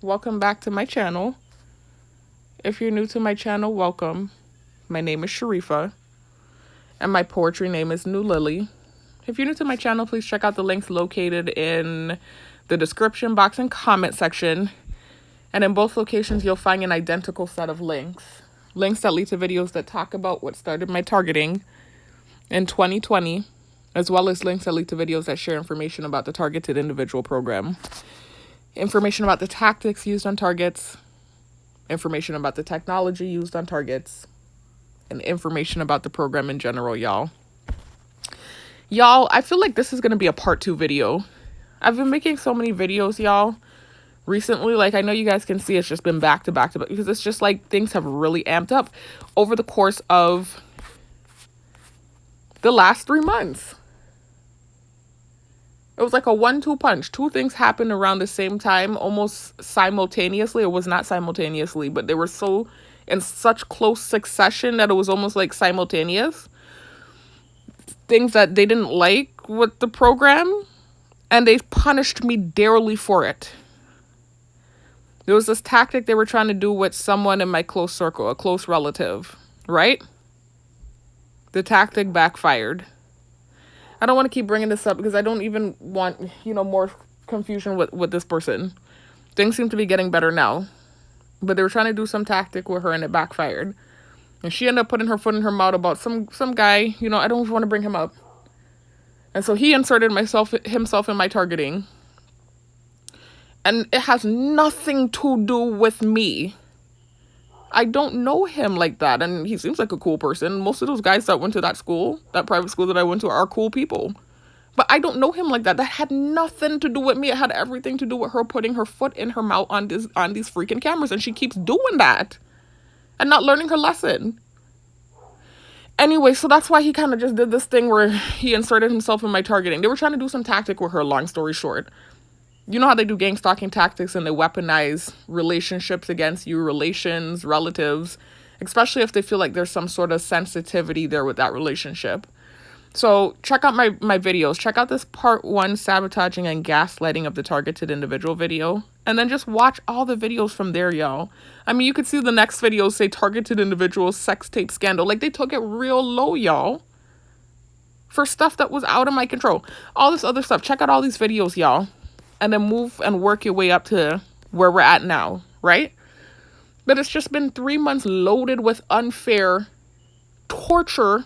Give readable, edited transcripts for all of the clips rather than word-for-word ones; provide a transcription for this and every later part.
Welcome back to my channel. If you're new to my channel, welcome. My name is Sharifa, and my poetry name is New Lily. If you're new to my channel, please check out the links located in the description box and comment section. And in both locations, you'll find an identical set of links. Links that lead to videos that talk about what started my targeting in 2020, as well as links that lead to videos that share information about the targeted individual program. Information about the tactics used on targets, information about the technology used on targets, and information about the program in general, y'all. Y'all, I feel like this is going to be a part 2 video. I've been making so many videos, y'all, recently. Like, I know you guys can see it's just been back to back to back because it's just like things have really amped up over the course of the last 3 months. It was like a 1-2 punch. 2 things happened around the same time, almost simultaneously. It was not simultaneously, but they were so in such close succession that it was almost like simultaneous. Things that they didn't like with the program, and they punished me dearly for it. There was this tactic they were trying to do with someone in my close circle, a close relative, right? The tactic backfired. I don't want to keep bringing this up because I don't even want, more confusion with this person. Things seem to be getting better now. But they were trying to do some tactic with her and it backfired. And she ended up putting her foot in her mouth about some guy, I don't want to bring him up. And so he inserted himself in my targeting. And it has nothing to do with me. I don't know him like that, and he seems like a cool person. Most of those guys that went to that school, that private school that I went to, are cool people. But I don't know him like that. That had nothing to do with me. It had everything to do with her putting her foot in her mouth on these freaking cameras, and she keeps doing that and not learning her lesson. Anyway, so that's why he kind of just did this thing where he inserted himself in my targeting. They were trying to do some tactic with her, long story short. You know how they do gang stalking tactics and they weaponize relationships against you, relations, relatives, especially if they feel like there's some sort of sensitivity there with that relationship. So check out my videos. Check out this part 1 sabotaging and gaslighting of the targeted individual video. And then just watch all the videos from there, y'all. I mean, you could see the next video say targeted individual sex tape scandal. Like, they took it real low, y'all, for stuff that was out of my control. All this other stuff. Check out all these videos, y'all. And then move and work your way up to where we're at now, right? But it's just been 3 months loaded with unfair torture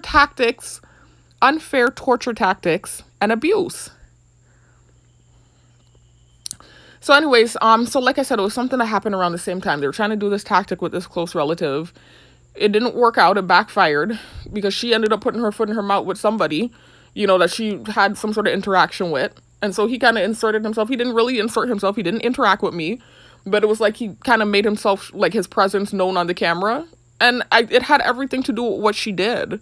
tactics, unfair torture tactics, and abuse. So anyways, so like I said, it was something that happened around the same time. They were trying to do this tactic with this close relative. It didn't work out. It backfired because she ended up putting her foot in her mouth with somebody, that she had some sort of interaction with. And so he kind of inserted himself. He didn't really insert himself. He didn't interact with me. But it was like he kind of made himself, like, his presence known on the camera. And it had everything to do with what she did.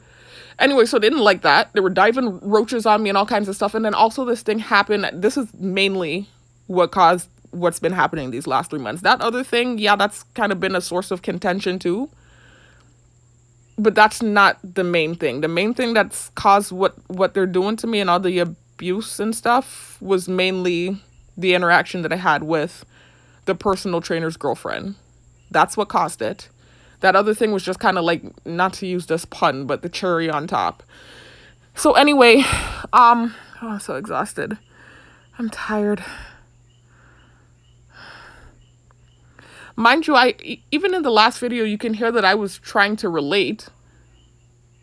Anyway, so they didn't like that. They were diving roaches on me and all kinds of stuff. And then also this thing happened. This is mainly what caused what's been happening these last 3 months. That other thing, yeah, that's kind of been a source of contention too. But that's not the main thing. The main thing that's caused what they're doing to me and all the abuse and stuff was mainly the interaction that I had with the personal trainer's girlfriend. That's what caused it. That other thing was just kind of like, not to use this pun, but the cherry on top. So anyway, I'm so exhausted. I'm tired. Mind you, even in the last video, you can hear that I was trying to relate,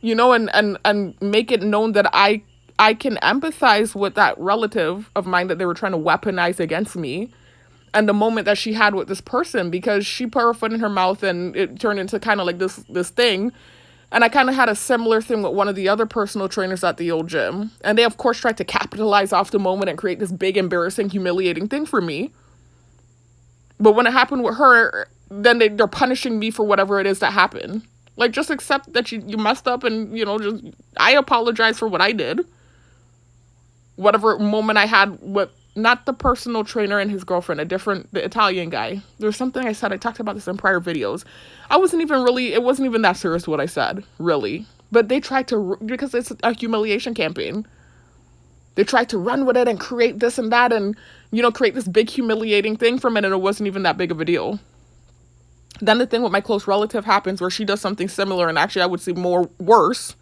and make it known that I can empathize with that relative of mine that they were trying to weaponize against me. And the moment that she had with this person, because she put her foot in her mouth and it turned into kind of like this thing. And I kind of had a similar thing with one of the other personal trainers at the old gym. And they, of course, tried to capitalize off the moment and create this big, embarrassing, humiliating thing for me. But when it happened with her, then they're punishing me for whatever it is that happened. Like, just accept that you messed up and, just, I apologize for what I did. Whatever moment I had with, not the personal trainer and his girlfriend, the Italian guy. There's something I said, I talked about this in prior videos. It wasn't even that serious what I said, really. But they tried to, because it's a humiliation campaign. They tried to run with it and create this and that and, create this big humiliating thing from it, and it wasn't even that big of a deal. Then the thing with my close relative happens where she does something similar, and actually I would say more worse,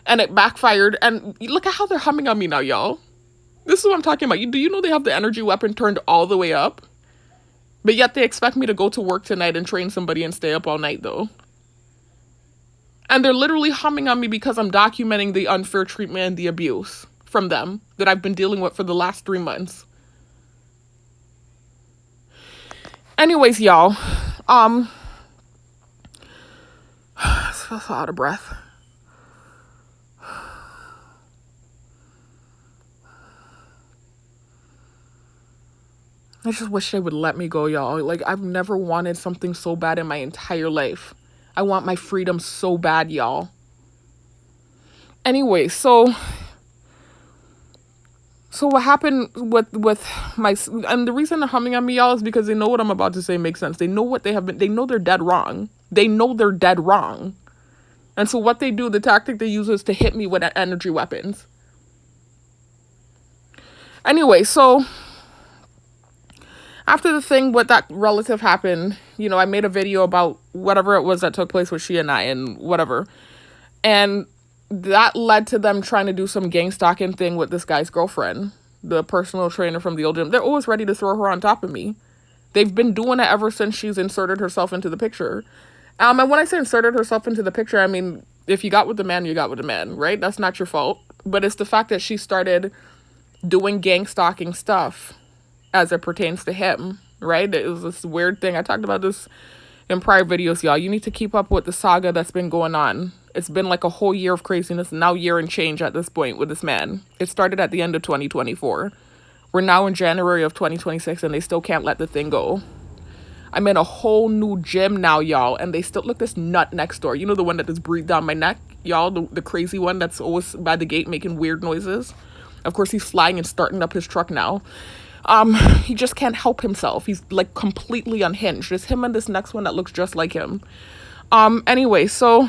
and it backfired. And look at how they're humming on me now, y'all. This is what I'm talking about. Do you know they have the energy weapon turned all the way up? But yet they expect me to go to work tonight and train somebody and stay up all night, though. And they're literally humming on me because I'm documenting the unfair treatment and the abuse from them that I've been dealing with for the last 3 months. Anyways, y'all, I feel so out of breath. I just wish they would let me go, y'all. Like, I've never wanted something so bad in my entire life. I want my freedom so bad, y'all. Anyway, so what happened with my, and the reason they're humming on me, y'all, is because they know what I'm about to say makes sense. They know what they have been, they know they're dead wrong. They know they're dead wrong. And so what they do, the tactic they use is to hit me with energy weapons. Anyway, so after the thing with that relative happened, I made a video about whatever it was that took place with she and I and whatever. And that led to them trying to do some gang stalking thing with this guy's girlfriend, the personal trainer from the old gym. They're always ready to throw her on top of me. They've been doing it ever since she's inserted herself into the picture. And when I say inserted herself into the picture, I mean, if you got with the man, you got with the man, right? That's not your fault. But it's the fact that she started doing gang stalking stuff as it pertains to him, right? It was this weird thing. I talked about this in prior videos, y'all. You need to keep up with the saga that's been going on. It's been like a whole year of craziness, now year and change at this point with this man. It started at the end of 2024. We're now in January of 2026, and they still can't let the thing go. I'm in a whole new gym now, y'all, and they still, look, this nut next door. You know, the one that just breathed down my neck, y'all, the crazy one that's always by the gate making weird noises. Of course, he's flying and starting up his truck now. He just can't help himself. He's like completely unhinged. It's him and this next one that looks just like him. Anyway, so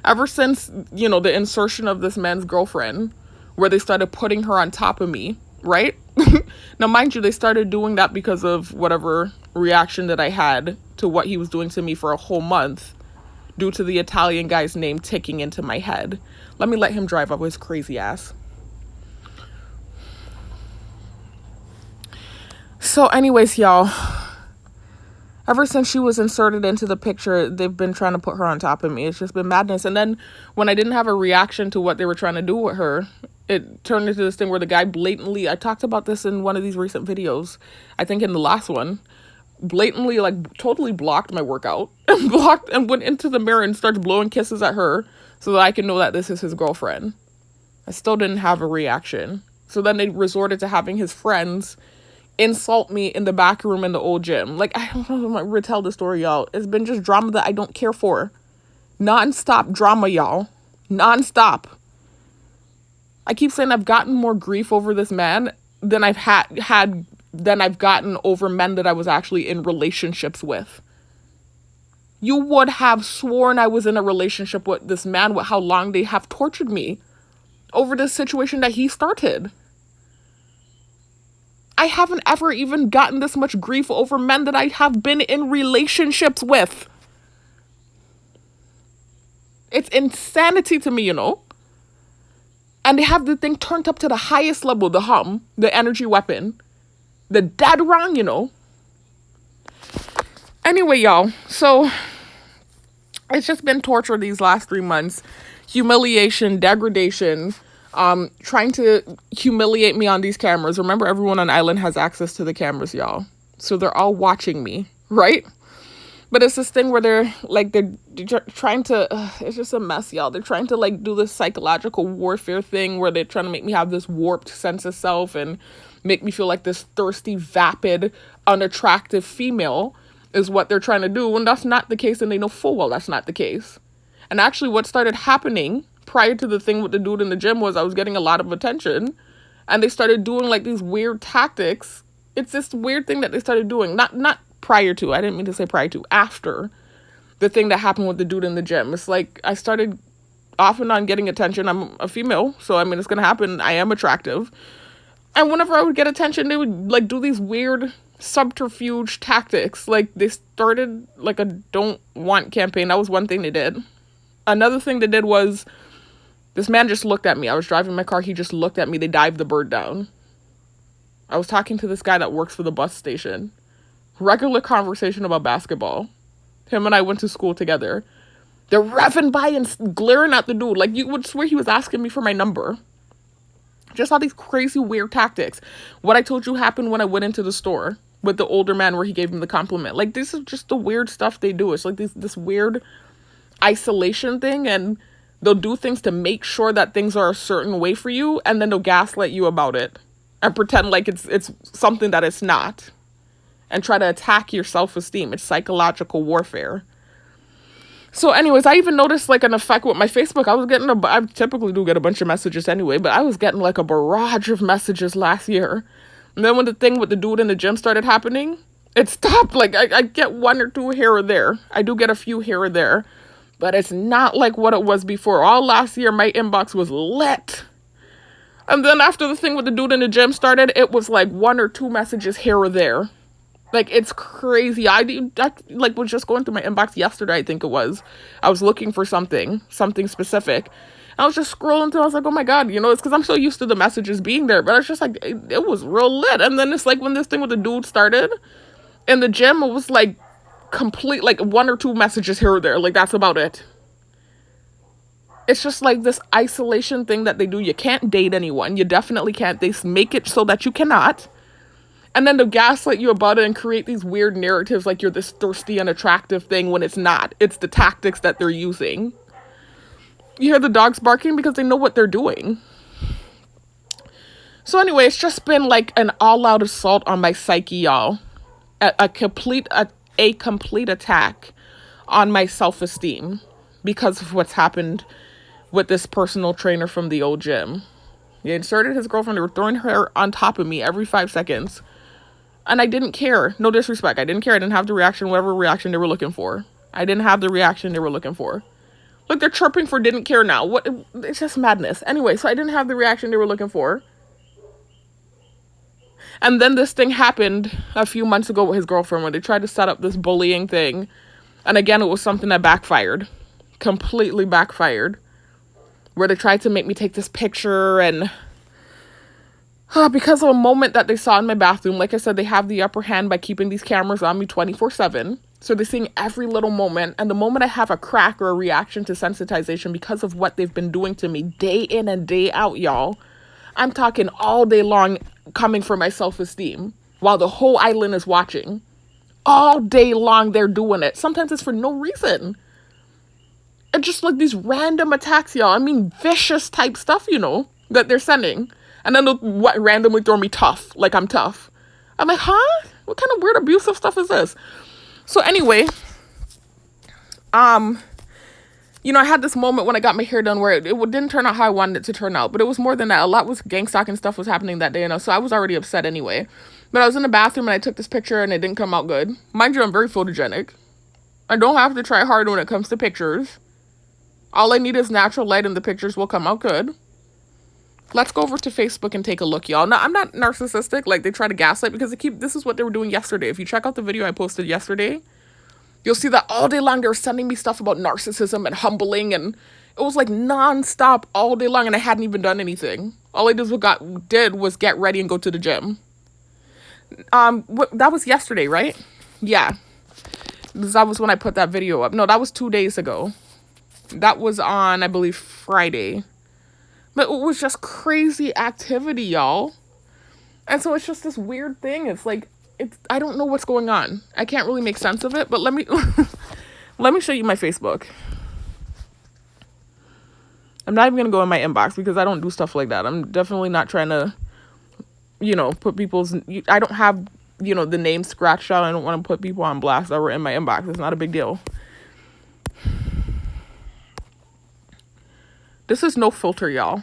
ever since, the insertion of this man's girlfriend, where they started putting her on top of me, right? Now, mind you, they started doing that because of whatever reaction that I had to what he was doing to me for a whole month due to the Italian guy's name ticking into my head. Let me let him drive up his crazy ass. So anyways, y'all, ever since she was inserted into the picture, they've been trying to put her on top of me. It's just been madness. And then when I didn't have a reaction to what they were trying to do with her, it turned into this thing where the guy blatantly, I talked about this in one of these recent videos, I think in the last one, blatantly, like, totally blocked my workout and blocked and went into the mirror and started blowing kisses at her so that I can know that this is his girlfriend. I still didn't have a reaction. So then they resorted to having his friends insult me in the back room in the old gym. Like, I don't know how to retell the story, y'all. It's been just drama that I don't care for. Non-stop drama, y'all. Non-stop. I keep saying I've gotten more grief over this man than I've than I've gotten over men that I was actually in relationships with. You would have sworn I was in a relationship with this man, with how long they have tortured me over this situation that he started. I haven't ever even gotten this much grief over men that I have been in relationships with. It's insanity to me, And they have the thing turned up to the highest level, the hum, the energy weapon, the dead wrong, Anyway, y'all, so it's just been torture these last 3 months. Humiliation, degradation, trying to humiliate me on these cameras. Remember, everyone on island has access to the cameras, y'all. So they're all watching me, right? But it's this thing where they're trying to, it's just a mess, y'all. They're trying to do this psychological warfare thing where they're trying to make me have this warped sense of self and make me feel like this thirsty, vapid, unattractive female is what they're trying to do. And that's not the case. And they know full well that's not the case. And actually what started happening prior to the thing with the dude in the gym was I was getting a lot of attention, and they started doing these weird tactics. It's this weird thing that they started doing, not prior to, I didn't mean to say prior to, after the thing that happened with the dude in the gym. It's like I started off and on getting attention. I'm a female, so I mean, it's gonna happen. I am attractive. And whenever I would get attention, they would like do these weird subterfuge tactics. Like they started like a don't want campaign. That was one thing they did. Another thing they did was this man just looked at me. I was driving my car. He just looked at me. They dived the bird down. I was talking to this guy that works for the bus station. Regular conversation about basketball. Him and I went to school together. They're revving by and glaring at the dude. Like, you would swear he was asking me for my number. Just all these crazy, weird tactics. What I told you happened when I went into the store with the older man where he gave him the compliment. Like, this is just the weird stuff they do. It's like this weird isolation thing, and they'll do things to make sure that things are a certain way for you, and then they'll gaslight you about it and pretend like it's something that it's not, and try to attack your self-esteem. It's psychological warfare. So anyways, I even noticed like an effect with my Facebook. I typically do get a bunch of messages anyway, but I was getting like a barrage of messages last year. And then when the thing with the dude in the gym started happening, it stopped. Like I get one or two here or there. I do get a few here or there, but it's not like what it was before. All last year, my inbox was lit. And then after the thing with the dude in the gym started, it was like one or two messages here or there. Like, it's crazy. I like was just going through my inbox yesterday, I think it was. I was looking for something specific. I was just scrolling through. I was like, oh my God, it's because I'm so used to the messages being there. But it's just like, it was real lit. And then it's like when this thing with the dude started in the gym, it was like complete, like one or two messages here or there. Like, that's about it. It's just like this isolation thing that they do. You can't date anyone. You definitely can't. They make it so that you cannot. And then they'll gaslight you about it and create these weird narratives like you're this thirsty and attractive thing when it's not. It's the tactics that they're using. You hear the dogs barking because they know what they're doing. So anyway, it's just been like an all-out assault on my psyche, y'all. A complete attack on my self-esteem because of what's happened with this personal trainer from the old gym. He inserted his girlfriend. They were throwing her on top of me every 5 seconds. And I didn't care. No disrespect. I didn't care. I didn't have the reaction, whatever reaction they were looking for. I didn't have the reaction they were looking for. Look, they're chirping for didn't care now. What? It's just madness. Anyway, so I didn't have the reaction they were looking for. And then this thing happened a few months ago with his girlfriend where they tried to set up this bullying thing. And again, it was something that backfired. Completely backfired. Where they tried to make me take this picture and... because of a moment that they saw in my bathroom. Like I said, they have the upper hand by keeping these cameras on me 24/7. So they're seeing every little moment. And the moment I have a crack or a reaction to sensitization because of what they've been doing to me day in and day out, y'all. I'm talking all day long coming for my self-esteem while the whole island is watching. All day long they're doing it. Sometimes it's for no reason. It's just like these random attacks, y'all. I mean, vicious type stuff, that they're sending. And then they'll randomly throw me tough, like I'm tough. I'm like, huh? What kind of weird abusive stuff is this? So anyway, I had this moment when I got my hair done where it didn't turn out how I wanted it to turn out. But it was more than that. A lot was gang stalking stuff was happening that day, so I was already upset anyway. But I was in the bathroom and I took this picture and it didn't come out good. Mind you, I'm very photogenic. I don't have to try hard when it comes to pictures. All I need is natural light and the pictures will come out good. Let's go over to Facebook and take a look, y'all. Now, I'm not narcissistic, like they try to gaslight, because this is what they were doing yesterday. If you check out the video I posted yesterday, you'll see that all day long they were sending me stuff about narcissism and humbling, and it was like non-stop all day long, and I hadn't even done anything. All I did was get ready and go to the gym. That was yesterday, right? Yeah. That was when I put that video up. No, that was 2 days ago. That was on, I believe, Friday. But it was just crazy activity, y'all. And so it's just this weird thing. It's like, I don't know what's going on. I can't really make sense of it. But let me show you my Facebook. I'm not even going to go in my inbox because I don't do stuff like that. I'm definitely not trying to, put people's... I don't have, the name scratched out. I don't want to put people on blast that were in my inbox. It's not a big deal. This is no filter, y'all.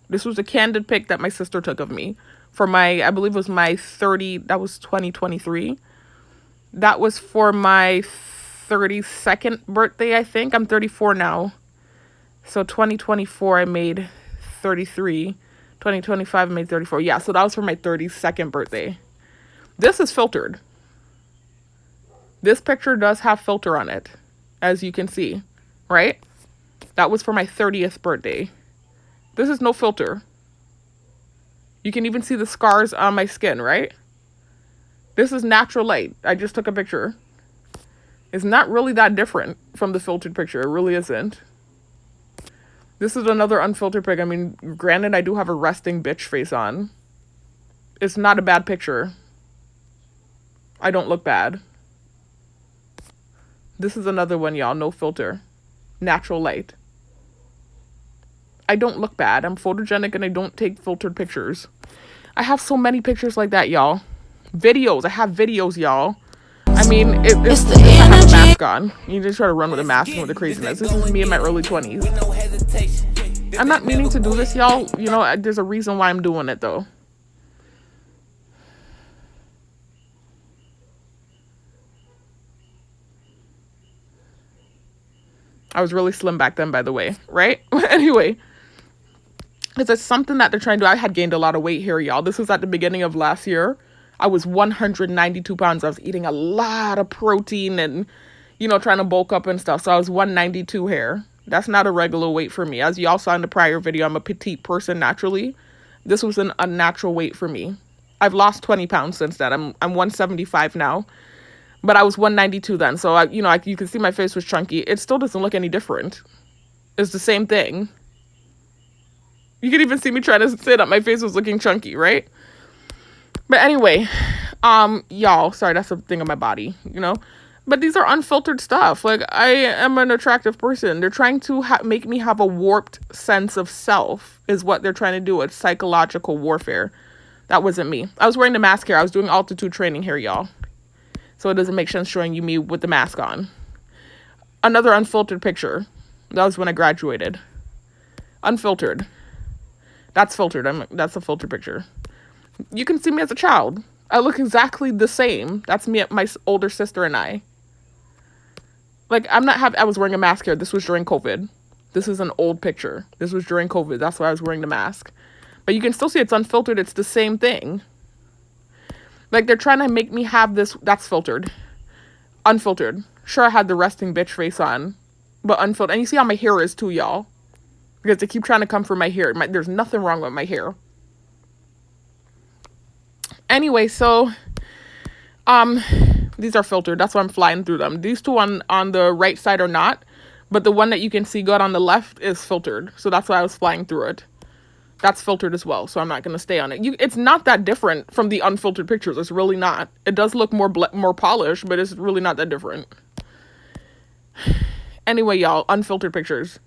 This was a candid pic that my sister took of me for I believe it was my 2023. That was for my 32nd birthday, I think. I'm 34 now. So 2024, I made 33. 2025, I made 34. Yeah, so that was for my 32nd birthday. This is filtered. This picture does have filter on it, as you can see, right? That was for my 30th birthday. This is no filter. You can even see the scars on my skin, right? This is natural light. I just took a picture. It's not really that different from the filtered picture. It really isn't. This is another unfiltered pic. I mean, granted, I do have a resting bitch face on. It's not a bad picture. I don't look bad. This is another one, y'all. No filter. Natural light. I don't look bad. I'm photogenic and I don't take filtered pictures. I have so many pictures like that, y'all. Videos. I have videos, y'all. I mean, it's the I have a mask on. You just try to run with a mask and with the craziness. This is me in my early 20s. I'm not meaning to do this, y'all. You know, there's a reason why I'm doing it, though. I was really slim back then, by the way, right? Anyway, because it's something that they're trying to do. I had gained a lot of weight here, y'all. This was at the beginning of last year. I was 192 pounds. I was eating a lot of protein and, you know, trying to bulk up and stuff. So I was 192 here. That's not a regular weight for me. As y'all saw in the prior video, I'm a petite person naturally. This was an unnatural weight for me. I've lost 20 pounds since then. I'm 175 now. But I was 192 then. So, you can see my face was chunky. It still doesn't look any different. It's the same thing. You can even see me trying to sit up. My face was looking chunky, right? But anyway, y'all, sorry, that's a thing on my body, you know? But these are unfiltered stuff. Like, I am an attractive person. They're trying to make me have a warped sense of self is what they're trying to do. It's psychological warfare. That wasn't me. I was wearing the mask here. I was doing altitude training here, y'all. So it doesn't make sense showing you me with the mask on. Another unfiltered picture. That was when I graduated. Unfiltered. That's filtered. That's a filtered picture. You can see me as a child. I look exactly the same. That's me, my older sister and I. Like, I was wearing a mask here. This was during COVID. This is an old picture. This was during COVID. That's why I was wearing the mask. But you can still see it's unfiltered. It's the same thing. Like, they're trying to make me have this. That's filtered. Unfiltered. Sure, I had the resting bitch face on. But unfiltered. And you see how my hair is too, y'all. Because they keep trying to come for my hair. There's nothing wrong with my hair. Anyway, so these are filtered. That's why I'm flying through them. These two on the right side are not. But the one that you can see good on the left is filtered. So that's why I was flying through it. That's filtered as well, so I'm not going to stay on it. It's not that different from the unfiltered pictures. It's really not. It does look more polished, but it's really not that different. Anyway, y'all, unfiltered pictures.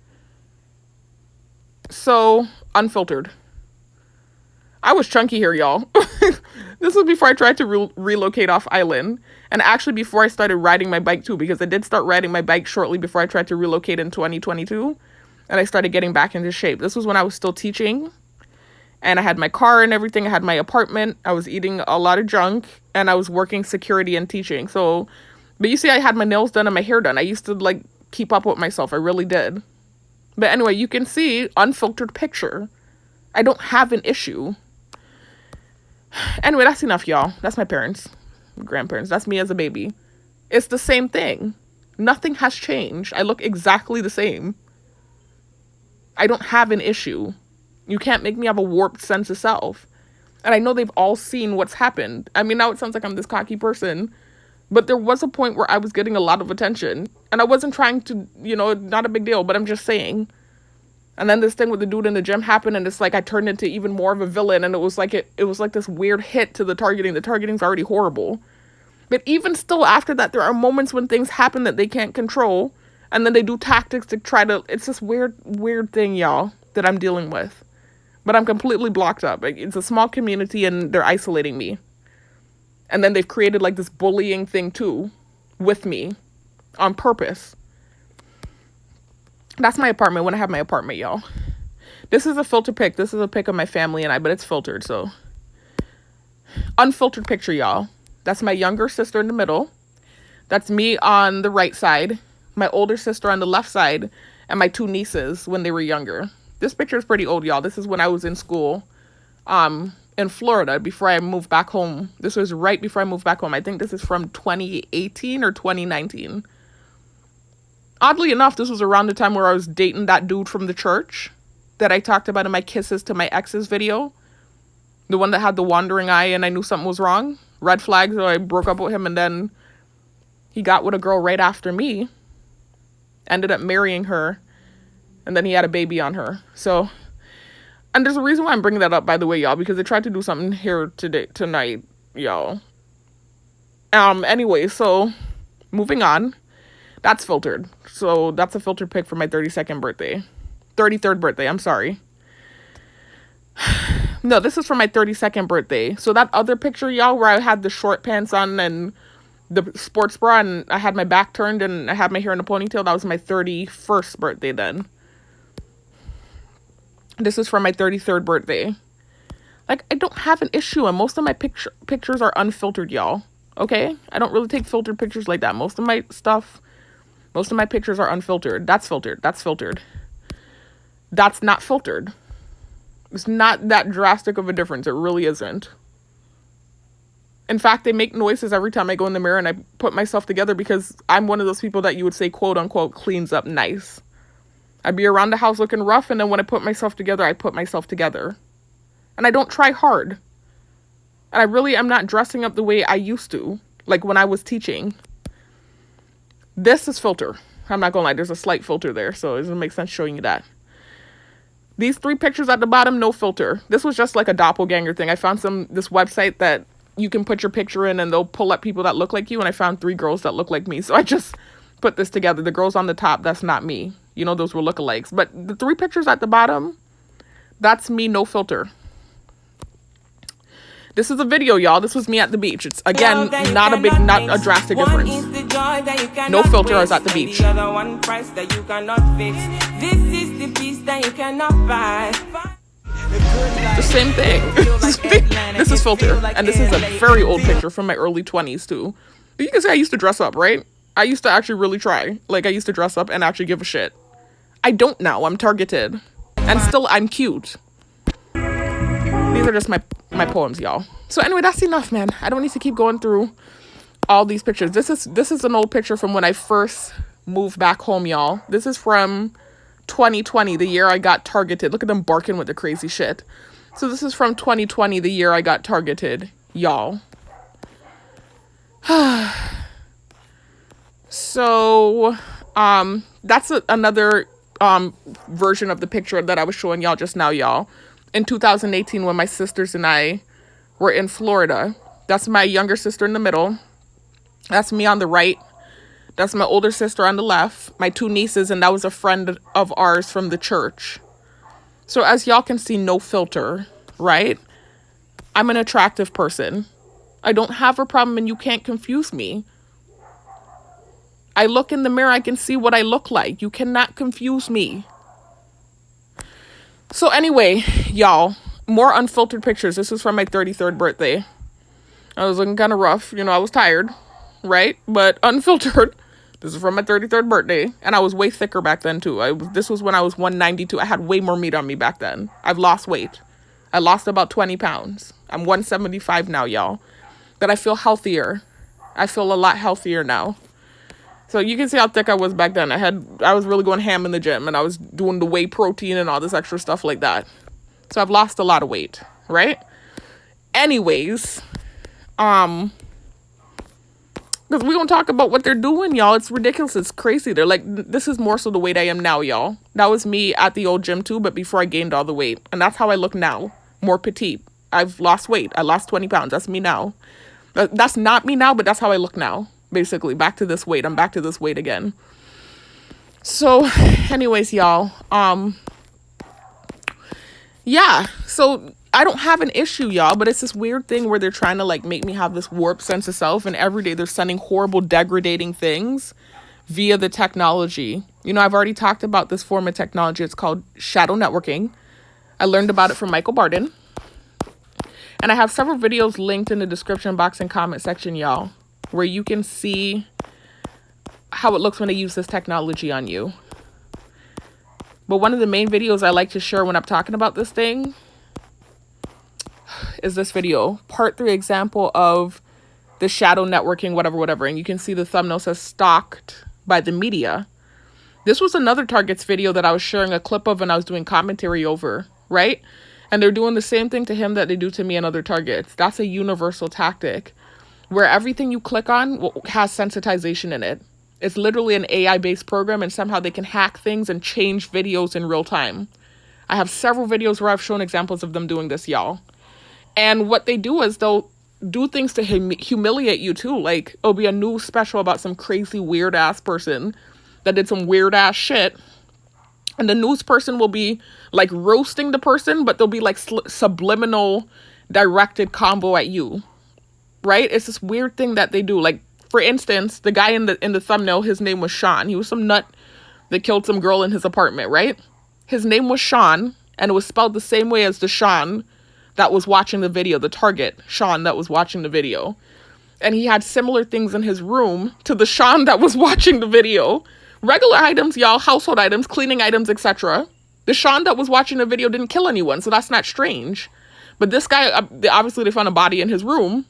So, unfiltered. I was chunky here, y'all. This was before I tried to relocate off island. And actually before I started riding my bike too, because I did start riding my bike shortly before I tried to relocate in 2022. And I started getting back into shape. This was when I was still teaching. And I had my car and everything. I had my apartment. I was eating a lot of junk. And I was working security and teaching. So, but you see, I had my nails done and my hair done. I used to, like, keep up with myself. I really did. But anyway, you can see unfiltered picture. I don't have an issue. Anyway, that's enough, y'all. That's my parents. Grandparents. That's me as a baby. It's the same thing. Nothing has changed. I look exactly the same. I don't have an issue. You can't make me have a warped sense of self. And I know they've all seen what's happened. I mean, now it sounds like I'm this cocky person. But there was a point where I was getting a lot of attention. And I wasn't trying to, not a big deal, but I'm just saying. And then this thing with the dude in the gym happened, and it's like I turned into even more of a villain. And it was like it was like this weird hit to the targeting. The targeting's already horrible. But even still after that, there are moments when things happen that they can't control. And then they do tactics to try to... It's this weird thing, y'all, that I'm dealing with. But I'm completely blocked up. It's a small community, and they're isolating me. And then they've created, like, this bullying thing, too, with me, on purpose. That's my apartment, when I have my apartment, y'all. This is a filter pic. This is a pic of my family and I, but it's filtered, so... Unfiltered picture, y'all. That's my younger sister in the middle. That's me on the right side. My older sister on the left side. and my two nieces when they were younger. This picture is pretty old, y'all. This is when I was in school in Florida before I moved back home. This was right before I moved back home. I think this is from 2018 or 2019. Oddly enough, this was around the time where I was dating that dude from the church that I talked about in my Kisses to My Exes video. The one that had the wandering eye and I knew something was wrong. Red flags, so I broke up with him, and then he got with a girl right after me. Ended up marrying her, and then he had a baby on her. So, and there's a reason why I'm bringing that up, by the way, y'all, because I tried to do something here tonight, y'all. Anyway, so moving on. That's filtered. So that's a filtered pic for my 32nd birthday. 33rd birthday, I'm sorry. No, this is for my 32nd birthday. So that other picture, y'all, where I had the short pants on and the sports bra and I had my back turned and I had my hair in a ponytail, that was my 31st birthday then. This is for my 33rd birthday. Like, I don't have an issue, and most of my pictures are unfiltered, y'all. Okay? I don't really take filtered pictures like that. Most of my pictures are unfiltered. That's filtered. That's filtered. That's not filtered. It's not that drastic of a difference. It really isn't. In fact, they make noises every time I go in the mirror and I put myself together because I'm one of those people that you would say, quote unquote, cleans up nice. I'd be around the house looking rough, and then when I put myself together, I put myself together. And I don't try hard. And I really am not dressing up the way I used to, like when I was teaching. This is filter. I'm not gonna lie, there's a slight filter there, so it doesn't make sense showing you that. These 3 pictures at the bottom, no filter. This was just like a doppelganger thing. I found this website that you can put your picture in and they'll pull up people that look like you, and I found 3 girls that look like me. So I just put this together. The girls on the top, that's not me. You know, those were lookalikes. But the 3 pictures at the bottom, that's me, no filter. This is a video, y'all. This was me at the beach. It's, again, not a drastic difference. No filter, I was at the beach. The same thing. This is filter. And this is a very old picture from my early 20s, too. But you can say I used to dress up, right? I used to actually really try. Like, I used to dress up and actually give a shit. I don't now. I'm targeted. And still, I'm cute. These are just my poems, y'all. So anyway, that's enough, man. I don't need to keep going through all these pictures. This is an old picture from when I first moved back home, y'all. This is from 2020, the year I got targeted. Look at them barking with the crazy shit. So this is from 2020, the year I got targeted, y'all. So, that's another version of the picture that I was showing y'all just now, y'all. In 2018, when my sisters and I were in Florida. That's my younger sister in the middle. That's me on the right. That's my older sister on the left. My 2 nieces, and that was a friend of ours from the church. So as y'all can see, no filter, right? I'm an attractive person. I don't have a problem, and you can't confuse me. I look in the mirror, I can see what I look like. You cannot confuse me. So anyway, y'all, more unfiltered pictures. This is from my 33rd birthday. I was looking kind of rough. You know, I was tired, right? But unfiltered. This is from my 33rd birthday. And I was way thicker back then, too. This was when I was 192. I had way more meat on me back then. I've lost weight. I lost about 20 pounds. I'm 175 now, y'all. But I feel healthier. I feel a lot healthier now. So you can see how thick I was back then. I was really going ham in the gym, and I was doing the whey protein and all this extra stuff like that. So I've lost a lot of weight, right? Anyways, because we're going to talk about what they're doing, y'all. It's ridiculous. It's crazy. They're like, this is more so the weight I am now, y'all. That was me at the old gym too, but before I gained all the weight. And that's how I look now. More petite. I've lost weight. I lost 20 pounds. That's me now. That's not me now, but that's how I look now. Basically, back to this weight. I'm back to this weight again. So, anyways, y'all. Yeah. So, I don't have an issue, y'all, but it's this weird thing where they're trying to, like, make me have this warped sense of self, and every day they're sending horrible, degrading things via the technology. You know, I've already talked about this form of technology. It's called shadow networking. I learned about it from Michael Barden. And I have several videos linked in the description box and comment section, y'all, where you can see how it looks when they use this technology on you. But one of the main videos I like to share when I'm talking about this thing is this video. Part 3 example of the shadow networking, whatever. And you can see the thumbnail says stalked by the media. This was another Target's video that I was sharing a clip of and I was doing commentary over, right? And they're doing the same thing to him that they do to me and other Targets. That's a universal tactic where everything you click on has sensitization in it. It's literally an AI-based program, and somehow they can hack things and change videos in real time. I have several videos where I've shown examples of them doing this, y'all. And what they do is they'll do things to humiliate you too. Like, it'll be a new special about some crazy weird ass person that did some weird ass shit. And the news person will be like roasting the person, but they'll be like subliminal directed combo at you. Right? It's this weird thing that they do. Like, for instance, the guy in the thumbnail, his name was Sean. He was some nut that killed some girl in his apartment, right? His name was Sean, and it was spelled the same way as the Sean that was watching the video, the target Sean that was watching the video. And he had similar things in his room to the Sean that was watching the video. Regular items, y'all, household items, cleaning items, etc. The Sean that was watching the video didn't kill anyone, so that's not strange. But this guy, obviously they found a body in his room,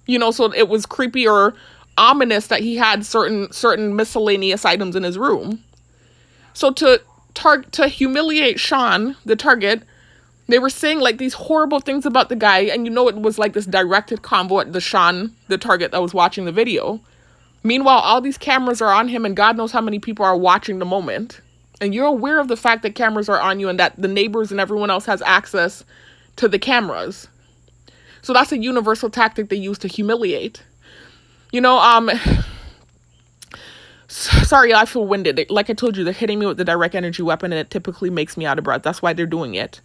you know, so it was creepy or ominous that he had certain miscellaneous items in his room. So to humiliate Sean, the target, they were saying like these horrible things about the guy, and you know it was like this directed combo at the Sean, the target that was watching the video. Meanwhile, all these cameras are on him, and God knows how many people are watching the moment. And you're aware of the fact that cameras are on you and that the neighbors and everyone else has access to the cameras. So that's a universal tactic they use to humiliate. You know, sorry, I feel winded. Like I told you, they're hitting me with the direct energy weapon, and it typically makes me out of breath. That's why they're doing it.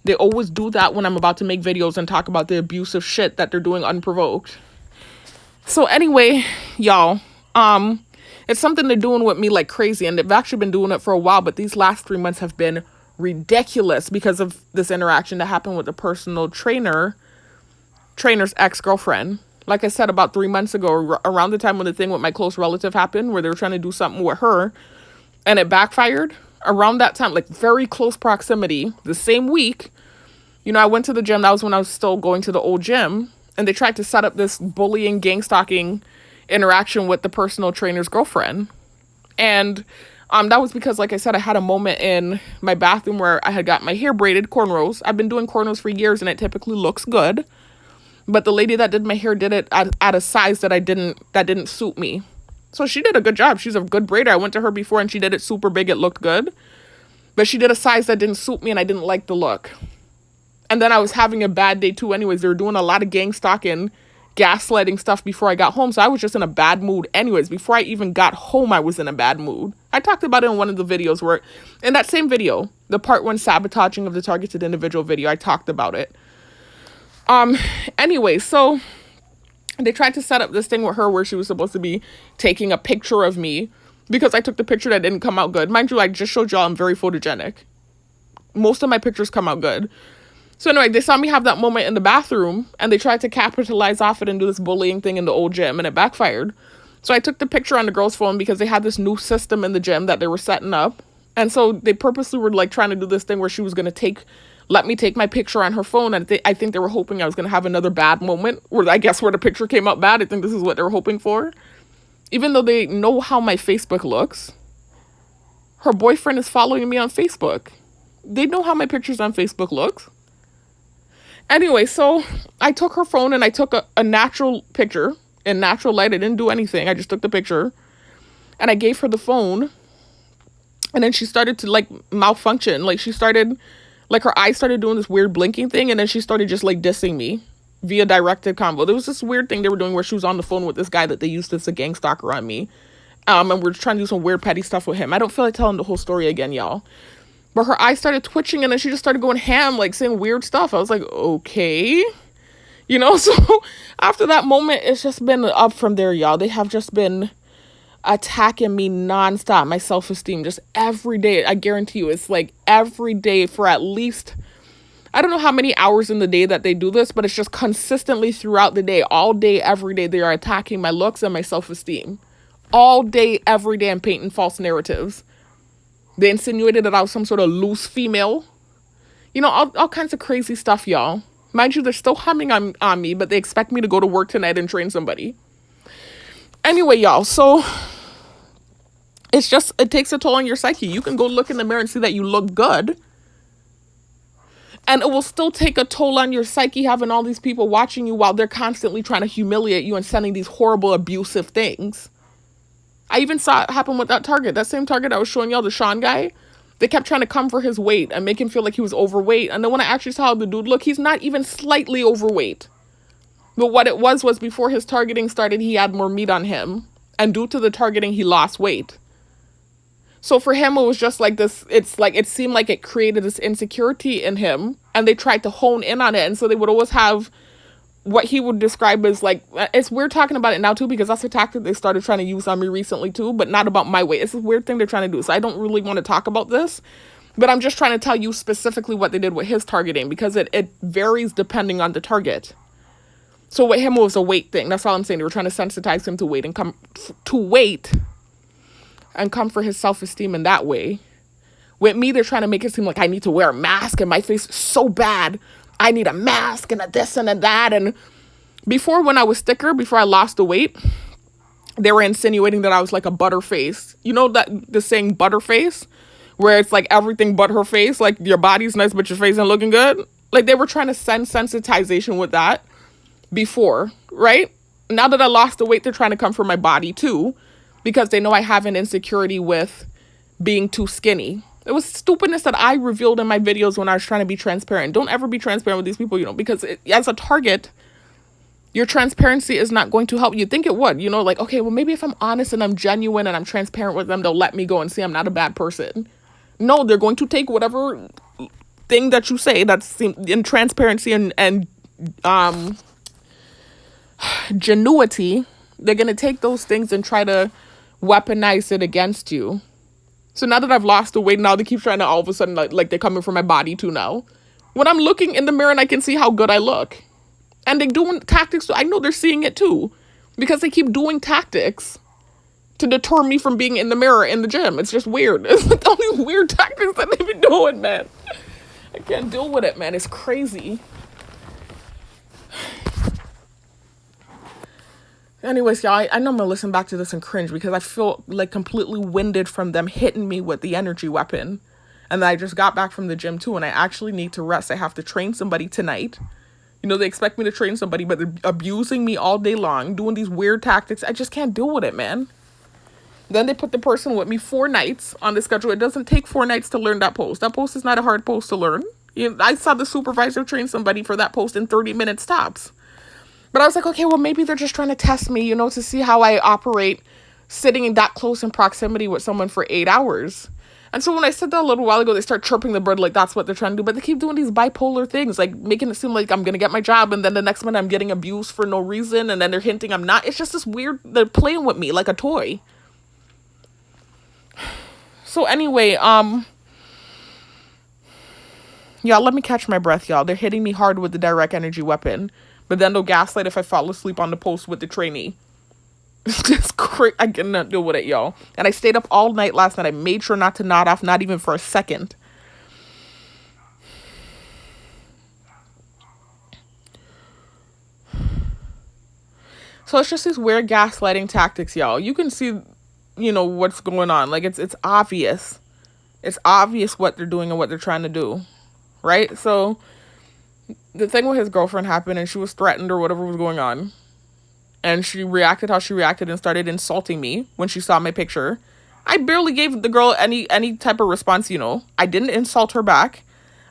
They always do that when I'm about to make videos and talk about the abusive shit that they're doing unprovoked. So anyway, y'all, it's something they're doing with me like crazy, and they've actually been doing it for a while, but these last 3 months have been ridiculous because of this interaction that happened with the personal trainer's ex-girlfriend. Like I said, about 3 months ago, around the time when the thing with my close relative happened, where they were trying to do something with her, and it backfired. Around that time, like very close proximity, the same week, you know, I went to the gym. That was when I was still going to the old gym, and they tried to set up this bullying, gang stalking interaction with the personal trainer's girlfriend. And that was because, like I said, I had a moment in my bathroom where I had got my hair braided, cornrows. I've been doing cornrows for years, and it typically looks good. But the lady that did my hair did it at a size that didn't suit me. So she did a good job. She's a good braider. I went to her before and she did it super big. It looked good. But she did a size that didn't suit me and I didn't like the look. And then I was having a bad day too anyways. They were doing a lot of gang stalking, gaslighting stuff before I got home. So I was just in a bad mood anyways. Before I even got home, I was in a bad mood. I talked about it in one of the videos where, in that same video, the part 1 sabotaging of the targeted individual video, I talked about it. Anyway, so they tried to set up this thing with her where she was supposed to be taking a picture of me because I took the picture that didn't come out good. Mind you, I just showed y'all I'm very photogenic. Most of my pictures come out good. So anyway, they saw me have that moment in the bathroom and they tried to capitalize off it and do this bullying thing in the old gym, and it backfired. So I took the picture on the girl's phone because they had this new system in the gym that they were setting up. And so they purposely were like trying to do this thing where she was going to let me take my picture on her phone. And I think they were hoping I was going to have another bad moment, or I guess where the picture came out bad. I think this is what they were hoping for. Even though they know how my Facebook looks, her boyfriend is following me on Facebook. They know how my pictures on Facebook looks. Anyway, so I took her phone and I took a natural picture in natural light. I didn't do anything. I just took the picture and I gave her the phone. And then she started to like malfunction. Like she started, like her eyes started doing this weird blinking thing. And then she started just like dissing me via directed combo. There was this weird thing they were doing where she was on the phone with this guy that they used as a gang stalker on me. And we're trying to do some weird petty stuff with him. I don't feel like telling the whole story again, y'all. But her eyes started twitching and then she just started going ham, like saying weird stuff. I was like, okay. You know, so after that moment, it's just been up from there, y'all. They have just been attacking me nonstop, my self-esteem, just every day. I guarantee you, it's like every day for at least, I don't know how many hours in the day that they do this, but it's just consistently throughout the day, all day, every day, they are attacking my looks and my self-esteem. All day, every day, I'm painting false narratives. They insinuated that I was some sort of loose female. You know, all kinds of crazy stuff, y'all. Mind you, they're still humming on me, but they expect me to go to work tonight and train somebody. Anyway, y'all, so it takes a toll on your psyche. You can go look in the mirror and see that you look good. And it will still take a toll on your psyche having all these people watching you while they're constantly trying to humiliate you and sending these horrible, abusive things. I even saw it happen with that Target. That same Target I was showing y'all, the Sean guy. They kept trying to come for his weight and make him feel like he was overweight. And then when I actually saw how the dude looked, he's not even slightly overweight. But what it was before his targeting started, he had more meat on him. And due to the targeting, he lost weight. So for him, it was just like this. It's like it seemed like it created this insecurity in him. And they tried to hone in on it. And so they would always have what he would describe as like, it's weird talking about it now too, because that's a tactic they started trying to use on me recently too, but not about my weight. It's a weird thing they're trying to do. So I don't really want to talk about this, but I'm just trying to tell you specifically what they did with his targeting, because it varies depending on the target. So with him, it was a weight thing. That's all I'm saying. They were trying to sensitize him to weight and come for his self-esteem in that way. With me, they're trying to make it seem like I need to wear a mask and my face is so bad. I need a mask and a this and a that. And before, when I was thicker, before I lost the weight, they were insinuating that I was like a butter face. You know that the saying butter face, where it's like everything but her face, like your body's nice but your face isn't looking good. Like they were trying to send sensitization with that before, right? Now that I lost the weight, they're trying to come for my body too, because they know I have an insecurity with being too skinny. It was stupidness that I revealed in my videos when I was trying to be transparent. Don't ever be transparent with these people, you know, because as a target, your transparency is not going to help. You think it would, you know, like, okay, well, maybe if I'm honest and I'm genuine and I'm transparent with them, they'll let me go and see I'm not a bad person. No, they're going to take whatever thing that you say that's in transparency and genuity. They're going to take those things and try to weaponize it against you. So now that I've lost the weight, now they keep trying to all of a sudden, like they're coming for my body too now. When I'm looking in the mirror and I can see how good I look. And they're doing tactics, so I know they're seeing it too. Because they keep doing tactics to deter me from being in the mirror in the gym. It's just weird. It's like all these weird tactics that they've been doing, man. I can't deal with it, man. It's crazy. Anyways, y'all, I know I'm gonna listen back to this and cringe because I feel like completely winded from them hitting me with the energy weapon. And then I just got back from the gym too, and I actually need to rest. I have to train somebody tonight. You know, they expect me to train somebody, but they're abusing me all day long, doing these weird tactics. I just can't deal with it, man. Then they put the person with me 4 nights on the schedule. It doesn't take 4 nights to learn that post. That post is not a hard post to learn. You know, I saw the supervisor train somebody for that post in 30 minutes tops. But I was like, okay, well, maybe they're just trying to test me, you know, to see how I operate sitting in that close in proximity with someone for 8 hours. And so when I said that a little while ago, they start chirping the bird like that's what they're trying to do. But they keep doing these bipolar things, like making it seem like I'm going to get my job. And then the next minute I'm getting abused for no reason. And then they're hinting I'm not. It's just this weird, they're playing with me like a toy. So anyway, y'all, let me catch my breath, y'all. They're hitting me hard with the direct energy weapon. But then they'll gaslight if I fall asleep on the post with the trainee. It's just crazy. I cannot deal with it, y'all. And I stayed up all night last night. I made sure not to nod off, not even for a second. So it's just these weird gaslighting tactics, y'all. You can see, you know, what's going on. Like, it's obvious. It's obvious what they're doing and what they're trying to do. Right? So the thing with his girlfriend happened and she was threatened or whatever was going on. And she reacted how she reacted and started insulting me when she saw my picture. I barely gave the girl any type of response, you know. I didn't insult her back.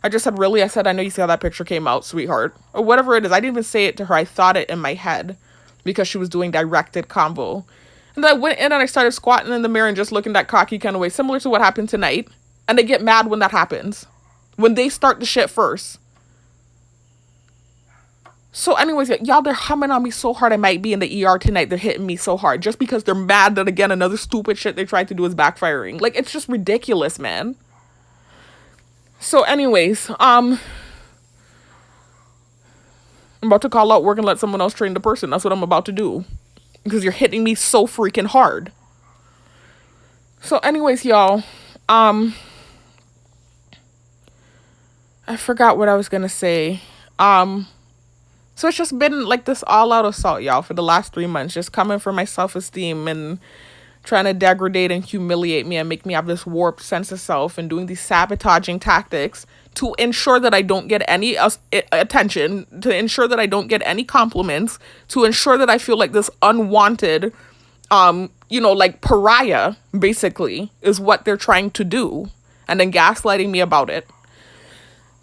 I just said, really? I said, I know you see how that picture came out, sweetheart. Or whatever it is. I didn't even say it to her. I thought it in my head because she was doing directed convo. And then I went in and I started squatting in the mirror and just looking that cocky kind of way, similar to what happened tonight. And they get mad when that happens. When they start the shit first. So anyways, y'all, they're humming on me so hard I might be in the ER tonight. They're hitting me so hard just because they're mad that, again, another stupid shit they tried to do is backfiring. Like, it's just ridiculous, man. So anyways, I'm about to call out work and let someone else train the person. That's what I'm about to do. Because you're hitting me so freaking hard. So anyways, y'all, Um, I forgot what I was gonna say. So it's just been like this all out assault, y'all, for the last 3 months, just coming for my self-esteem and trying to degrade and humiliate me and make me have this warped sense of self and doing these sabotaging tactics to ensure that I don't get any attention, to ensure that I don't get any compliments, to ensure that I feel like this unwanted, like pariah, basically, is what they're trying to do. And then gaslighting me about it.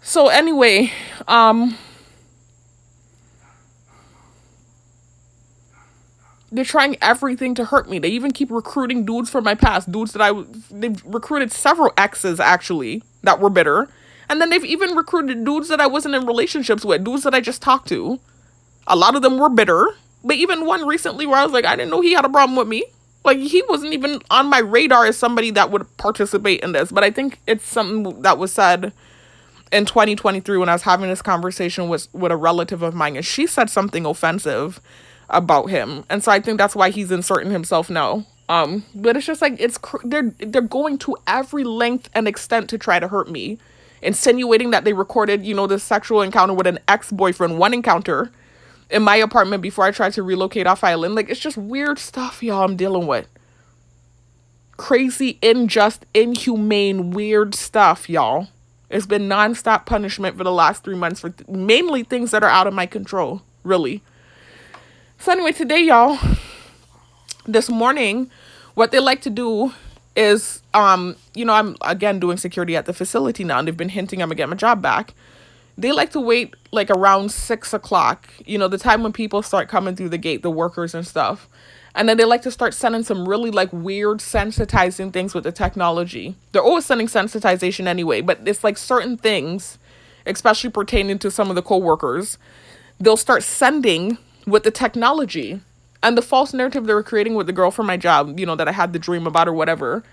So anyway, they're trying everything to hurt me. They even keep recruiting dudes from my past, dudes that they've recruited several exes, actually, that were bitter. And then they've even recruited dudes that I wasn't in relationships with, dudes that I just talked to. A lot of them were bitter. But even one recently where I was like, I didn't know he had a problem with me. Like, he wasn't even on my radar as somebody that would participate in this. But I think it's something that was said in 2023 when I was having this conversation with a relative of mine. And she said something offensive about him, and so I think that's why he's inserting himself now. But it's just like they're going to every length and extent to try to hurt me, insinuating that they recorded, this sexual encounter with an ex-boyfriend, one encounter, in my apartment before I tried to relocate off island. Like, it's just weird stuff, y'all, I'm dealing with. Crazy, unjust, inhumane, weird stuff, y'all. It's been nonstop punishment for the last 3 months for mainly things that are out of my control, really. So anyway, today, y'all, this morning, what they like to do is, I'm again doing security at the facility now, and they've been hinting I'm gonna get my job back. They like to wait like around 6 o'clock, the time when people start coming through the gate, the workers and stuff. And then they like to start sending some really like weird sensitizing things with the technology. They're always sending sensitization anyway, but it's like certain things, especially pertaining to some of the coworkers, they'll start sending with the technology and the false narrative they were creating with the girl from my job, that I had the dream about or whatever.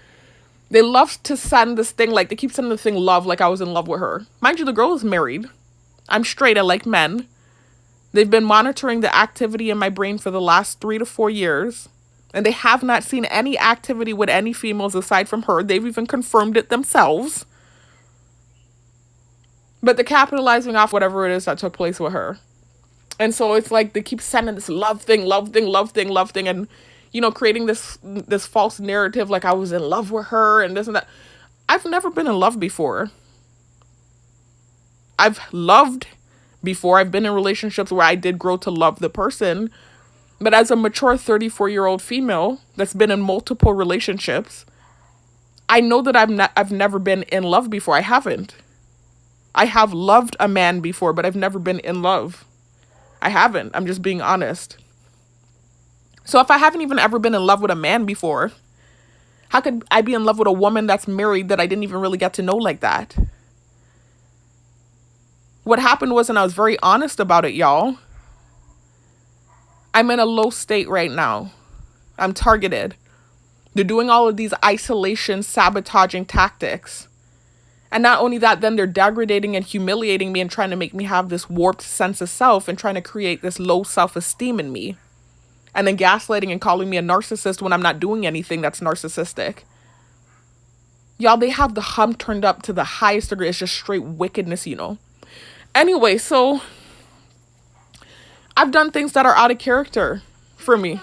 They love to send this thing, like they keep sending the thing love, like I was in love with her. Mind you, the girl is married. I'm straight, I like men. They've been monitoring the activity in my brain for the last 3 to 4 years, and they have not seen any activity with any females aside from her. They've even confirmed it themselves. But they're capitalizing off whatever it is that took place with her. And so it's like they keep sending this love thing, and, creating this false narrative like I was in love with her and this and that. I've never been in love before. I've loved before. I've been in relationships where I did grow to love the person. But as a mature 34-year-old female that's been in multiple relationships, I know that I've never been in love before. I haven't. I have loved a man before, but I've never been in love. I haven't. I'm just being honest. So if I haven't even ever been in love with a man before, how could I be in love with a woman that's married that I didn't even really get to know like that? What happened was, and I was very honest about it, y'all, I'm in a low state right now. I'm targeted. They're doing all of these isolation, sabotaging tactics. And not only that, then they're degrading and humiliating me and trying to make me have this warped sense of self and trying to create this low self-esteem in me. And then gaslighting and calling me a narcissist when I'm not doing anything that's narcissistic. Y'all, they have the hum turned up to the highest degree. It's just straight wickedness, Anyway, so I've done things that are out of character for me.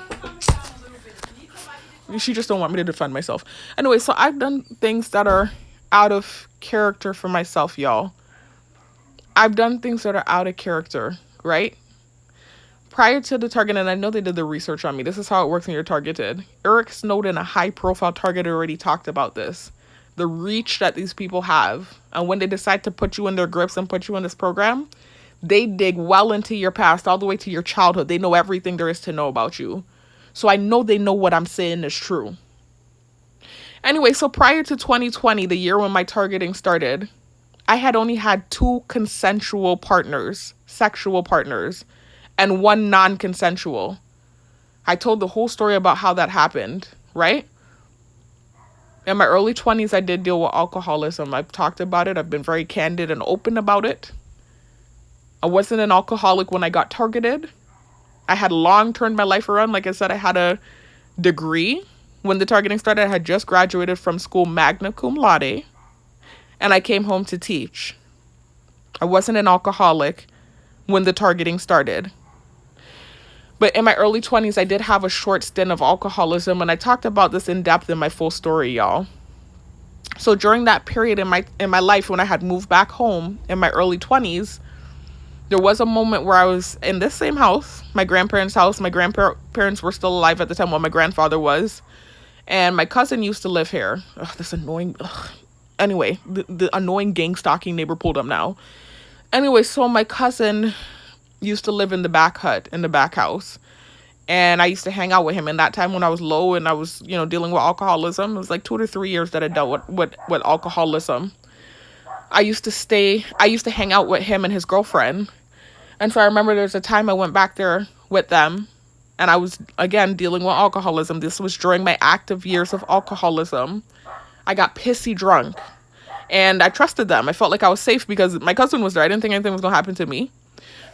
She just don't want me to defend myself. Anyway, so I've done things that are out of character for myself, y'all. I've done things that are out of character, right? Prior to the target, and I know they did the research on me. This is how it works when you're targeted. Eric Snowden, a high-profile target, already talked about this. The reach that these people have. And when they decide to put you in their grips and put you in this program, they dig well into your past, all the way to your childhood. They know everything there is to know about you. So I know they know what I'm saying is true. Anyway, so prior to 2020, the year when my targeting started, I had only had 2 consensual partners, sexual partners, and 1 non-consensual. I told the whole story about how that happened, right? In my early 20s, I did deal with alcoholism. I've talked about it. I've been very candid and open about it. I wasn't an alcoholic when I got targeted. I had long turned my life around. Like I said, I had a degree When the targeting started, I had just graduated from school magna cum laude, and I came home to teach. I wasn't an alcoholic when the targeting started. But in my early 20s, I did have a short stint of alcoholism, and I talked about this in depth in my full story, y'all. So during that period in my life when I had moved back home in my early 20s, there was a moment where I was in this same house, my grandparents' house. My grandparents were still alive at the time, while my grandfather was. And my cousin used to live here. Ugh, this annoying... Ugh. Anyway, the annoying gang stalking neighbor pulled up now. Anyway, so my cousin used to live in the back hut, in the back house. And I used to hang out with him. And that time when I was low and I was, dealing with alcoholism, it was like 2 to 3 years that I dealt with alcoholism. I used to hang out with him and his girlfriend. And so I remember there was a time I went back there with them. And I was, again, dealing with alcoholism. This was during my active years of alcoholism. I got pissy drunk. And I trusted them. I felt like I was safe because my cousin was there. I didn't think anything was going to happen to me.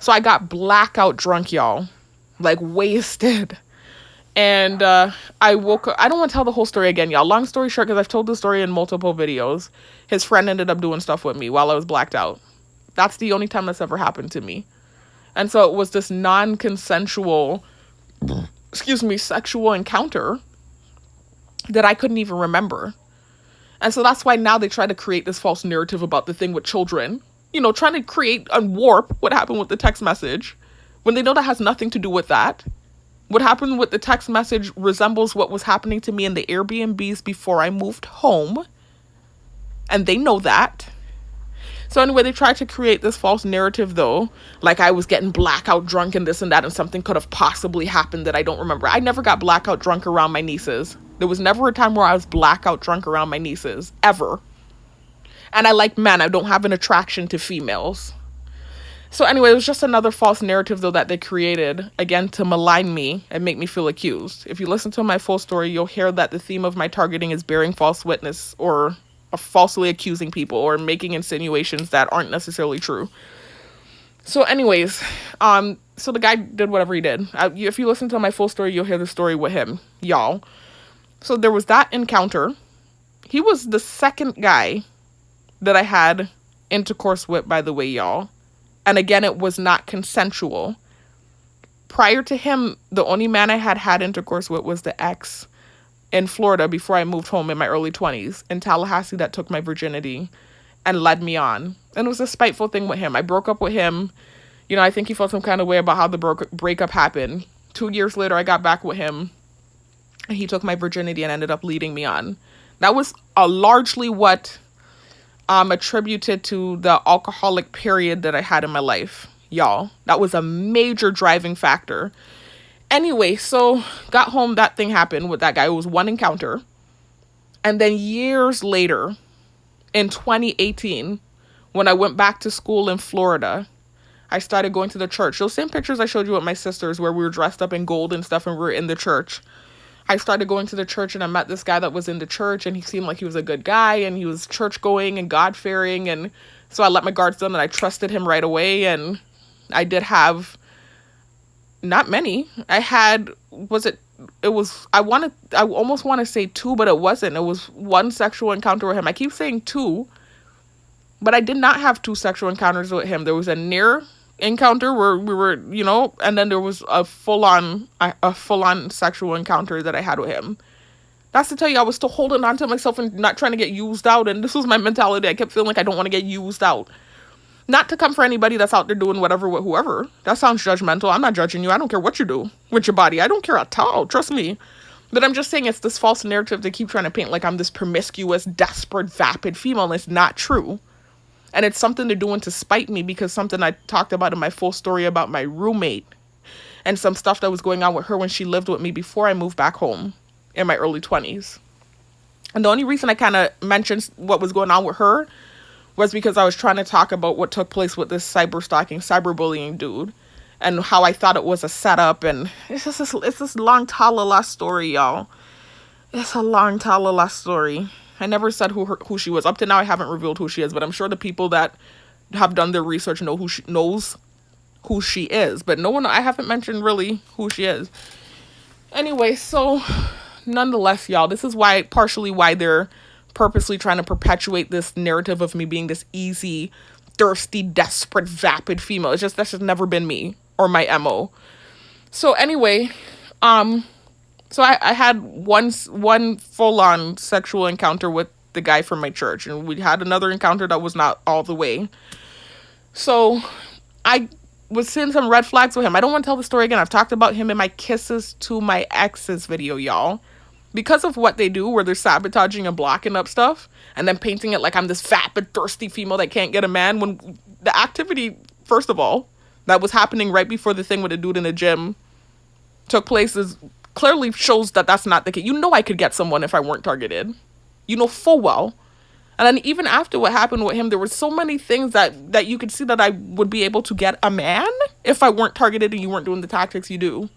So I got blackout drunk, y'all. Like, wasted. And I woke up. I don't want to tell the whole story again, y'all. Long story short, because I've told the story in multiple videos. His friend ended up doing stuff with me while I was blacked out. That's the only time that's ever happened to me. And so it was this non-consensual, sexual encounter that I couldn't even remember. And so that's why now they try to create this false narrative about the thing with children. Trying to create and warp what happened with the text message when they know that has nothing to do with that. What happened with the text message resembles what was happening to me in the Airbnbs before I moved home. And they know that. So anyway, they tried to create this false narrative, though, like I was getting blackout drunk and this and that, and something could have possibly happened that I don't remember. I never got blackout drunk around my nieces. There was never a time where I was blackout drunk around my nieces, ever. And I like men. I don't have an attraction to females. So anyway, it was just another false narrative, though, that they created, again, to malign me and make me feel accused. If you listen to my full story, you'll hear that the theme of my targeting is bearing false witness or falsely accusing people or making insinuations that aren't necessarily true. So anyways, so the guy did whatever he did. If you listen to my full story, you'll hear the story with him, y'all. So there was that encounter. He was the second guy that I had intercourse with, by the way, y'all. And again, it was not consensual. Prior to him, the only man I had intercourse with was the ex in Florida before I moved home in my early 20s, in Tallahassee, that took my virginity and led me on. And it was a spiteful thing with him. I broke up with him. I think he felt some kind of way about how the breakup happened. 2 years later, I got back with him. And he took my virginity and ended up leading me on. That was largely what attributed to the alcoholic period that I had in my life, y'all. That was a major driving factor. Anyway, so got home, that thing happened with that guy. It was one encounter. And then years later, in 2018, when I went back to school in Florida, I started going to the church. Those same pictures I showed you with my sisters where we were dressed up in gold and stuff and we were in the church. I started going to the church and I met this guy that was in the church and he seemed like he was a good guy and he was church going and God fearing. And so I let my guards down and I trusted him right away. And I did have not many. I had, I almost want to say 2, but it wasn't. It was one sexual encounter with him. I keep saying 2, but I did not have 2 sexual encounters with him. There was a near encounter where we were, and then there was a full-on sexual encounter that I had with him. That's to tell you, I was still holding on to myself and not trying to get used out. And this was my mentality. I kept feeling like I don't want to get used out. Not to come for anybody that's out there doing whatever with whoever. That sounds judgmental. I'm not judging you. I don't care what you do with your body. I don't care at all. Trust me. But I'm just saying it's this false narrative they keep trying to paint like I'm this promiscuous, desperate, vapid female. And it's not true. And it's something they're doing to spite me because something I talked about in my full story about my roommate and some stuff that was going on with her when she lived with me before I moved back home in my early 20s. And the only reason I kind of mentioned what was going on with her was because I was trying to talk about what took place with this cyberbullying dude and how I thought it was a setup. And it's this long talala story, y'all. It's a long talala story. I never said who she was. Up to now, I haven't revealed who she is, but I'm sure the people that have done their research knows who she is. But I haven't mentioned really who she is. Anyway, so nonetheless, y'all, this is partially why they're purposely trying to perpetuate this narrative of me being this easy, thirsty, desperate, vapid female. That's just never been me or my MO. So anyway, so I had one full-on sexual encounter with the guy from my church, and we had another encounter that was not all the way. So I was seeing some red flags with him. I don't want to tell the story again. I've talked about him in my Kisses to My Exes video, y'all. Because of what they do, where they're sabotaging and blocking up stuff, and then painting it like I'm this vapid, thirsty female that can't get a man, when the activity, first of all, that was happening right before the thing with the dude in the gym took place is clearly shows that that's not the case. You know I could get someone if I weren't targeted. You know full well. And then even after what happened with him, there were so many things that you could see that I would be able to get a man if I weren't targeted and you weren't doing the tactics you do.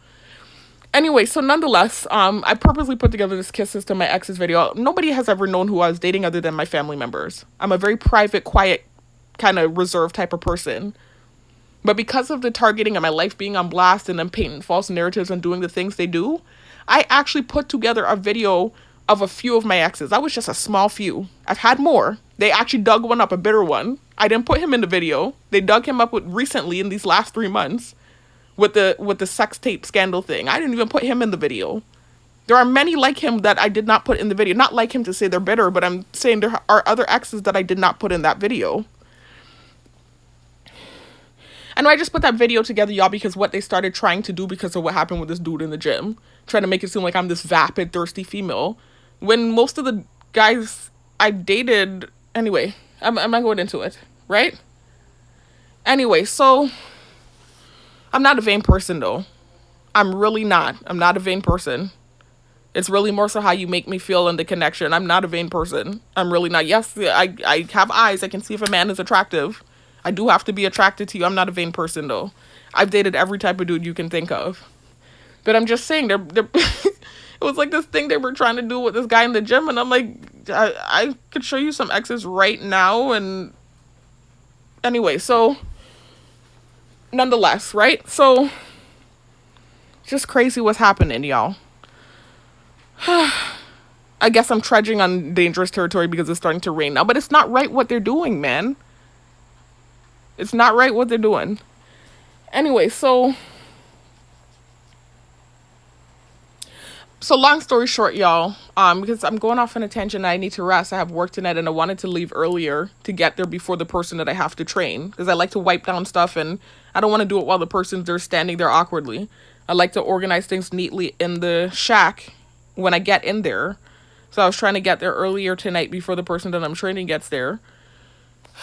Anyway, so nonetheless, I purposely put together this Kisses to My Exes video. Nobody has ever known who I was dating other than my family members. I'm a very private, quiet, kind of reserved type of person. But because of the targeting and my life being on blast and them painting false narratives and doing the things they do, I actually put together a video of a few of my exes. That was just a small few. I've had more. They actually dug one up, a bitter one. I didn't put him in the video. They dug him up recently in these last 3 months with the sex tape scandal thing. I didn't even put him in the video. There are many like him that I did not put in the video. Not like him to say they're bitter, but I'm saying there are other exes that I did not put in that video. And I just put that video together, y'all, because what they started trying to do because of what happened with this dude in the gym. Trying to make it seem like I'm this vapid, thirsty female. When most of the guys I've dated... Anyway, I'm not going into it, right? Anyway, so... I'm not a vain person, though. I'm really not. I'm not a vain person. It's really more so how you make me feel in the connection. I'm not a vain person. I'm really not. Yes, I have eyes. I can see if a man is attractive. I do have to be attracted to you. I'm not a vain person, though. I've dated every type of dude you can think of. But I'm just saying, they're it was like this thing they were trying to do with this guy in the gym. And I'm like, I could show you some exes right now. And anyway, so nonetheless, right? So just crazy what's happening, y'all. I guess I'm trudging on dangerous territory because it's starting to rain now. But it's not right what they're doing, man. It's not right what they're doing. Anyway, so long story short, y'all, because I'm going off on a tangent, I need to rest. I have work tonight and I wanted to leave earlier to get there before the person that I have to train, because I like to wipe down stuff and I don't want to do it while the person's there standing there awkwardly. I like to organize things neatly in the shack when I get in there. So I was trying to get there earlier tonight before the person that I'm training gets there.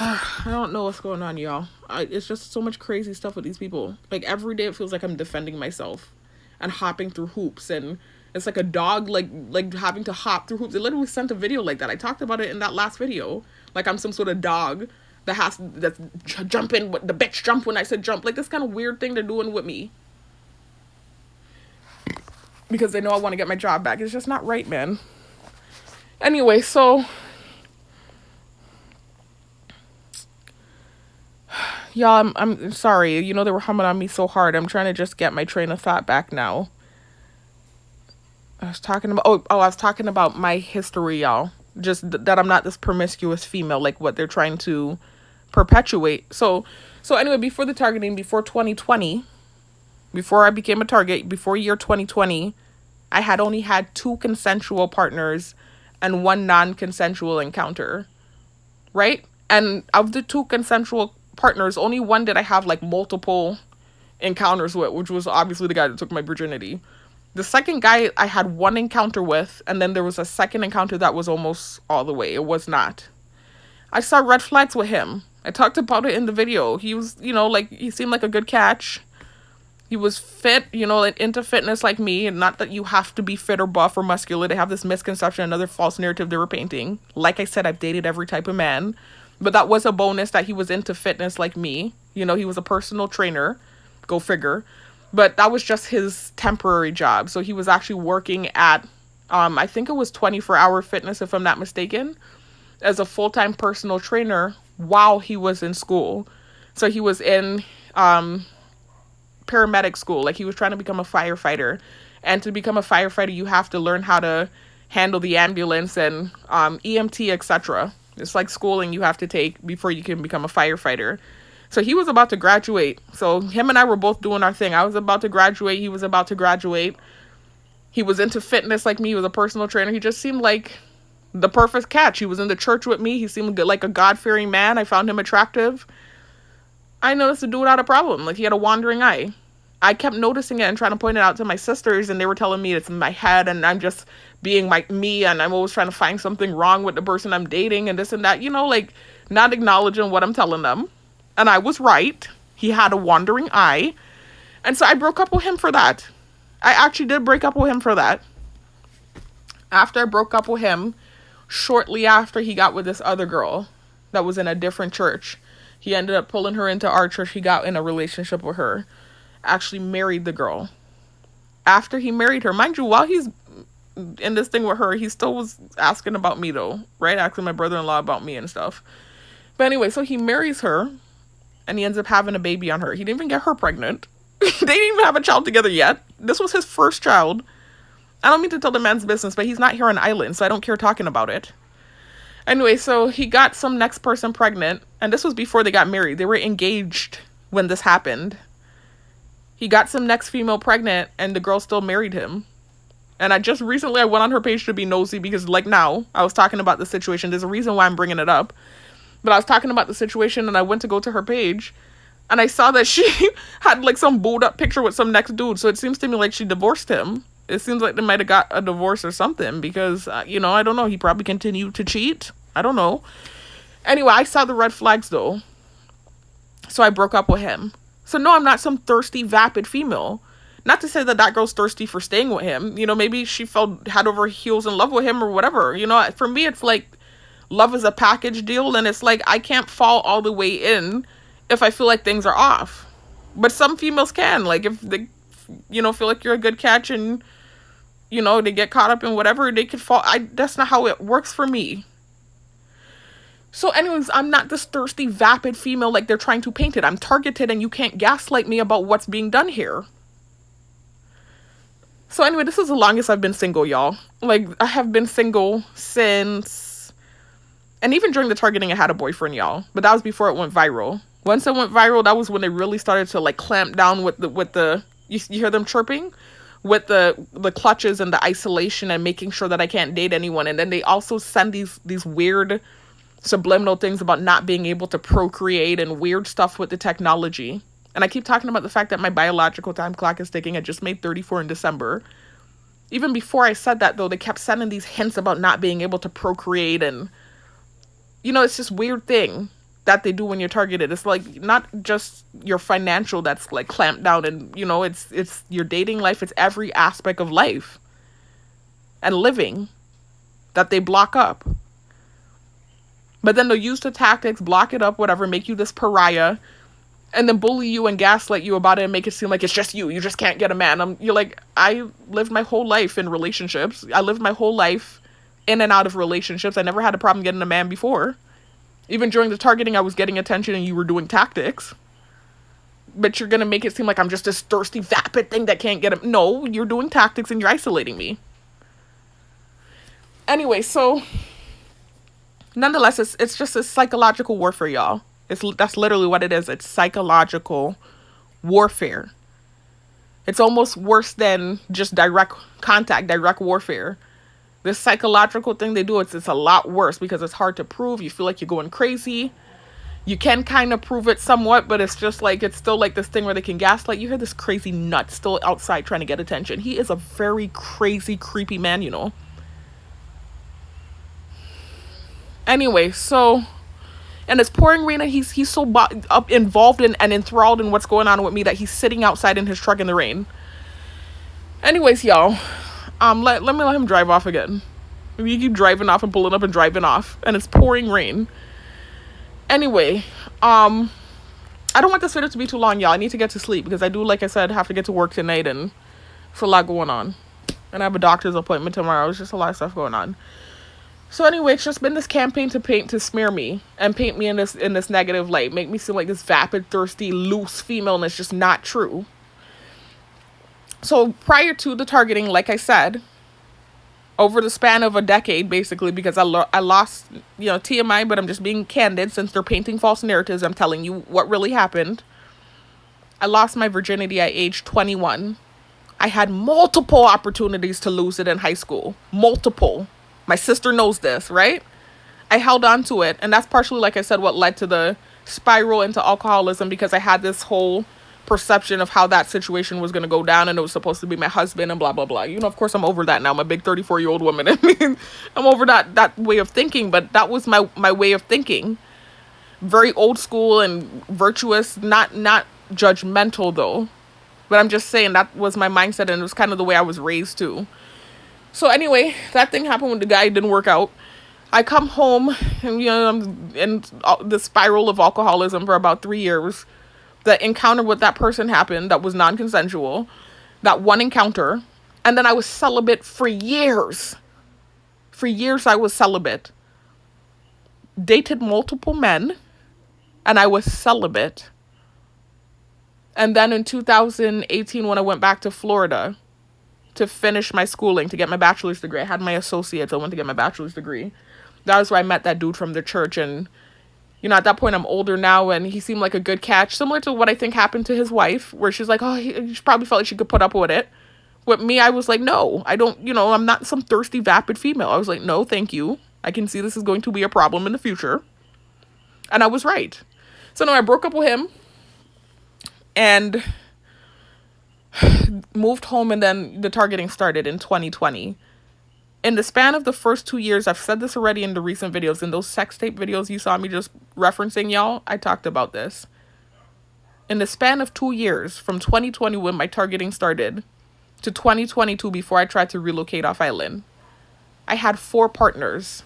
I don't know what's going on, y'all. It's just so much crazy stuff with these people. Like, every day it feels like I'm defending myself and hopping through hoops, and it's like a dog, like having to hop through hoops. They literally sent a video like that. I talked about it in that last video. Like I'm some sort of dog that's jumping. The bitch jump when I said jump. Like, this kind of weird thing they're doing with me. Because they know I want to get my job back. It's just not right, man. Anyway, so... y'all, I'm sorry. You know, they were humming on me so hard. I'm trying to just get my train of thought back now. I was talking about my history, y'all. Just that I'm not this promiscuous female, like what they're trying to perpetuate. So anyway, before the targeting, before 2020, before I became a target, before year 2020, I had only had 2 consensual partners and 1 non-consensual encounter, right? And of the 2 consensual partners, only 1 did I have like multiple encounters with, which was obviously the guy that took my virginity. The second guy I had 1 encounter with, and then there was a second encounter that was almost all the way. It was not. I saw red flags with him. I talked about it in the video. He was, like, he seemed like a good catch. He was fit, like into fitness like me, and not that you have to be fit or buff or muscular. They have this misconception, another false narrative they were painting. Like I said, I've dated every type of man. But that was a bonus that he was into fitness like me. He was a personal trainer. Go figure. But that was just his temporary job. So he was actually working at, I think it was 24-hour fitness, if I'm not mistaken, as a full-time personal trainer while he was in school. So he was in paramedic school. Like, he was trying to become a firefighter. And to become a firefighter, you have to learn how to handle the ambulance and EMT, etc. It's like schooling you have to take before you can become a firefighter. So he was about to graduate. So him and I were both doing our thing. I was about to graduate. He was about to graduate. He was into fitness like me. He was a personal trainer. He just seemed like the perfect catch. He was in the church with me. He seemed like a God-fearing man. I found him attractive. I noticed the dude had a problem. Like, he had a wandering eye. I kept noticing it and trying to point it out to my sisters, and they were telling me it's in my head and I'm just being me, and I'm always trying to find something wrong with the person I'm dating and this and that, like not acknowledging what I'm telling them. And I was right. He had a wandering eye. And so I broke up with him for that. I actually did break up with him for that. After I broke up with him, shortly after, he got with this other girl that was in a different church. He ended up pulling her into our church. He got in a relationship with her. Actually married the girl. After he married her, mind you, while he's in this thing with her, he still was asking about me though, right? Asking my brother-in-law about me and stuff. But anyway, so he marries her and he ends up having a baby on her. He didn't even get her pregnant. They didn't even have a child together yet. This was his first child. I don't mean to tell the man's business, but he's not here on island, so I don't care talking about it. Anyway, so he got some next person pregnant, and this was before they got married. They were engaged when this happened. He got some next female pregnant, and the girl still married him. And I just recently, I went on her page to be nosy because, like, now, I was talking about the situation. There's a reason why I'm bringing it up. But I was talking about the situation, and I went to go to her page, and I saw that she had, like, some booed up picture with some next dude. So it seems to me like she divorced him. It seems like they might have got a divorce or something because, I don't know. He probably continued to cheat. I don't know. Anyway, I saw the red flags, though. So I broke up with him. So no, I'm not some thirsty, vapid female. Not to say that girl's thirsty for staying with him. Maybe she felt head over heels in love with him or whatever. For me, it's like love is a package deal. And it's like I can't fall all the way in if I feel like things are off. But some females can. Like if they, feel like you're a good catch and, they get caught up in whatever, they could fall. That's not how it works for me. So anyways, I'm not this thirsty, vapid female like they're trying to paint it. I'm targeted and you can't gaslight me about what's being done here. So anyway, this is the longest I've been single, y'all. Like, I have been single since... And even during the targeting, I had a boyfriend, y'all. But that was before it went viral. Once it went viral, that was when they really started to, like, clamp down with the you hear them chirping? With the clutches and the isolation and making sure that I can't date anyone. And then they also send these weird subliminal things about not being able to procreate and weird stuff with the technology. And I keep talking about the fact that my biological time clock is ticking. I just made 34 in December. Even before I said that, though, they kept sending these hints about not being able to procreate. And, it's this weird thing that they do when you're targeted. It's like not just your financial that's like clamped down. And, it's your dating life. It's every aspect of life and living that they block up. But then they'll use the tactics, block it up, whatever, make you this pariah, and then bully you and gaslight you about it and make it seem like it's just you. You just can't get a man. You're like, I lived my whole life in relationships. I lived my whole life in and out of relationships. I never had a problem getting a man before. Even during the targeting, I was getting attention and you were doing tactics. But you're going to make it seem like I'm just this thirsty, vapid thing that can't get him. No, you're doing tactics and you're isolating me. Anyway, so... Nonetheless, it's just a psychological warfare, y'all. That's literally what it is. It's psychological warfare. It's almost worse than just direct contact, direct warfare. This psychological thing they do, it's a lot worse because it's hard to prove. You feel like you're going crazy. You can kind of prove it somewhat, but it's just like, it's still like this thing where they can gaslight. You hear this crazy nut still outside trying to get attention. He is a very crazy, creepy man, Anyway, so, and it's pouring rain and he's so involved in and enthralled in what's going on with me that he's sitting outside in his truck in the rain. Anyways, y'all, let me let him drive off again. You keep driving off and pulling up and driving off, and it's pouring rain. Anyway, I don't want this video to be too long, y'all. I need to get to sleep because I do, like I said, have to get to work tonight, and there's a lot going on. And I have a doctor's appointment tomorrow. It's just a lot of stuff going on. So anyway, it's just been this campaign to smear me and paint me in this negative light, make me seem like this vapid, thirsty, loose female, and it's just not true. So prior to the targeting, like I said, over the span of a decade, basically, because I lost, TMI, but I'm just being candid since they're painting false narratives. I'm telling you what really happened. I lost my virginity at age 21. I had multiple opportunities to lose it in high school. Multiple. My sister knows this, right? I held on to it. And that's partially, like I said, what led to the spiral into alcoholism, because I had this whole perception of how that situation was going to go down, and it was supposed to be my husband and blah, blah, blah. Of course, I'm over that now. I'm a big 34-year-old woman. I mean, I'm over that way of thinking, but that was my way of thinking. Very old school and virtuous, not judgmental though. But I'm just saying that was my mindset, and it was kind of the way I was raised too. So anyway, that thing happened when the guy didn't work out. I come home and, I'm in the spiral of alcoholism for about 3 years. The encounter with that person happened that was non-consensual. That one encounter. And then I was celibate for years. For years I was celibate. Dated multiple men. And I was celibate. And then in 2018, when I went back to Florida to finish my schooling, to get my bachelor's degree, I had my associates. I went to get my bachelor's degree. That was where I met that dude from the church. And, at that point, I'm older now, and he seemed like a good catch. Similar to what I think happened to his wife, where she's like, she probably felt like she could put up with it. With me, I was like, no, I don't, I'm not some thirsty, vapid female. I was like, no, thank you. I can see this is going to be a problem in the future. And I was right. So, no, I broke up with him and moved home, and then the targeting started in 2020. In the span of the first 2 years, I've said this already in the recent videos, in those sex tape videos you saw me just referencing, y'all, I talked about this. In the span of 2 years, from 2020 when my targeting started, to 2022 before I tried to relocate off island, I had 4 partners.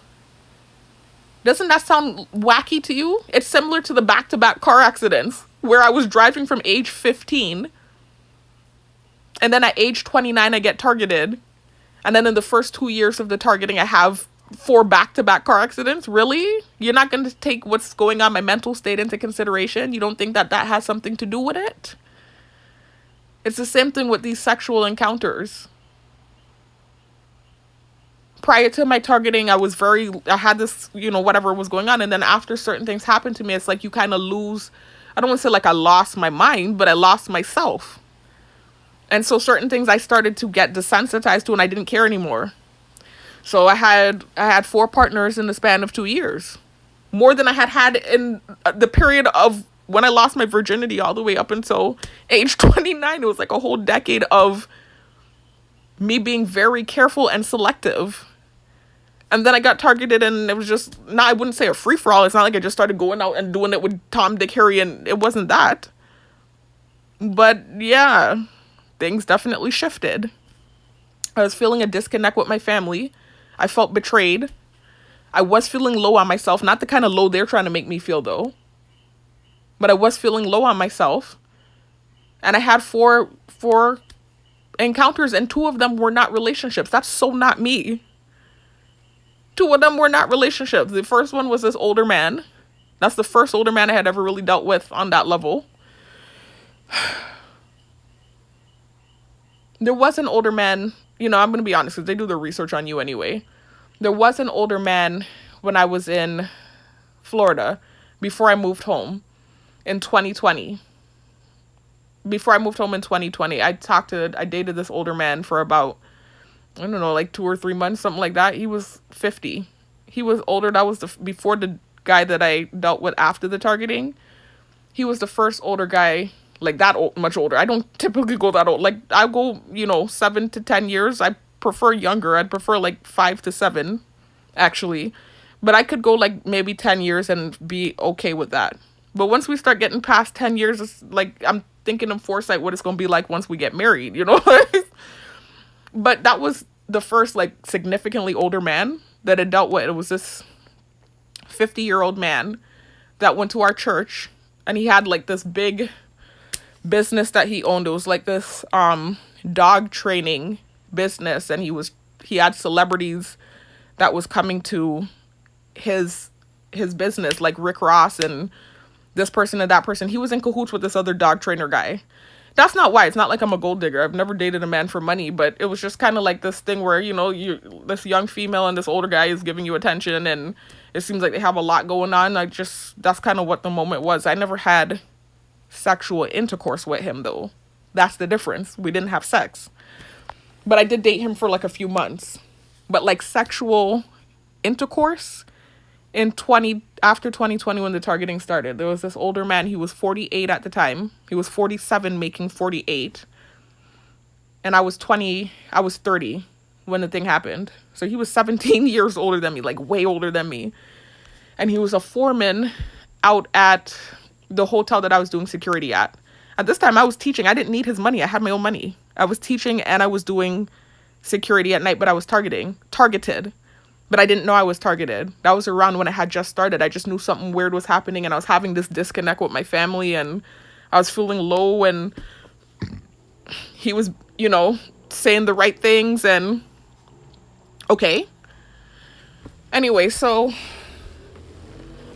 Doesn't that sound wacky to you? It's similar to the back-to-back car accidents, where I was driving from age 15, and then at age 29 I get targeted. And then in the first 2 years of the targeting, I have 4 back-to-back car accidents. Really? You're not going to take what's going on, my mental state, into consideration? You don't think that has something to do with it? It's the same thing with these sexual encounters. Prior to my targeting, I had this, whatever was going on. And then after certain things happened to me, it's like you kind of lose, I don't want to say like I lost my mind, but I lost myself. And so certain things I started to get desensitized to, and I didn't care anymore. So I had 4 partners in the span of 2 years. More than I had in the period of when I lost my virginity all the way up until age 29. It was like a whole decade of me being very careful and selective. And then I got targeted, and it was just, I wouldn't say a free-for-all. It's not like I just started going out and doing it with Tom, Dick, Harry, and it wasn't that. But yeah, things definitely shifted. I was feeling a disconnect with my family. I felt betrayed. I was feeling low on myself. Not the kind of low they're trying to make me feel, though. But I was feeling low on myself. And I had four encounters, and 2 of them were not relationships. That's so not me. 2 of them were not relationships. The first one was this older man. That's the first older man I had ever really dealt with on that level. There was an older man, I'm going to be honest, because they do their research on you anyway. There was an older man when I was in Florida before I moved home in 2020. Before I moved home in 2020, I dated this older man for about, I don't know, like 2 or 3 months, something like that. He was 50. He was older. That was before the guy that I dealt with after the targeting. He was the first older guy, like that old, much older. I don't typically go that old. Like I go, 7 to 10 years. I prefer younger. I'd prefer like 5 to 7, actually. But I could go like maybe 10 years and be okay with that. But once we start getting past 10 years, it's like I'm thinking of foresight what it's going to be like once we get married, But that was the first like significantly older man that I dealt with. It was this 50-year-old man that went to our church, and he had like this big business that he owned. It was like this dog training business, and he had celebrities that was coming to his business, like Rick Ross and this person and that person. He was in cahoots with this other dog trainer guy. That's not why. It's not like I'm a gold digger. I've never dated a man for money, but it was just kind of like this thing where, this young female and this older guy is giving you attention, and it seems like they have a lot going on. That's kind of what the moment was. I never had sexual intercourse with him, though. That's the difference. We didn't have sex. But I did date him for like a few months. But like sexual intercourse after 2020, when the targeting started, there was this older man. He was 48 at the time. He was 47 making 48. And I was 30 when the thing happened. So he was 17 years older than me, like way older than me. And he was a foreman out at the hotel that I was doing security at. At this time, I was teaching. I didn't need his money. I had my own money. I was teaching and I was doing security at night, but I was targeted. But I didn't know I was targeted. That was around when I had just started. I just knew something weird was happening, and I was having this disconnect with my family, and I was feeling low, and he was, saying the right things, and okay. Anyway, so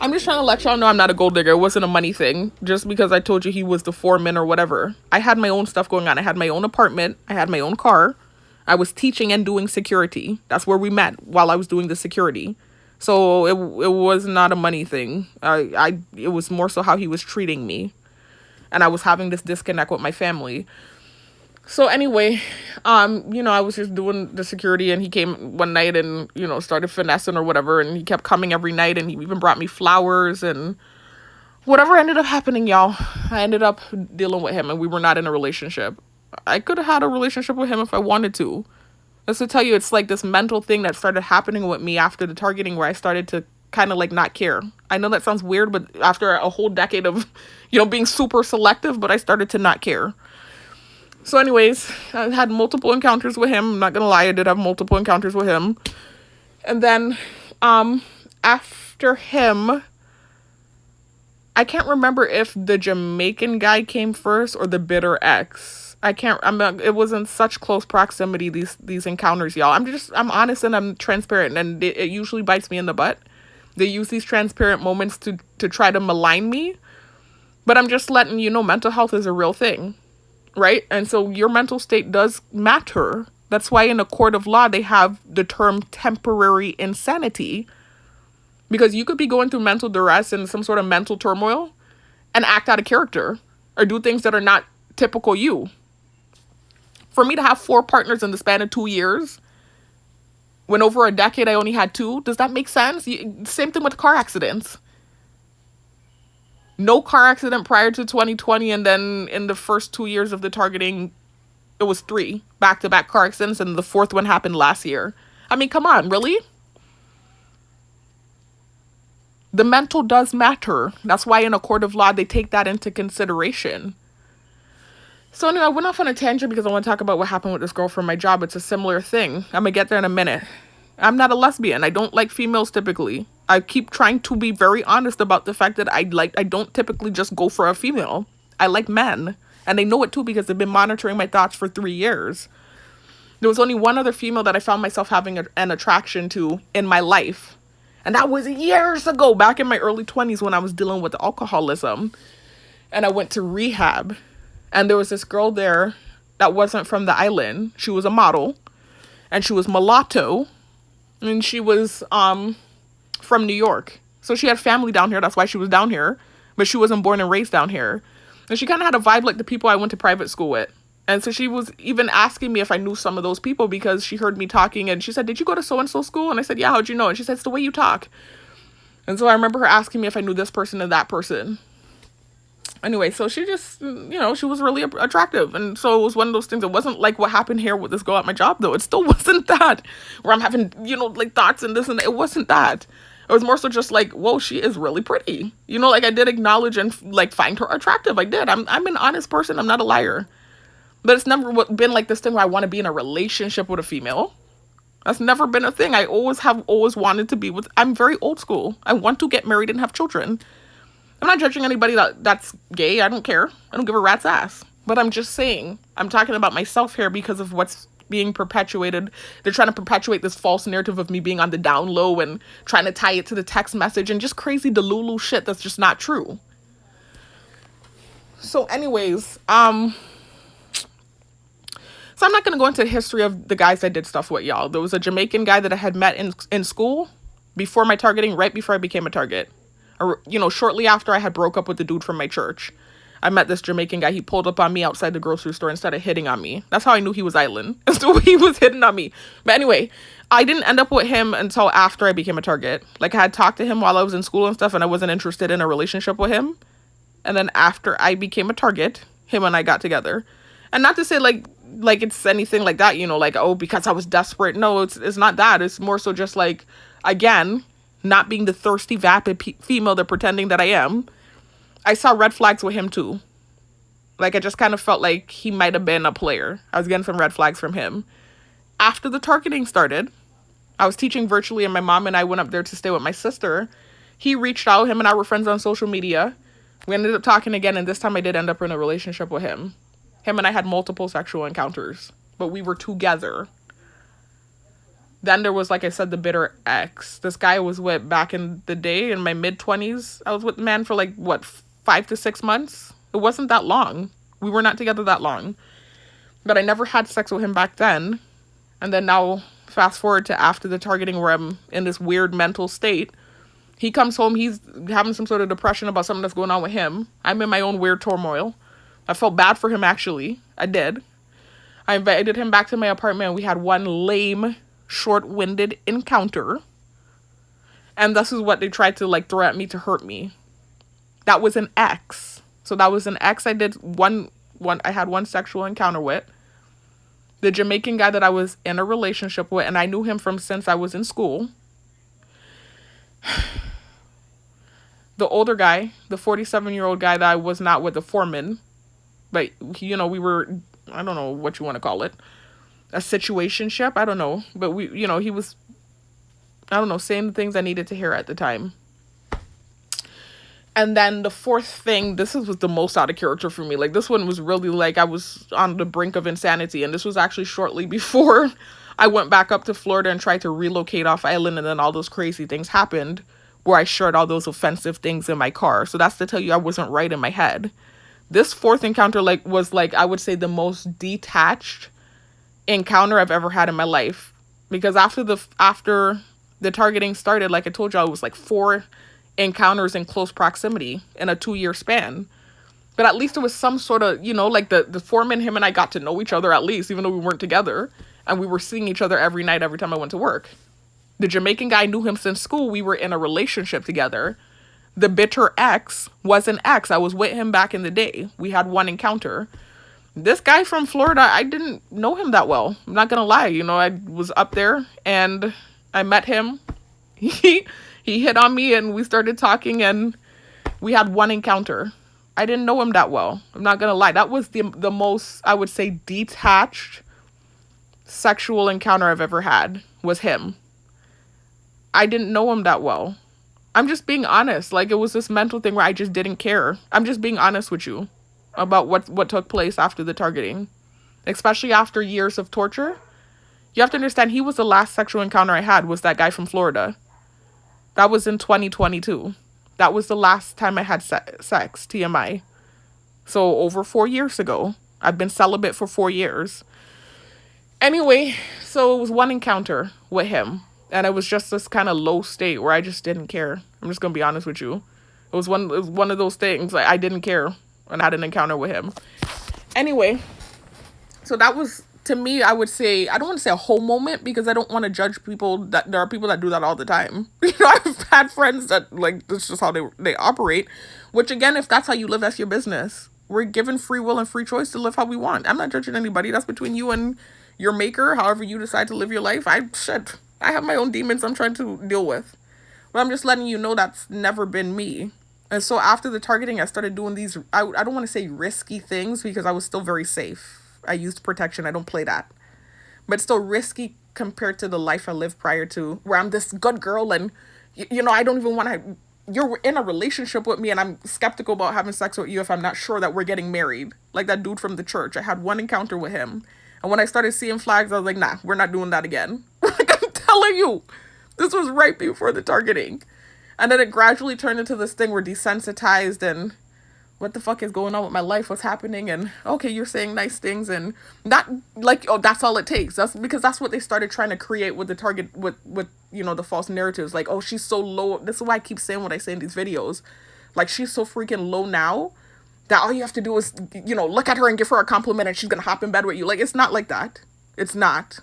I'm just trying to let y'all know I'm not a gold digger. It wasn't a money thing. Just because I told you he was the foreman or whatever. I had my own stuff going on. I had my own apartment. I had my own car. I was teaching and doing security. That's where we met while I was doing the security. So it was not a money thing. It was more so how he was treating me. And I was having this disconnect with my family. So anyway, I was just doing the security, and he came one night and, started finessing or whatever. And he kept coming every night, and he even brought me flowers, and whatever ended up happening, y'all. I ended up dealing with him, and we were not in a relationship. I could have had a relationship with him if I wanted to. Just to tell you, it's like this mental thing that started happening with me after the targeting, where I started to kind of like not care. I know that sounds weird, but after a whole decade of, being super selective, but I started to not care. So anyways, I had multiple encounters with him. I'm not going to lie, I did have multiple encounters with him. And then after him, I can't remember if the Jamaican guy came first or the bitter ex. It was in such close proximity, these encounters, y'all. I'm honest and I'm transparent, and it usually bites me in the butt. They use these transparent moments to try to malign me. But I'm just letting you know, mental health is a real thing, right? And so your mental state does matter. That's why in a court of law, they have the term temporary insanity. Because you could be going through mental duress and some sort of mental turmoil and act out of character or do things that are not typical you. For me to have 4 partners in the span of 2 years, when over a decade I only had 2, does that make sense? Same thing with car accidents. No car accident prior to 2020, and then in the first 2 years of the targeting, it was 3 back-to-back car accidents, and the 4th one happened last year. I mean, come on, really? The mental does matter. That's why in a court of law, they take that into consideration. So anyway, I went off on a tangent because I want to talk about what happened with this girl from my job. It's a similar thing. I'm going to get there in a minute. I'm not a lesbian. I don't like females typically. I keep trying to be very honest about the fact that I don't typically just go for a female. I like men. And they know it too because they've been monitoring my thoughts for 3 years. There was only one other female that I found myself having an attraction to in my life. And that was years ago, back in my early 20s when I was dealing with alcoholism. And I went to rehab. And there was this girl there that wasn't from the island. She was a model. And she was mulatto. And she was from New York. So she had family down here. That's why she was down here. But she wasn't born and raised down here. And she kind of had a vibe like the people I went to private school with. And so she was even asking me if I knew some of those people because she heard me talking. And she said, "Did you go to so-and-so school?" And I said, "Yeah, how'd you know?" And she said, "It's the way you talk." And so I remember her asking me if I knew this person and that person. Anyway, so she just, she was really attractive. And so it was one of those things. It wasn't like what happened here with this girl at my job, though. It still wasn't that. Where I'm having, like thoughts and this and that. It wasn't that. It was more so just like, whoa, she is really pretty. I did acknowledge and find her attractive. I did. I'm an honest person. I'm not a liar. But it's never been like this thing where I want to be in a relationship with a female. That's never been a thing. I always wanted to be with. I'm very old school. I want to get married and have children. I'm not judging anybody that's gay. I don't care. I don't give a rat's ass. But I'm just saying, I'm talking about myself here because of what's being perpetuated. They're trying to perpetuate this false narrative of me being on the down low and trying to tie it to the text message and just crazy delulu shit that's just not true. So anyways, So I'm not going to go into the history of the guys I did stuff with, y'all. There was a Jamaican guy that I had met in school before my targeting, right before I became a target. Or, shortly after I had broke up with the dude from my church. I met this Jamaican guy. He pulled up on me outside the grocery store and started hitting on me. That's how I knew he was island. So he was hitting on me. But anyway, I didn't end up with him until after I became a target. Like, I had talked to him while I was in school and stuff, and I wasn't interested in a relationship with him. And then after I became a target, him and I got together. And not to say like it's anything like that, like, oh, because I was desperate. No, it's not that. It's more so just like, again, not being the thirsty, vapid female that pretending that I am. I saw red flags with him too. Like, I just kind of felt like he might have been a player. I was getting some red flags from him. After the targeting started, I was teaching virtually and my mom and I went up there to stay with my sister. He reached out. Him and I were friends on social media. We ended up talking again, and this time I did end up in a relationship with him. Him and I had multiple sexual encounters, but we were together. Then there was, like I said, the bitter ex. This guy I was with back in the day, in my mid-20s. I was with the man for 5 to 6 months. It wasn't that long. We were not together that long. But I never had sex with him back then. And then now, fast forward to after the targeting where I'm in this weird mental state. He comes home, he's having some sort of depression about something that's going on with him. I'm in my own weird turmoil. I felt bad for him, actually. I did. I invited him back to my apartment, and we had one lame, short-winded encounter. And this is what they tried to, throw at me to hurt me. That was an ex. So that was an ex I did I had one sexual encounter with. The Jamaican guy that I was in a relationship with, and I knew him from since I was in school. The older guy, the 47-year-old guy that I was not with, the foreman, but, we were, I don't know what you want to call it, a situationship, I don't know, but he was, I don't know, saying the things I needed to hear at the time. And then the fourth thing, this was the most out of character for me. This one was really I was on the brink of insanity, and this was actually shortly before I went back up to Florida and tried to relocate off island, and then all those crazy things happened where I shared all those offensive things in my car. So that's to tell you I wasn't right in my head. This fourth encounter was I would say the most detached encounter I've ever had in my life. Because after the targeting started, like I told y'all, it was 4 encounters in close proximity in a 2-year span. But at least it was some sort of, the foreman, him and I got to know each other at least, even though we weren't together. And we were seeing each other every night, every time I went to work. The Jamaican guy, knew him since school. We were in a relationship together. The bitter ex was an ex. I was with him back in the day. We had one encounter. This guy from Florida, I didn't know him that well. I'm not going to lie. I was up there and I met him. He hit on me and we started talking and we had one encounter. I didn't know him that well. I'm not going to lie. That was the most, I would say, detached sexual encounter I've ever had was him. I didn't know him that well. I'm just being honest. It was this mental thing where I just didn't care. I'm just being honest with you about what took place after the targeting. Especially after years of torture. You have to understand, he was the last sexual encounter I had was that guy from Florida. That was in 2022. That was the last time I had sex, TMI. So over 4 years ago. I've been celibate for 4 years. Anyway, so it was one encounter with him. And it was just this kind of low state where I just didn't care. I'm just going to be honest with you. It was one of those things. I didn't care when I had an encounter with him. Anyway, so that was, to me, I would say, I don't want to say a whole moment because I don't want to judge people. That there are people that do that all the time. I've had friends that, that's just how they operate. Which, again, if that's how you live, that's your business. We're given free will and free choice to live how we want. I'm not judging anybody. That's between you and your maker, however you decide to live your life. I have my own demons I'm trying to deal with. But I'm just letting you know that's never been me. And so after the targeting, I started doing these, I don't want to say risky things because I was still very safe. I used protection. I don't play that. But still risky compared to the life I lived prior to, where I'm this good girl and, I don't even want to, you're in a relationship with me and I'm skeptical about having sex with you if I'm not sure that we're getting married. Like that dude from the church. I had one encounter with him. And when I started seeing flags, I was like, nah, we're not doing that again. I'm telling you, this was right before the targeting. And then it gradually turned into this thing we're desensitized and what the fuck is going on with my life? What's happening? And okay, you're saying nice things, and not like, oh, that's all it takes. That's because that's what they started trying to create with the target, with the false narratives. Like, oh, she's so low. This is why I keep saying what I say in these videos. Like, she's so freaking low now that all you have to do is, look at her and give her a compliment and she's gonna hop in bed with you. Like, it's not like that. It's not.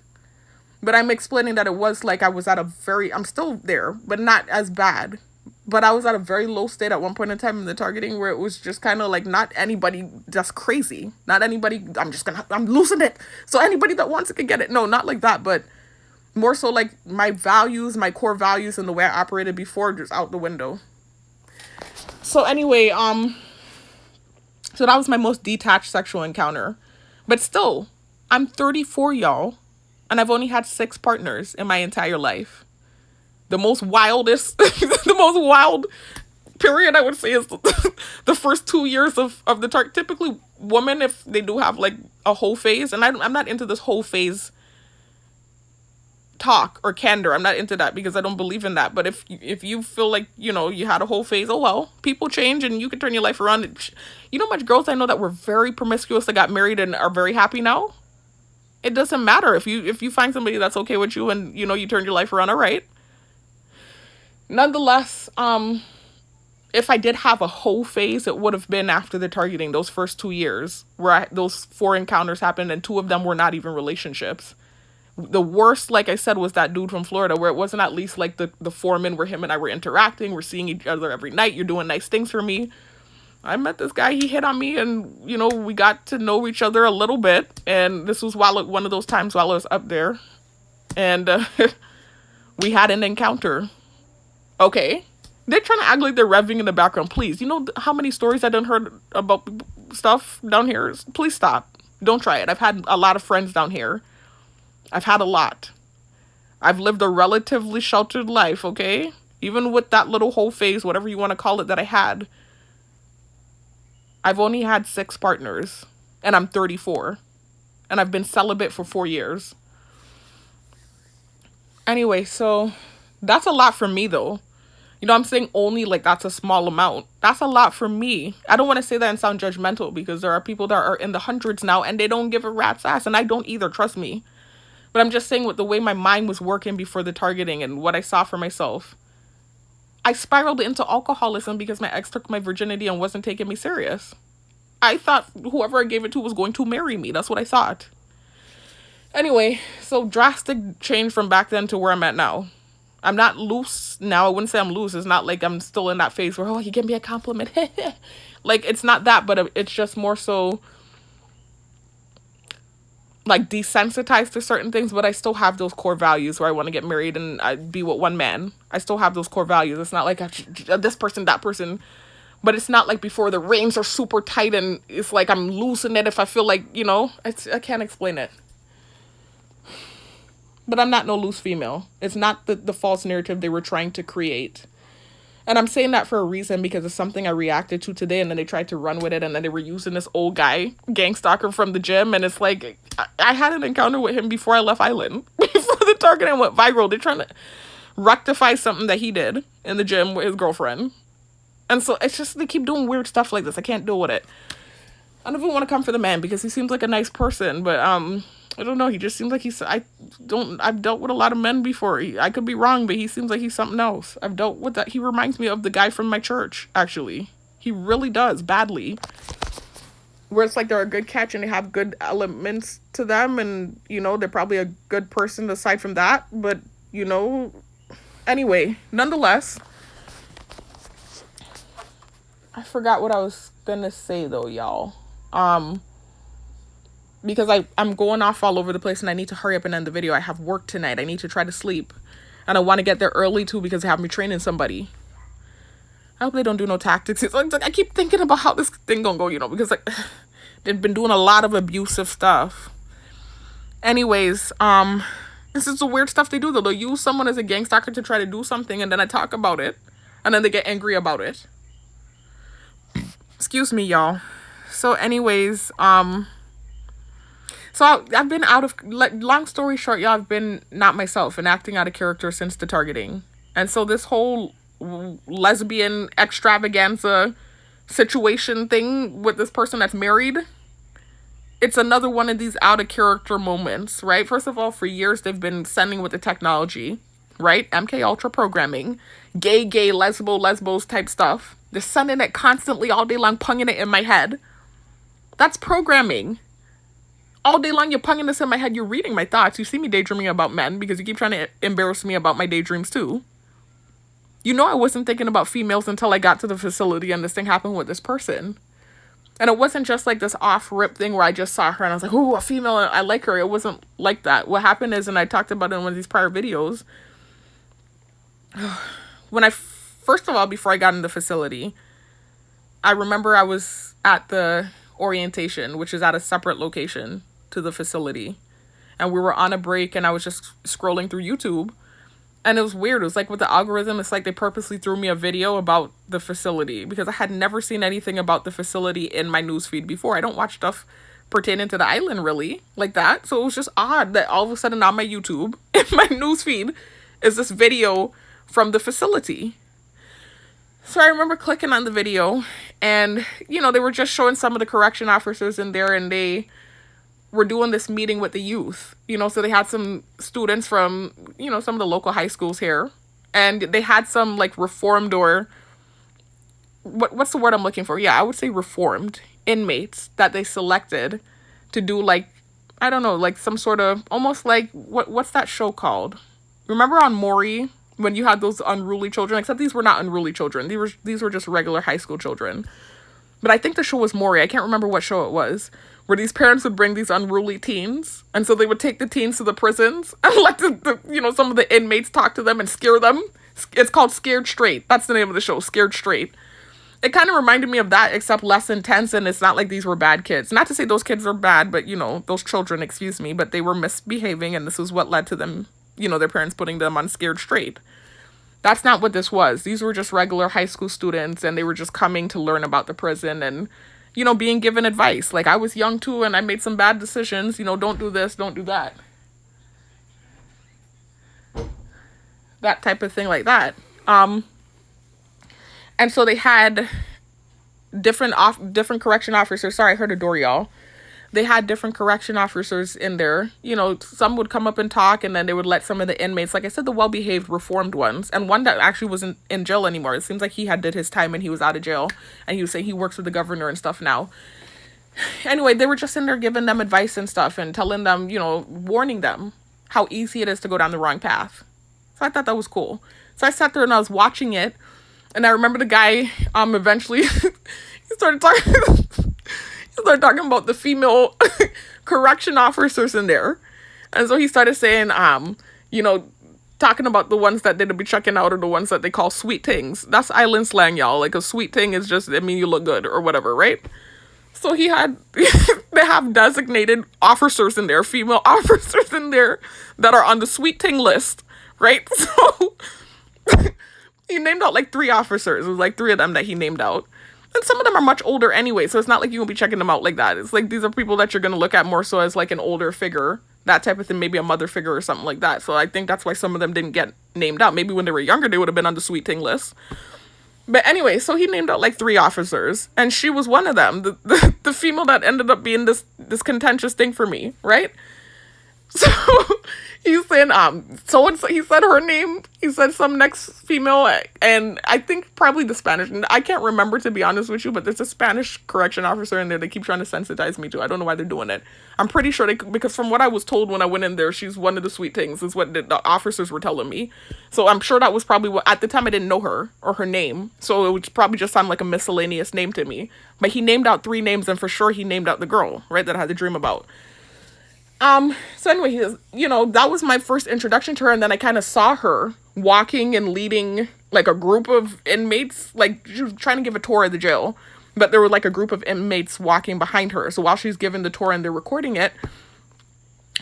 But I'm explaining that it was like I'm still there, but not as bad. But I was at a very low state at one point in time in the targeting where it was just kind of like, not anybody that's crazy. Not anybody, I'm losing it. So anybody that wants it can get it. No, not like that, but more so like my values, my core values and the way I operated before just out the window. So anyway, so that was my most detached sexual encounter. But still, I'm 34, y'all. And I've only had 6 partners in my entire life. The most wildest, the most wild period, I would say, is the first 2 years of the target. Typically, women, if they do have like a whole phase, and I'm not into this whole phase talk or candor. I'm not into that because I don't believe in that. But if you feel like, you had a whole phase, oh well, people change and you can turn your life around. You know how much girls I know that were very promiscuous that got married and are very happy now? It doesn't matter if you find somebody that's okay with you and you turn your life around, all right. Nonetheless, if I did have a whole phase, it would have been after the targeting, those first 2 years where those 4 encounters happened and 2 of them were not even relationships. The worst, like I said, was that dude from Florida where it wasn't at least like the foreman where him and I were interacting. We're seeing each other every night. You're doing nice things for me. I met this guy, he hit on me and, we got to know each other a little bit. And this was one of those times while I was up there. And we had an encounter. Okay. They're trying to act like they're revving in the background. Please, you know how many stories I done heard about stuff down here? Please stop. Don't try it. I've had a lot of friends down here. I've had a lot. I've lived a relatively sheltered life, okay? Even with that little whole phase, whatever you want to call it, that I had. I've only had 6 partners, and I'm 34, and I've been celibate for 4 years. Anyway, so that's a lot for me, though. I'm saying only like that's a small amount. That's a lot for me. I don't want to say that and sound judgmental because there are people that are in the hundreds now, and they don't give a rat's ass, and I don't either, trust me. But I'm just saying with the way my mind was working before the targeting and what I saw for myself. I spiraled into alcoholism because my ex took my virginity and wasn't taking me serious. I thought whoever I gave it to was going to marry me. That's what I thought. Anyway, so drastic change from back then to where I'm at now. I'm not loose now. I wouldn't say I'm loose. It's not like I'm still in that phase where, oh, you give me a compliment. Like, it's not that, but it's just more so like desensitized to certain things, but I still have those core values where I want to get married and I'd be with one man. I still have those core values. It's not like this person, that person, but it's not like before the reins are super tight and it's like I'm losing it if I feel like, I can't explain it. But I'm not no loose female. It's not the false narrative they were trying to create. And I'm saying that for a reason because it's something I reacted to today and then they tried to run with it and then they were using this old guy, gang stalker from the gym, and it's like, I had an encounter with him before I left Island. Before the targeting went viral. They're trying to rectify something that he did in the gym with his girlfriend. And so it's just, they keep doing weird stuff like this. I can't deal with it. I don't even want to come for the man because he seems like a nice person, but I don't know. He just seems like I've dealt with a lot of men before. I could be wrong, but he seems like he's something else. I've dealt with that. He reminds me of the guy from my church, actually. He really does, badly. Where it's like they're a good catch and they have good elements to them and, they're probably a good person aside from that. But, anyway, nonetheless, I forgot what I was gonna say, though, y'all. Because I'm going off all over the place and I need to hurry up and end the video. I have work tonight. I need to try to sleep. And I want to get there early too because they have me training somebody. I hope they don't do no tactics. It's like, I keep thinking about how this thing gonna go, because like they've been doing a lot of abusive stuff. Anyways, this is the weird stuff they do though. They'll use someone as a gang stalker to try to do something and then I talk about it. And then they get angry about it. Excuse me, y'all. So anyways, so I've been out of, long story short, y'all, I've been not myself and acting out of character since the targeting. And so this whole lesbian extravaganza situation thing with this person that's married. It's another one of these out of character moments, right? First of all, for years they've been sending with the technology, right? MK Ultra programming, gay, lesbos type stuff. They're sending it constantly all day long, punging it in my head. That's programming. All day long, you're punging this in my head. You're reading my thoughts. You see me daydreaming about men because you keep trying to embarrass me about my daydreams too. You know I wasn't thinking about females until I got to the facility and this thing happened with this person. And it wasn't just like this off-rip thing where I just saw her and I was like, ooh, a female, I like her. It wasn't like that. What happened is, and I talked about it in one of these prior videos, when first of all, before I got in the facility, I remember I was at the orientation, which is at a separate location to the facility. And we were on a break and I was just scrolling through YouTube. And it was weird. It was like with the algorithm, it's like they purposely threw me a video about the facility because I had never seen anything about the facility in my newsfeed before. I don't watch stuff pertaining to the island really like that. So it was just odd that all of a sudden on my YouTube, in my newsfeed, is this video from the facility. So I remember clicking on the video and, you know, they were just showing some of the correction officers in there and they were doing this meeting with the youth, you know, so they had some students from, you know, some of the local high schools here, and they had some like reformed or what's the word I'm looking for? Yeah, I would say reformed inmates that they selected to do like, I don't know, like some sort of almost like what's that show called? Remember on Maury when you had those unruly children? Except these were not unruly children. These were just regular high school children. But I think the show was Maury. I can't remember what show it was. Where these parents would bring these unruly teens. And so they would take the teens to the prisons and let some of the inmates talk to them and scare them. It's called Scared Straight. That's the name of the show, Scared Straight. It kind of reminded me of that, except less intense. And it's not like these were bad kids. Not to say those kids are bad, but, you know, those children, excuse me. But they were misbehaving. And this was what led to them, you know, their parents putting them on Scared Straight. That's not what this was. These were just regular high school students. And they were just coming to learn about the prison and, you know, being given advice. Like, I was young too, and I made some bad decisions. You know, don't do this, don't do that. That type of thing like that. And so they had different correction officers. Sorry, I heard a door, y'all. They had different correction officers in there. You know, some would come up and talk, and then they would let some of the inmates, like I said, the well-behaved, reformed ones, and one that actually wasn't in jail anymore. It seems like he had did his time and he was out of jail, and he was saying he works with the governor and stuff now. Anyway, they were just in there giving them advice and stuff and telling them, you know, warning them how easy it is to go down the wrong path. So I thought that was cool. So I sat there and I was watching it, and I remember the guy eventually he started talking about the female correction officers in there. And so he started saying, you know, talking about the ones that they'd be checking out or the ones that they call sweet things. That's island slang, y'all. Like a sweet thing is just, I mean, you look good or whatever, right? So they have designated officers in there, female officers in there that are on the sweet thing list, right? So he named out like 3 officers. It was like 3 of them that he named out. And some of them are much older anyway, so it's not like you won't be checking them out like that. It's like these are people that you're going to look at more so as like an older figure, that type of thing, maybe a mother figure or something like that. So I think that's why some of them didn't get named out. Maybe when they were younger, they would have been on the sweet thing list. But anyway, so he named out like 3 officers, and she was one of them, the female that ended up being this contentious thing for me, right? So he's saying, so-and-so, he said her name, he said some next female, and I think probably the Spanish, and I can't remember to be honest with you, but there's a Spanish correction officer in there they keep trying to sensitize me to. I don't know why they're doing it. I'm pretty sure because from what I was told when I went in there, she's one of the sweet things, is what the officers were telling me. So I'm sure that was probably what, at the time I didn't know her, or her name, so it would probably just sound like a miscellaneous name to me. But he named out 3 names, and for sure he named out the girl, right, that I had the dream about. So anyway, you know, that was my first introduction to her, and then I kind of saw her walking and leading, like, a group of inmates, like, she was trying to give a tour of the jail, but there were, like, a group of inmates walking behind her, so while she's giving the tour and they're recording it,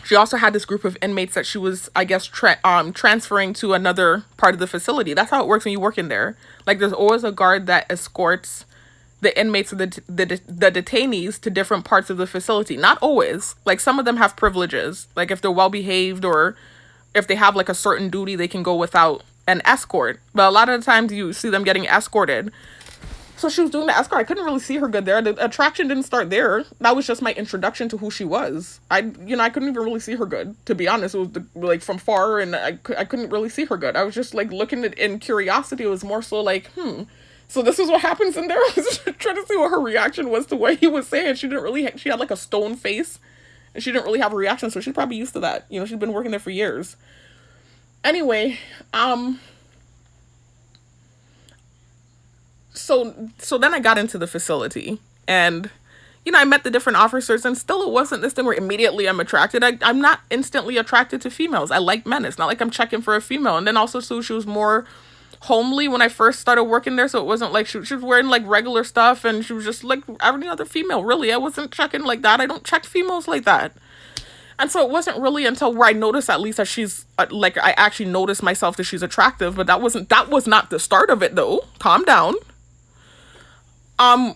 she also had this group of inmates that she was, I guess, transferring to another part of the facility. That's how it works when you work in there. Like, there's always a guard that escorts the inmates or the detainees to different parts of the facility. Not always. Like, some of them have privileges. Like, if they're well-behaved or if they have, like, a certain duty, they can go without an escort. But a lot of the times you see them getting escorted. So she was doing the escort. I couldn't really see her good there. The attraction didn't start there. That was just my introduction to who she was. I couldn't even really see her good, to be honest. It was like from far, and I couldn't really see her good. I was just like looking at in curiosity. It was more so like, so this is what happens in there. I was trying to see what her reaction was to what he was saying. She had like a stone face, and she didn't really have a reaction, so she's probably used to that. She's been working there for years. Anyway, so then I got into the facility, and I met the different officers, and still it wasn't this thing where immediately I'm attracted. I'm not instantly attracted to females. I like men. It's not like I'm checking for a female. And then also, so she was more homely when I first started working there, so it wasn't like she was wearing like regular stuff, and she was just like every other female, really. I wasn't checking like that. I don't check females like that. And so it wasn't really until where I noticed, at least, that she's like, I actually noticed myself that she's attractive, but that was not the start of it, though. Calm down.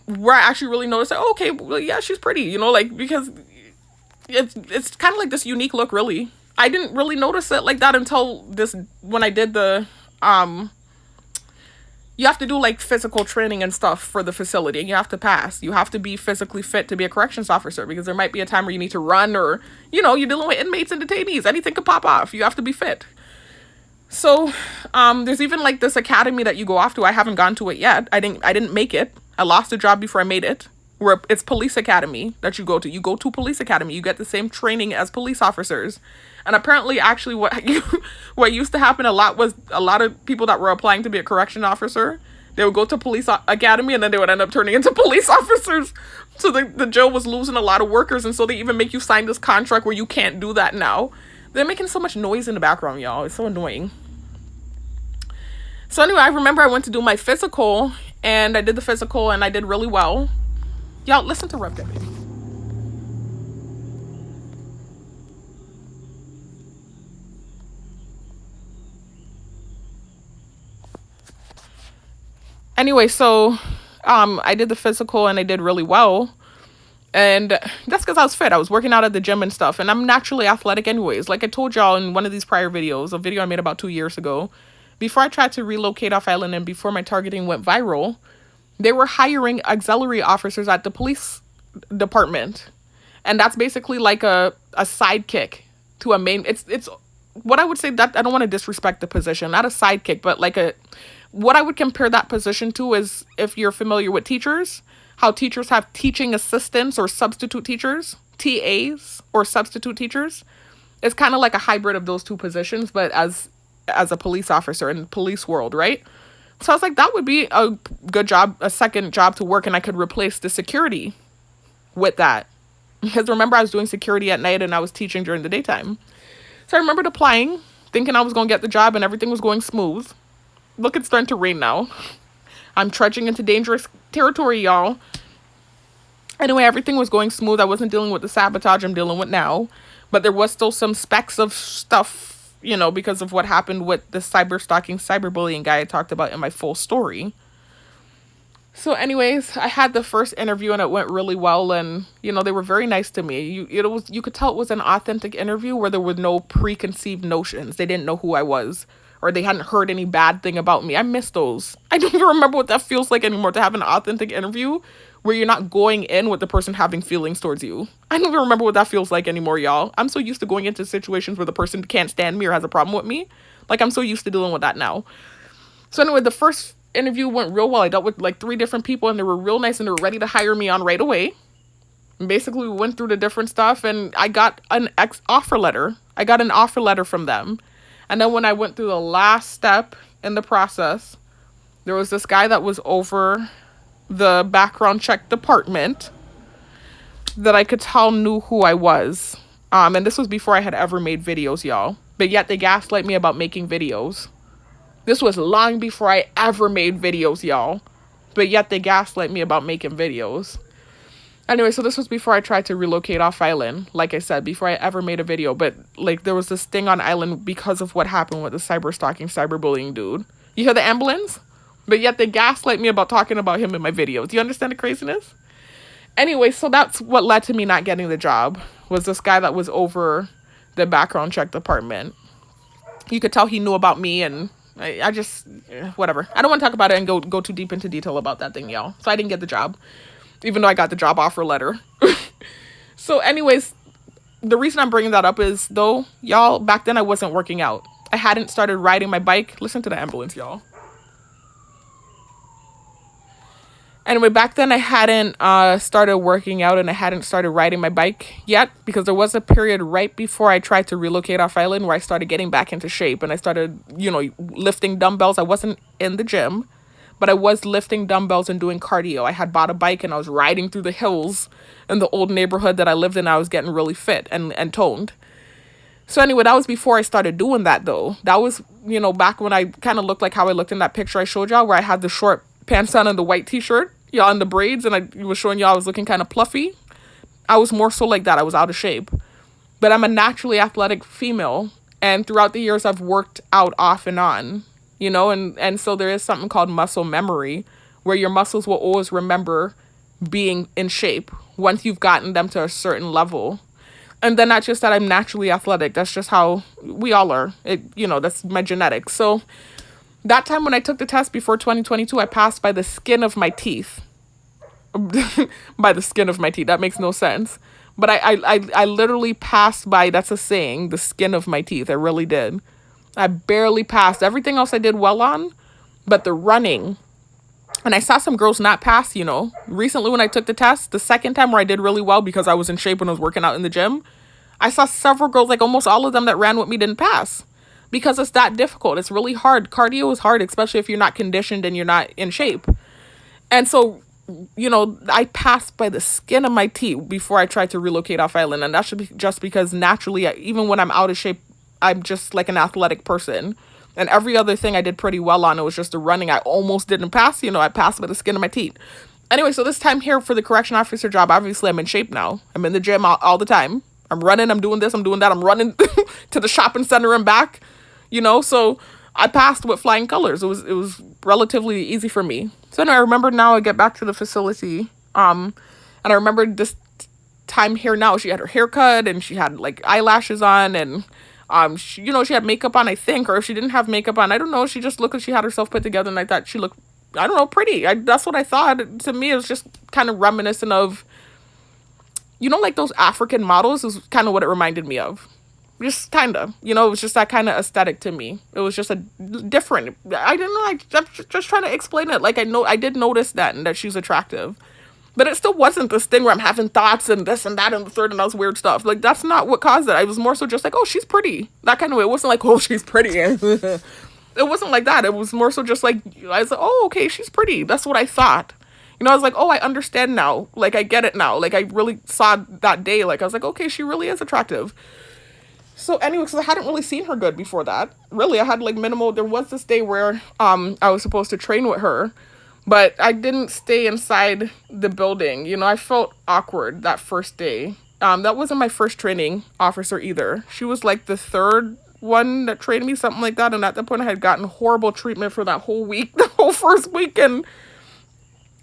Where I actually really noticed that, okay, well, yeah, she's pretty, like, because it's kind of like this unique look, really. I didn't really notice it like that until when I did the, you have to do like physical training and stuff for the facility, and you have to pass. You have to be physically fit to be a corrections officer, because there might be a time where you need to run, or, you're dealing with inmates and detainees. Anything could pop off. You have to be fit. So, there's even like this academy that you go off to. I haven't gone to it yet. I didn't make it. I lost a job before I made it. Where it's police academy that you go to. You go to police academy. You get the same training as police officers. And apparently, actually, what used to happen a lot was a lot of people that were applying to be a correction officer, they would go to police academy, and then they would end up turning into police officers. So the jail was losing a lot of workers, and so they even make you sign this contract where you can't do that now. They're making so much noise in the background, y'all. It's so annoying. So anyway, I remember I went to do my physical, and I did the physical, and I did really well. Y'all, listen to Rev Get Baby. Anyway, so I did the physical, and I did really well. And that's because I was fit. I was working out at the gym and stuff, and I'm naturally athletic anyways. Like I told y'all in one of these prior videos, a video I made about 2 years ago, before I tried to relocate off island and before my targeting went viral, they were hiring auxiliary officers at the police department. And that's basically like a sidekick to a main. It's what I would say, that I don't want to disrespect the position, not a sidekick, but like what I would compare that position to is, if you're familiar with teachers, how teachers have teaching assistants or substitute teachers, TAs or substitute teachers. It's kind of like a hybrid of those two positions, but as a police officer in the police world, right? So I was like, that would be a good job, a second job to work, and I could replace the security with that. Because remember, I was doing security at night and I was teaching during the daytime. So I remembered applying, thinking I was going to get the job, and everything was going smooth. Look, it's starting to rain now. I'm trudging into dangerous territory, y'all. Anyway, everything was going smooth. I wasn't dealing with the sabotage I'm dealing with now. But there was still some specks of stuff, because of what happened with the cyber-stalking, cyberbullying guy I talked about in my full story. So anyways, I had the first interview, and it went really well, and, they were very nice to me. You could tell it was an authentic interview where there were no preconceived notions. They didn't know who I was, or they hadn't heard any bad thing about me. I miss those. I don't even remember what that feels like anymore, to have an authentic interview where you're not going in with the person having feelings towards you. I don't even remember what that feels like anymore, y'all. I'm so used to going into situations where the person can't stand me or has a problem with me. Like, I'm so used to dealing with that now. So anyway, the first interview went real well. I dealt with like 3 different people, and they were real nice, and they were ready to hire me on right away. And basically, we went through the different stuff, and I got an offer letter. I got an offer letter from them. And then when I went through the last step in the process, there was this guy that was over the background check department that I could tell knew who I was. And this was before I had ever made videos, y'all. But yet they gaslight me about making videos. This was long before I ever made videos, y'all. But yet they gaslight me about making videos. Anyway, so this was before I tried to relocate off island. Like I said, before I ever made a video. But like, there was this thing on island because of what happened with the cyber-stalking, cyberbullying dude. You hear the ambulance? But yet they gaslight me about talking about him in my videos. Do you understand the craziness? Anyway, so that's what led to me not getting the job. Was this guy that was over the background check department. You could tell he knew about me, and I just, whatever. I don't want to talk about it and go too deep into detail about that thing, y'all. So I didn't get the job, even though I got the job offer letter. So anyways, the reason I'm bringing that up is, though, y'all, back then I wasn't working out. I hadn't started riding my bike. Listen to the ambulance, y'all. Anyway, back then I hadn't started working out and I hadn't started riding my bike yet, because there was a period right before I tried to relocate off island where I started getting back into shape and I started, lifting dumbbells. I wasn't in the gym, but I was lifting dumbbells and doing cardio. I had bought a bike and I was riding through the hills in the old neighborhood that I lived in. I was getting really fit and toned. So anyway, that was before I started doing that, though. That was, back when I kind of looked like how I looked in that picture I showed y'all, where I had the short pants on and the white t-shirt, y'all, and the braids, and I was showing y'all I was looking kind of fluffy. I was more so like that. I was out of shape. But I'm a naturally athletic female, and throughout the years I've worked out off and on, and so there is something called muscle memory, where your muscles will always remember being in shape once you've gotten them to a certain level. And then not just that I'm naturally athletic, that's just how we all are. That's my genetics. So that time when I took the test before 2022, I passed by the skin of my teeth. By the skin of my teeth. That makes no sense. But I literally passed by, that's a saying, the skin of my teeth. I really did. I barely passed. Everything else I did well on, but the running. And I saw some girls not pass, Recently when I took the test, the second time where I did really well because I was in shape when I was working out in the gym, I saw several girls, like almost all of them that ran with me didn't pass. Because it's that difficult. It's really hard. Cardio is hard, especially if you're not conditioned and you're not in shape. And so, I passed by the skin of my teeth before I tried to relocate off island. And that should be just because naturally, even when I'm out of shape, I'm just like an athletic person. And every other thing I did pretty well on. It was just the running. I almost didn't pass. I passed by the skin of my teeth. Anyway, so this time here for the correction officer job, obviously I'm in shape now. I'm in the gym all the time. I'm running. I'm doing this. I'm doing that. I'm running to the shopping center and back. So I passed with flying colors. It was relatively easy for me. So I remember now I get back to the facility. And I remember this time here now, she had her hair cut and she had like eyelashes on and she had makeup on, I think, or if she didn't have makeup on, I don't know. She just looked like she had herself put together and I thought she looked, I don't know, pretty. That's what I thought. To me, it was just kind of reminiscent of, like those African models is kind of what it reminded me of. Just kind of, it was just that kind of aesthetic to me. It was just a different, I didn't know, I'm just trying to explain it. Like, I did notice that and that she's attractive. But it still wasn't this thing where I'm having thoughts and this and that and the third and all this weird stuff. Like, that's not what caused it. I was more so just like, oh, she's pretty. That kind of way. It wasn't like, oh, she's pretty. It wasn't like that. It was more so just like, I was like, oh, okay, she's pretty. That's what I thought. I was like, oh, I understand now. Like, I get it now. Like, I really saw that day. Like, I was like, okay, she really is attractive. So anyway, because I hadn't really seen her good before that. Really, I had like minimal. There was this day where I was supposed to train with her, but I didn't stay inside the building. I felt awkward that first day. That wasn't my first training officer either. She was like the third one that trained me, something like that. And at that point, I had gotten horrible treatment for that whole week, the whole first week. And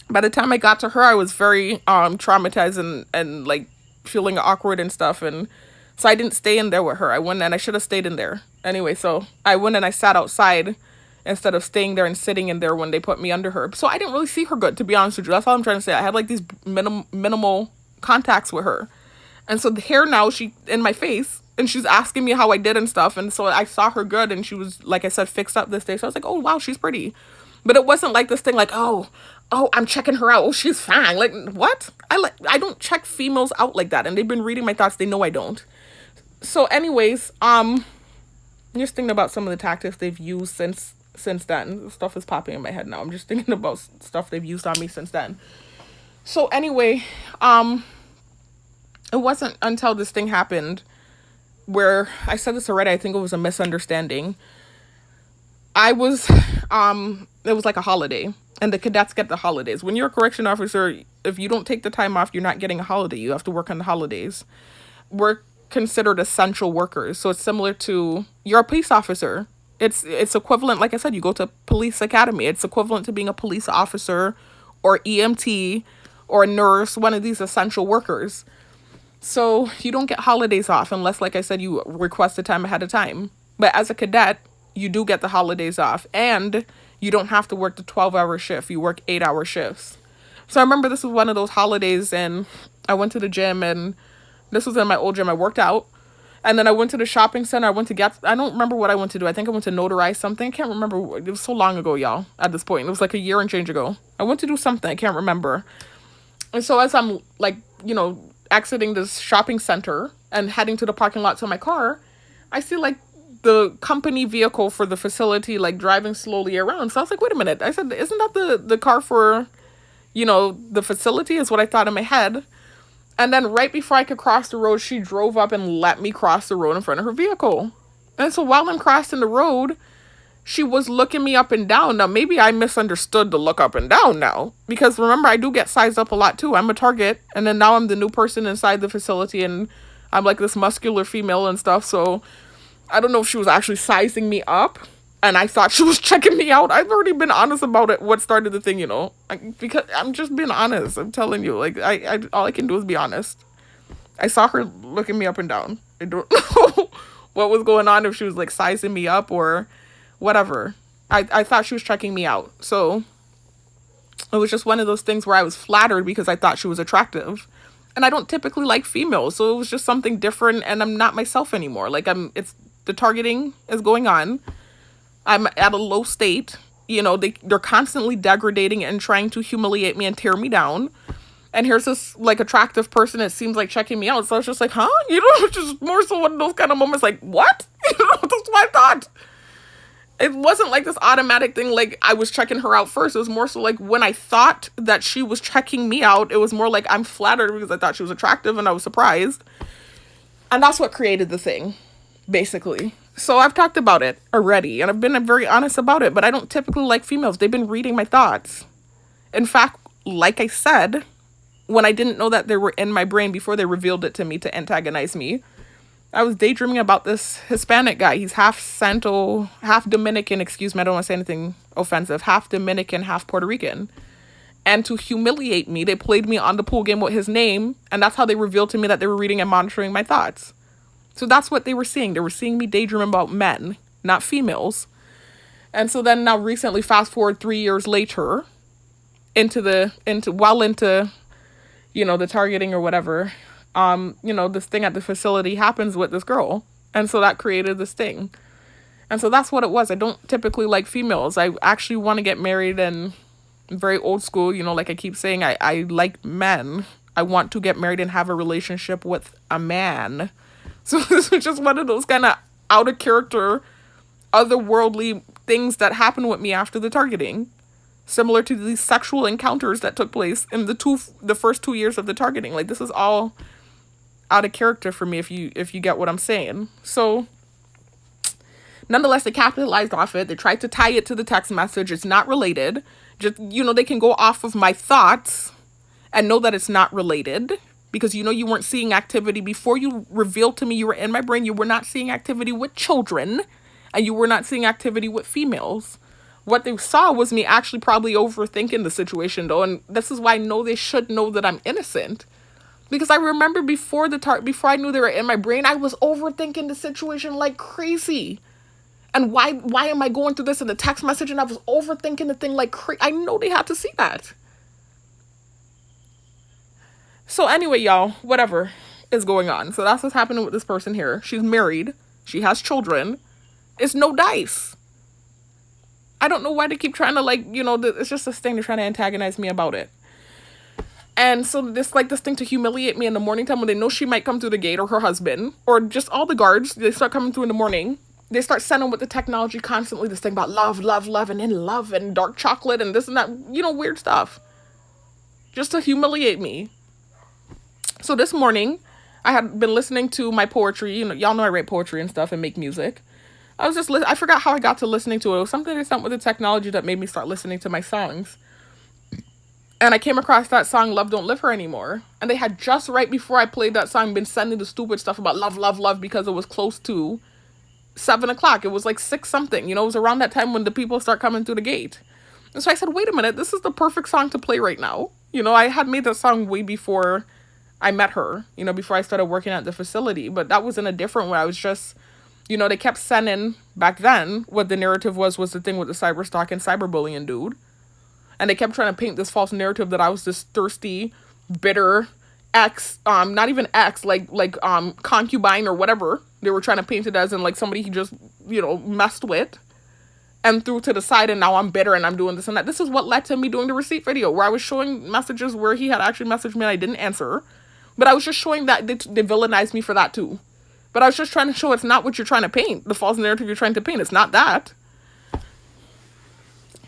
by the time I got to her, I was very traumatized and like feeling awkward and stuff. And so I didn't stay in there with her. I went and I should have stayed in there. Anyway, so I went and I sat outside instead of staying there and sitting in there when they put me under her. So I didn't really see her good, to be honest with you. That's all I'm trying to say. I had like these minimal contacts with her. And so here now she in my face and she's asking me how I did and stuff. And so I saw her good and she was, like I said, fixed up this day. So I was like, oh, wow, she's pretty. But it wasn't like this thing like, oh, I'm checking her out. Oh, she's fine. Like, what? I don't check females out like that. And they've been reading my thoughts. They know I don't. So anyways, I'm just thinking about some of the tactics they've used since then. Stuff is popping in my head now. I'm just thinking about stuff they've used on me since then. So anyway, it wasn't until this thing happened where I said this already. I think it was a misunderstanding. It was like a holiday and the cadets get the holidays. When you're a correction officer, if you don't take the time off, you're not getting a holiday. You have to work on the holidays. We're considered essential workers. So it's similar to, you're a police officer. It's equivalent, like I said, you go to police academy. It's equivalent to being a police officer or EMT or a nurse, one of these essential workers. So you don't get holidays off unless, like I said, you request the time ahead of time. But as a cadet, you do get the holidays off, and you don't have to work the 12-hour shift. You work 8-hour shifts. So I remember this was one of those holidays, and I went to the gym, and this was in my old gym. I worked out, and then I went to the shopping center. I went to get, I don't remember what I went to do. I think I went to notarize something. I can't remember. It was so long ago, y'all, at this point. It was like a year and change ago. I went to do something. I can't remember. And so as I'm like, exiting this shopping center and heading to the parking lot to my car, I see like the company vehicle for the facility like driving slowly around. So I was like, wait a minute. I said, isn't that the car for, the facility, is what I thought in my head. And then right before I could cross the road, she drove up and let me cross the road in front of her vehicle. And so while I'm crossing the road, she was looking me up and down. Now, maybe I misunderstood the look up and down now. Because remember, I do get sized up a lot too. I'm a target. And then now I'm the new person inside the facility. And I'm like this muscular female and stuff. So I don't know if she was actually sizing me up. And I thought she was checking me out. I've already been honest about it. What started the thing, because I'm just being honest. I'm telling you, like, I all I can do is be honest. I saw her looking me up and down. I don't know what was going on, if she was like sizing me up or whatever. I thought she was checking me out. So it was just one of those things where I was flattered because I thought she was attractive. And I don't typically like females. So it was just something different, and I'm not myself anymore. Like it's the targeting is going on. I'm at a low state. They're constantly degrading and trying to humiliate me and tear me down. And here's this like attractive person that seems like checking me out. So I was just like, huh? Just more so one of those kind of moments like, what? That's what I thought. It wasn't like this automatic thing like I was checking her out first. It was more so like when I thought that she was checking me out, it was more like I'm flattered because I thought she was attractive and I was surprised. And that's what created the thing, basically. So I've talked about it already, and I've been very honest about it, but I don't typically like females. They've been reading my thoughts. In fact, like I said, when I didn't know that they were in my brain before they revealed it to me to antagonize me, I was daydreaming about this Hispanic guy. He's half Santo, half Dominican, excuse me, I don't want to say anything offensive, half Dominican, half Puerto Rican. And to humiliate me, they played me on the pool game with his name, and that's how they revealed to me that they were reading and monitoring my thoughts. So that's what they were seeing. They were seeing me daydream about men, not females. And so then now recently, fast forward 3 years later, into the targeting or whatever, this thing at the facility happens with this girl. And so that created this thing. And so that's what it was. I don't typically like females. I actually want to get married, and I'm very old school, like I keep saying, I like men. I want to get married and have a relationship with a man. So this was just one of those kind of out of character, otherworldly things that happened with me after the targeting. Similar to these sexual encounters that took place in the first 2 years of the targeting. Like, this is all out of character for me, if you get what I'm saying. So nonetheless, they capitalized off it. They tried to tie it to the text message. It's not related. Just, they can go off of my thoughts and know that it's not related. Because you weren't seeing activity before you revealed to me you were in my brain. You were not seeing activity with children, and you were not seeing activity with females. What they saw was me actually probably overthinking the situation, though. And this is why I know they should know that I'm innocent. Because I remember before I knew they were in my brain, I was overthinking the situation like crazy. And why am I going through this in the text message? And I was overthinking the thing like crazy. I know they had to see that. So anyway, y'all, whatever is going on. So that's what's happening with this person here. She's married. She has children. It's no dice. I don't know why they keep trying to it's just this thing. They're trying to antagonize me about it. And so this thing to humiliate me in the morning time when they know she might come through the gate, or her husband, or just all the guards, they start coming through in the morning. They start sending with the technology constantly, this thing about love, love, love, and in love, and dark chocolate, and this and that, weird stuff. Just to humiliate me. So this morning, I had been listening to my poetry. Y'all know I write poetry and stuff and make music. I was just, I forgot how I got to listening to it. It was something with the technology that made me start listening to my songs. And I came across that song, Love Don't Live Her Anymore. And they had just right before I played that song been sending the stupid stuff about love, love, love, because it was close to 7 o'clock. It was like 6 something. It was around that time when the people start coming through the gate. And so I said, wait a minute, this is the perfect song to play right now. I had made that song way before I met her, before I started working at the facility. But that was in a different way. I was just, You know, they kept sending, back then, what the narrative was the thing with the cyberstalking, cyberbullying dude. And they kept trying to paint this false narrative that I was this thirsty, bitter ex, not even ex, like concubine or whatever. They were trying to paint it as in like somebody he just, you know, messed with and threw to the side, and now I'm bitter and I'm doing this and that. This is what led to me doing the receipt video, where I was showing messages where he had actually messaged me and I didn't answer. But I was just showing that they villainized me for that too. But I was just trying to show it's not what you're trying to paint. The false narrative you're trying to paint, it's not that.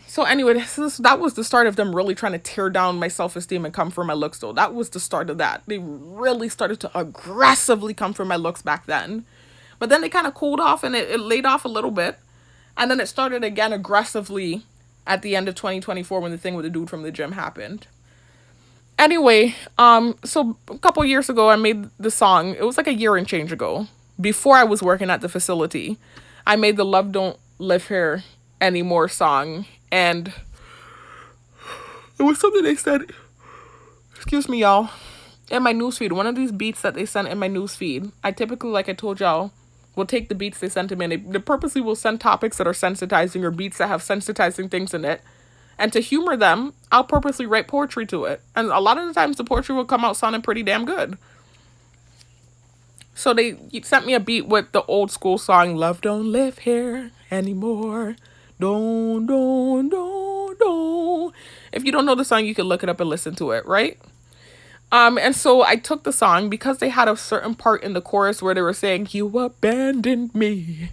So anyway, that was the start of them really trying to tear down my self-esteem and come for my looks, though. That was the start of that. They really started to aggressively come for my looks back then. But then they kind of cooled off and it laid off a little bit. And then it started again aggressively at the end of 2024 when the thing with the dude from the gym happened. Anyway, so a couple years ago, I made the song. It was like a year and change ago. Before I was working at the facility, I made the Love Don't Live Here Anymore song. And it was something they said, excuse me, y'all, in my newsfeed. One of these beats that they sent in my newsfeed, I typically, like I told y'all, will take the beats they sent to me. And they purposely will send topics that are sensitizing or beats that have sensitizing things in it. And to humor them, I'll purposely write poetry to it. And a lot of the times the poetry will come out sounding pretty damn good. So they sent me a beat with the old school song, Love Don't Live Here Anymore. Don't. If you don't know the song, you can look it up and listen to it, right? And so I took the song because they had a certain part in the chorus where they were saying, you abandoned me.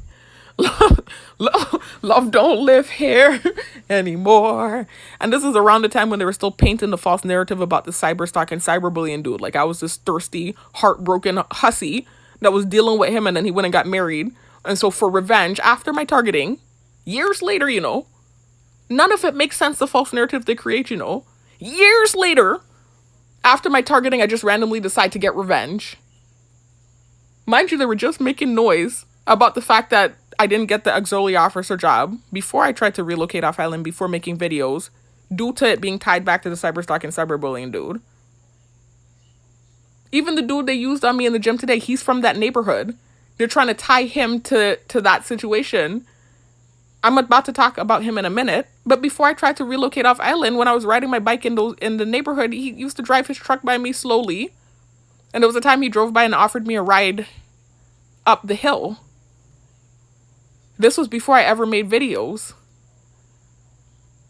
Love don't live here anymore. And this is around the time when they were still painting the false narrative about the cyberstalking, cyberbullying dude. Like I was this thirsty, heartbroken hussy that was dealing with him, and then he went and got married. And so for revenge, after my targeting, years later, you know, none of it makes sense, the false narrative they create, you know. Years later, after my targeting, I just randomly decide to get revenge. Mind you, they were just making noise about the fact that I didn't get the auxiliary officer job before I tried to relocate off island, before making videos, due to it being tied back to the cyberstalking, cyberbullying dude. Even the dude they used on me in the gym today, he's from that neighborhood. They're trying to tie him to that situation. I'm about to talk about him in a minute. But before I tried to relocate off island, when I was riding my bike in the neighborhood, he used to drive his truck by me slowly. And there was a time he drove by and offered me a ride up the hill. This was before I ever made videos.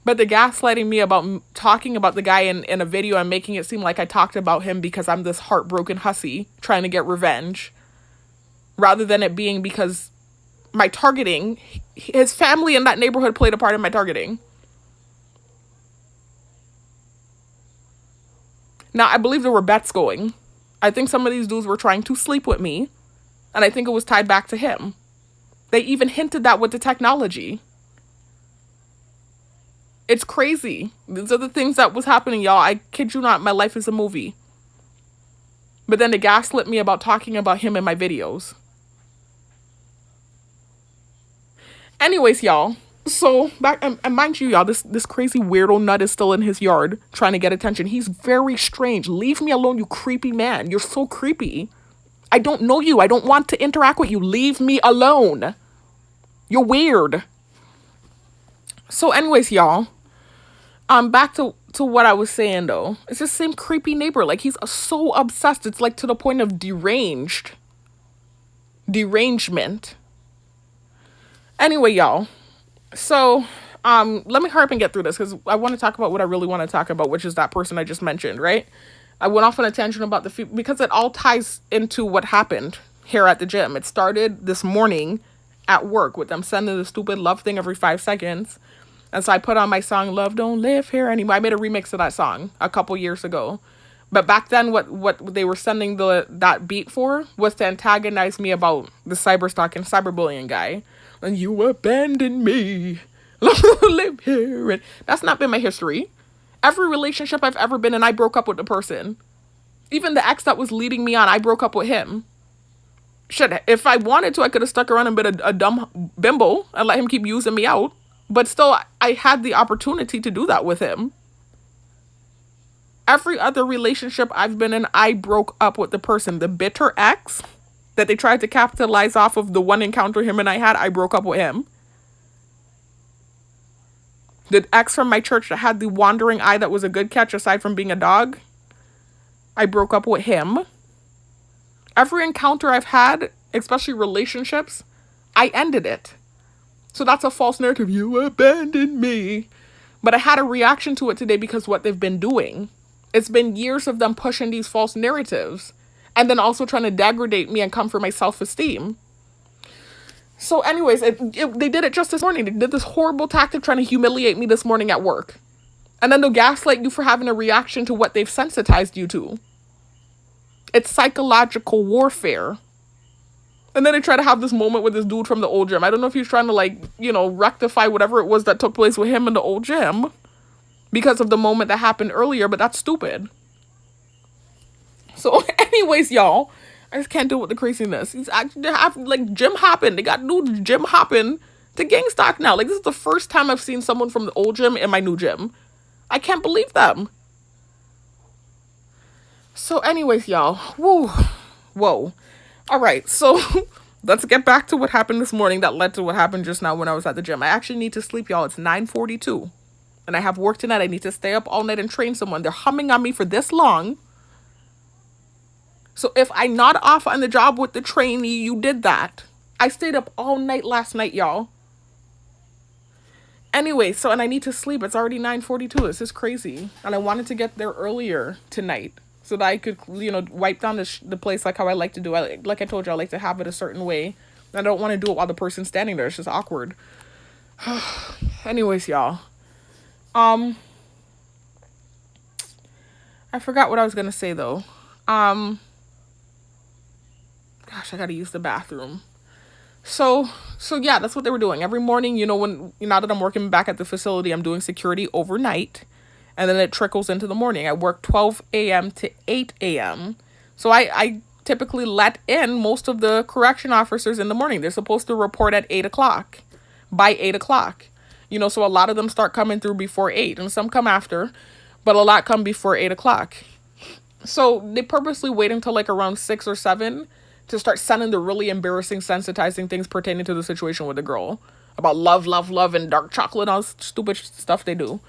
But they're gaslighting me about talking about the guy in a video and making it seem like I talked about him because I'm this heartbroken hussy trying to get revenge. Rather than it being because my targeting, his family in that neighborhood played a part in my targeting. Now, I believe there were bets going. I think some of these dudes were trying to sleep with me. And I think it was tied back to him. They even hinted that with the technology. It's crazy. These are the things that was happening, y'all. I kid you not, my life is a movie. But then they gaslit me about talking about him in my videos. Anyways, y'all. So, back, and mind you, y'all, this crazy weirdo nut is still in his yard trying to get attention. He's very strange. Leave me alone, you creepy man. You're so creepy. I don't know you. I don't want to interact with you. Leave me alone. You're weird. So anyways, y'all, back to what I was saying, though. It's the same creepy neighbor. Like, he's so obsessed. It's like to the point of derangement. Anyway, y'all. So, let me hurry up and get through this because I want to talk about what I really want to talk about, which is that person I just mentioned, right? I went off on a tangent about because it all ties into what happened here at the gym. It started this morning at work with them sending the stupid love thing every 5 seconds. And so I put on my song, Love Don't Live Here Anymore. I made a remix of that song a couple years ago. But back then, what they were sending that beat for was to antagonize me about the cyberstalking, cyberbullying guy. And you abandoned me. Live here. And that's not been my history. Every relationship I've ever been in, I broke up with the person. Even the ex that was leading me on, I broke up with him. Shit, if I wanted to, I could have stuck around and been a dumb bimbo and let him keep using me out. But still, I had the opportunity to do that with him. Every other relationship I've been in, I broke up with the person. The bitter ex that they tried to capitalize off of the one encounter him and I had, I broke up with him. The ex from my church that had the wandering eye that was a good catch aside from being a dog, I broke up with him. Every encounter I've had, especially relationships, I ended it. So that's a false narrative. You abandoned me. But I had a reaction to it today because what they've been doing. It's been years of them pushing these false narratives and then also trying to degrade me and come for my self-esteem. So anyways, they did it just this morning. They did this horrible tactic trying to humiliate me this morning at work. And then they'll gaslight you for having a reaction to what they've sensitized you to. It's psychological warfare. And then they try to have this moment with this dude from the old gym. I don't know if he's trying to, like, you know, rectify whatever it was that took place with him in the old gym because of the moment that happened earlier, but that's stupid. So anyways, y'all, I just can't deal with the craziness. They have, like, gym hopping. They got new gym hopping to Gangstock now. Like, this is the first time I've seen someone from the old gym in my new gym. I can't believe them. So anyways, y'all, whoa. All right, so let's get back to what happened this morning that led to what happened just now when I was at the gym. I actually need to sleep, y'all. It's 9:42, and I have work tonight. I need to stay up all night and train someone. They're humming on me for this long. So if I nod off on the job with the trainee, you did that. I stayed up all night last night, y'all. Anyway, so, and I need to sleep. It's already 9:42. This is crazy. And I wanted to get there earlier tonight so that I could, you know, wipe down the place like how I like to do. Like I told you, I like to have it a certain way. I don't want to do it while the person's standing there. It's just awkward. Anyways, y'all. I forgot what I was going to say, though. Gosh, I got to use the bathroom. So yeah, that's what they were doing. Every morning, you know, now that I'm working back at the facility, I'm doing security overnight. And then it trickles into the morning. I work 12 a.m. to 8 a.m. So I typically let in most of the correction officers in the morning. They're supposed to report at 8 o'clock, by 8 o'clock. You know, so a lot of them start coming through before 8. And some come after, but a lot come before 8 o'clock. So they purposely wait until like around 6 or 7 to start sending the really embarrassing, sensitizing things pertaining to the situation with the girl. About love, and dark chocolate, all this stupid stuff they do.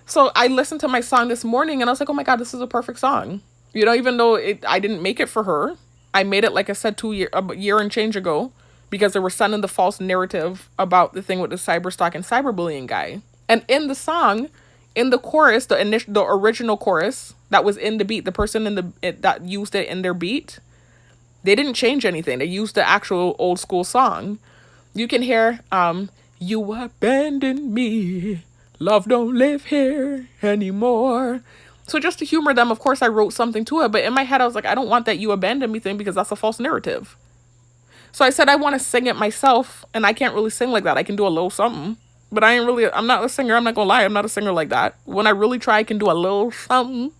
So I listened to my song this morning and I was like, oh my God, this is a perfect song. You know, even though I didn't make it for her, I made it, like I said, a year and change ago because they were sending the false narrative about the thing with the cyberstalk and cyberbullying guy. And in the song, in the chorus, the original chorus that was in the beat, the person that used it in their beat, they didn't change anything. They used the actual old school song. You can hear, you abandoned me. Love don't live here anymore. So just to humor them, of course, I wrote something to it. But in my head, I was like, I don't want that you abandoned me thing because that's a false narrative. So I said, I want to sing it myself. And I can't really sing like that. I can do a little something. But I'm not a singer. I'm not going to lie. I'm not a singer like that. When I really try, I can do a little something.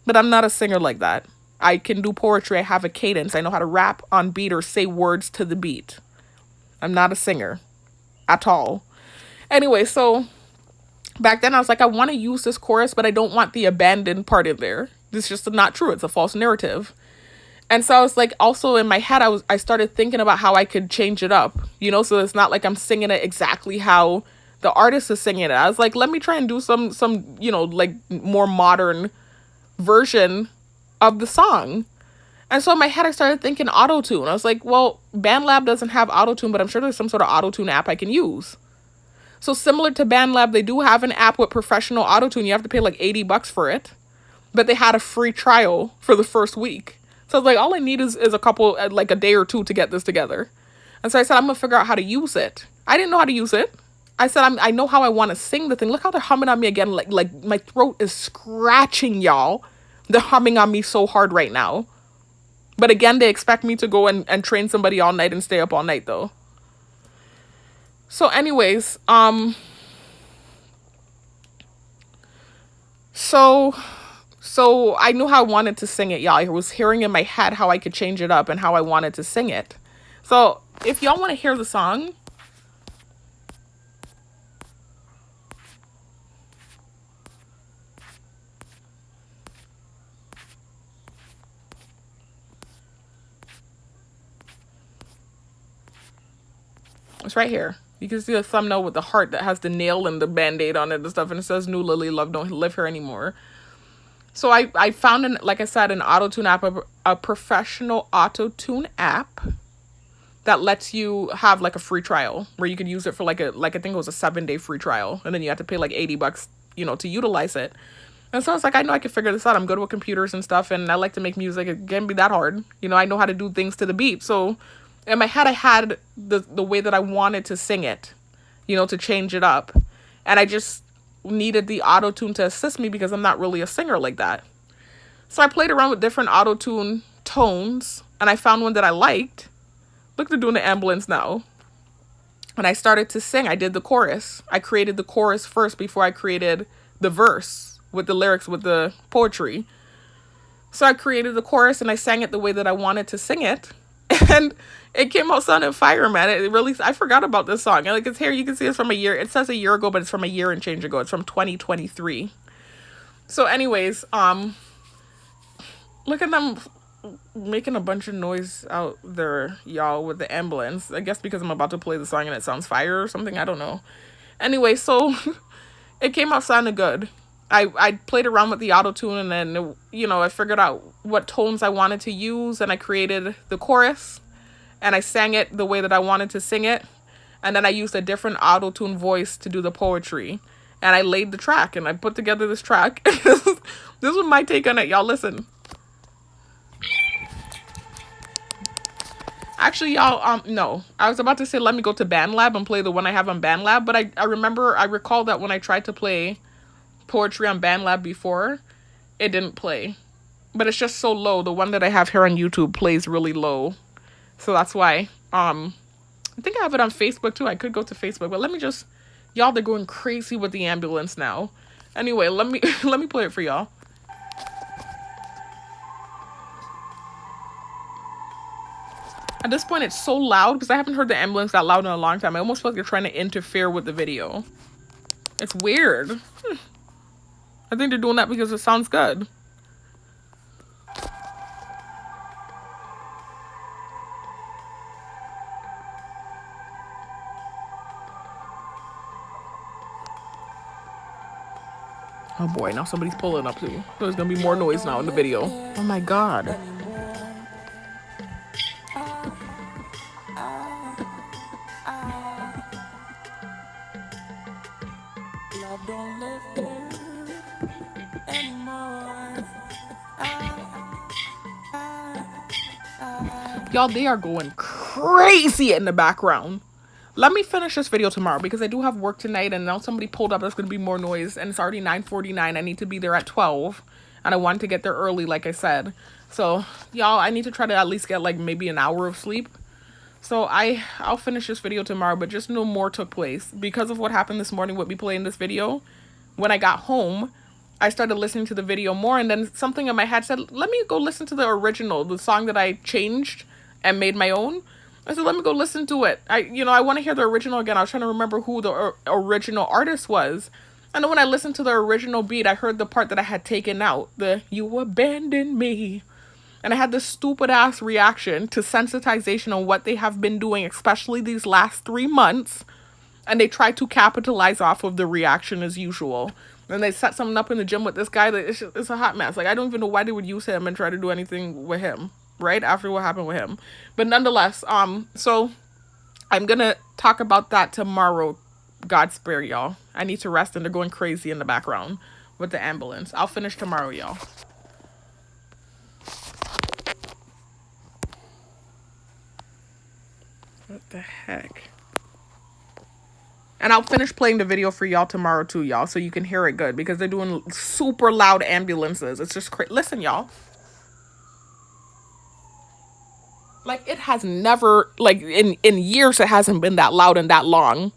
But I'm not a singer like that. I can do poetry. I have a cadence. I know how to rap on beat or say words to the beat. I'm not a singer at all. Anyway, so back then I was like, I want to use this chorus, but I don't want the abandoned part in there. This is just not true. It's a false narrative. And so I was like, also in my head, I started thinking about how I could change it up, you know, so it's not like I'm singing it exactly how the artist is singing it. I was like, let me try and do some, you know, like more modern version of the song. And so in my head, I started thinking auto-tune. I was like, well, BandLab doesn't have auto-tune, but I'm sure there's some sort of auto-tune app I can use. So similar to BandLab, they do have an app with professional auto-tune. You have to pay like $80 for it. But they had a free trial for the first week. So I was like, all I need is a couple, like a day or two to get this together. And so I said, I'm going to figure out how to use it. I didn't know how to use it. I said, I know how I want to sing the thing. Look how they're humming on me again. Like my throat is scratching, y'all. They're humming on me so hard right now. But again, they expect me to go and train somebody all night and stay up all night, though. So anyways, so I knew how I wanted to sing it, y'all. I was hearing in my head how I could change it up and how I wanted to sing it. So if y'all want to hear the song, It's right here. You can see a thumbnail with the heart that has the nail and the band-aid on it and stuff, and it says New Lily Love Don't Live Here Anymore. So I found, like I said, an auto-tune app, a professional auto-tune app that lets you have like a free trial where you could use it for like I think it was a 7-day free trial, and then you have to pay like $80, to utilize it. And so I was like, I know I can figure this out. I'm good with computers and stuff, and I like to make music. It can't be that hard. I know how to do things to the beat. So in my head, I had the way that I wanted to sing it, to change it up. And I just needed the auto-tune to assist me because I'm not really a singer like that. So I played around with different auto-tune tones, and I found one that I liked. Look, they're doing the ambulance now. And I started to sing. I did the chorus. I created the chorus first before I created the verse with the lyrics, with the poetry. So I created the chorus and I sang it the way that I wanted to sing it. And it came out sounding fire, man. It really, I forgot about this song. Like, it's here. You can see it's from a year. It says a year ago, but it's from a year and change ago. It's from 2023. So anyways, look at them making a bunch of noise out there, y'all, with the ambulance. I guess because I'm about to play the song and it sounds fire or something. I don't know. Anyway, so it came out sounding good. I played around with the auto-tune, and then, I figured out what tones I wanted to use, and I created the chorus, and I sang it the way that I wanted to sing it, and then I used a different auto-tune voice to do the poetry, and I laid the track, and I put together this track. This was my take on it, y'all. Listen. Actually, y'all, no. I was about to say let me go to BandLab and play the one I have on BandLab, but I recall that when I tried to play poetry on BandLab before, it didn't play. But it's just so low. The one that I have here on YouTube plays really low. So that's why. I think I have it on Facebook too. I could go to Facebook, but let me just, y'all, they're going crazy with the ambulance now. Anyway, let me play it for y'all. At this point, it's so loud because I haven't heard the ambulance that loud in a long time. I almost feel like they're trying to interfere with the video. It's weird. I think they're doing that because it sounds good. Oh boy, now somebody's pulling up too. There's gonna be more noise now in the video. Oh my god. Y'all, they are going crazy in the background. Let me finish this video tomorrow because I do have work tonight, and now somebody pulled up. There's going to be more noise, and it's already 9:49. I need to be there at 12, and I wanted to get there early, like I said. So, y'all, I need to try to at least get, like, maybe an hour of sleep. So, I'll finish this video tomorrow, but just know more took place. Because of what happened this morning with me playing this video, when I got home, I started listening to the video more, and then something in my head said, let me go listen to the original, the song that I changed and made my own. I said, let me go listen to it. I want to hear the original again. I was trying to remember who the original artist was. And then when I listened to the original beat, I heard the part that I had taken out. The, you abandoned me. And I had this stupid ass reaction to sensitization on what they have been doing, especially these last 3 months. And they tried to capitalize off of the reaction as usual. And they set something up in the gym with this guy that it's a hot mess. Like, I don't even know why they would use him and try to do anything with him. Right after what happened with him. But nonetheless, so I'm gonna talk about that tomorrow. God spare y'all. I need to rest, and they're going crazy in the background with the ambulance. I'll finish tomorrow, y'all. What the heck? And I'll finish playing the video for y'all tomorrow too, y'all, so you can hear it good, because they're doing super loud ambulances. It's just crazy. Listen, y'all. Like, it has never, like, in years, it hasn't been that loud and that long.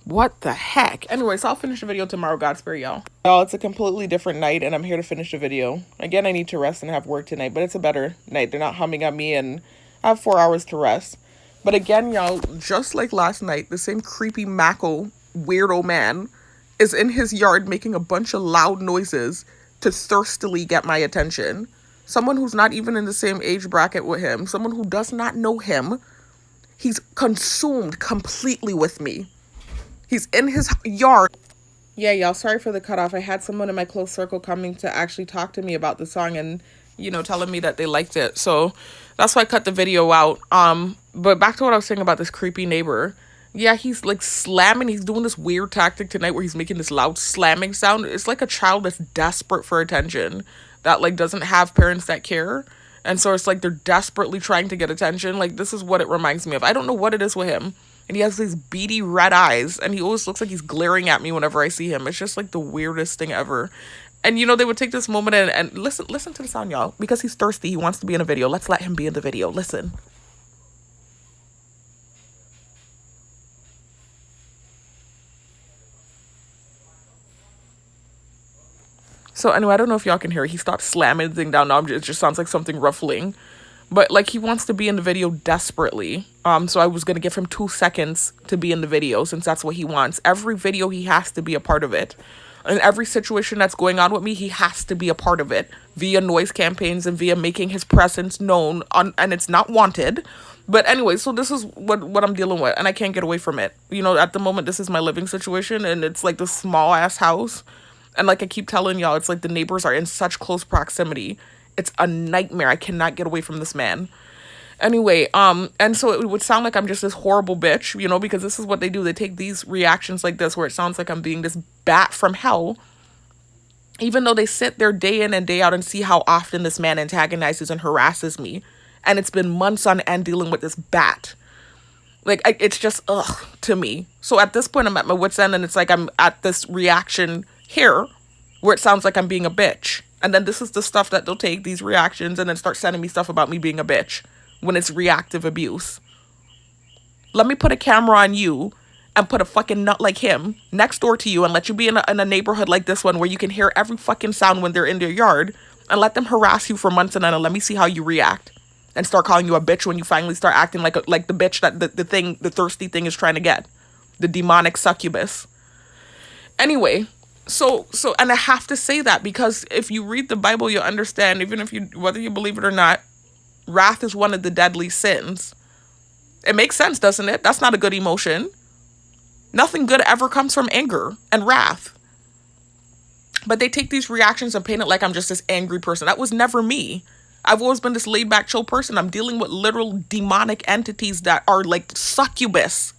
What the heck? Anyway, so I'll finish the video tomorrow. God spare y'all. Y'all, it's a completely different night, and I'm here to finish the video. Again, I need to rest and have work tonight, but it's a better night. They're not humming at me, and I have 4 hours to rest. But again, y'all, just like last night, the same creepy Mako weirdo man is in his yard making a bunch of loud noises to thirstily get my attention. Someone who's not even in the same age bracket with him, someone who does not know him, He's consumed completely with me. He's in his yard. Yeah, y'all, sorry for the cutoff. I had someone in my close circle coming to actually talk to me about the song and, telling me that they liked it. So that's why I cut the video out. But back to what I was saying about this creepy neighbor. Yeah, he's like slamming. He's doing this weird tactic tonight where he's making this loud slamming sound. It's like a child that's desperate for attention, that like doesn't have parents that care. And so it's like they're desperately trying to get attention. Like, this is what it reminds me of. I don't know what it is with him. And he has these beady red eyes. And he always looks like he's glaring at me whenever I see him. It's just like the weirdest thing ever. And, they would take this moment and listen to the sound, y'all. Because he's thirsty. He wants to be in a video. Let's let him be in the video. Listen. So anyway, I don't know if y'all can hear it. He stopped slamming the thing down. Now it just sounds like something ruffling. But like, he wants to be in the video desperately. So I was gonna give him 2 seconds to be in the video, since that's what he wants. Every video, he has to be a part of it. In every situation that's going on with me, he has to be a part of it via noise campaigns and via making his presence known and it's not wanted. But anyway, so this is what I'm dealing with, and I can't get away from it. At the moment, this is my living situation, and it's like this small ass house. And like I keep telling y'all, it's like the neighbors are in such close proximity. It's a nightmare. I cannot get away from this man. Anyway, and so it would sound like I'm just this horrible bitch, because this is what they do. They take these reactions like this, where it sounds like I'm being this bat from hell, even though they sit there day in and day out and see how often this man antagonizes and harasses me. And it's been months on end dealing with this bat. Like, it's just, ugh, to me. So at this point, I'm at my wit's end, and it's like I'm at this reaction here, where it sounds like I'm being a bitch. And then this is the stuff that they'll take, these reactions, and then start sending me stuff about me being a bitch when it's reactive abuse. Let me put a camera on you and put a fucking nut like him next door to you and let you be in a neighborhood like this one where you can hear every fucking sound when they're in their yard, and let them harass you for months and let me see how you react and start calling you a bitch when you finally start acting like the bitch that the thirsty thing is trying to get, the demonic succubus. Anyway, So, and I have to say that because if you read the Bible, you'll understand, even if whether you believe it or not, wrath is one of the deadly sins. It makes sense, doesn't it? That's not a good emotion. Nothing good ever comes from anger and wrath. But they take these reactions and paint it like I'm just this angry person. That was never me. I've always been this laid back, chill person. I'm dealing with literal demonic entities that are like succubus,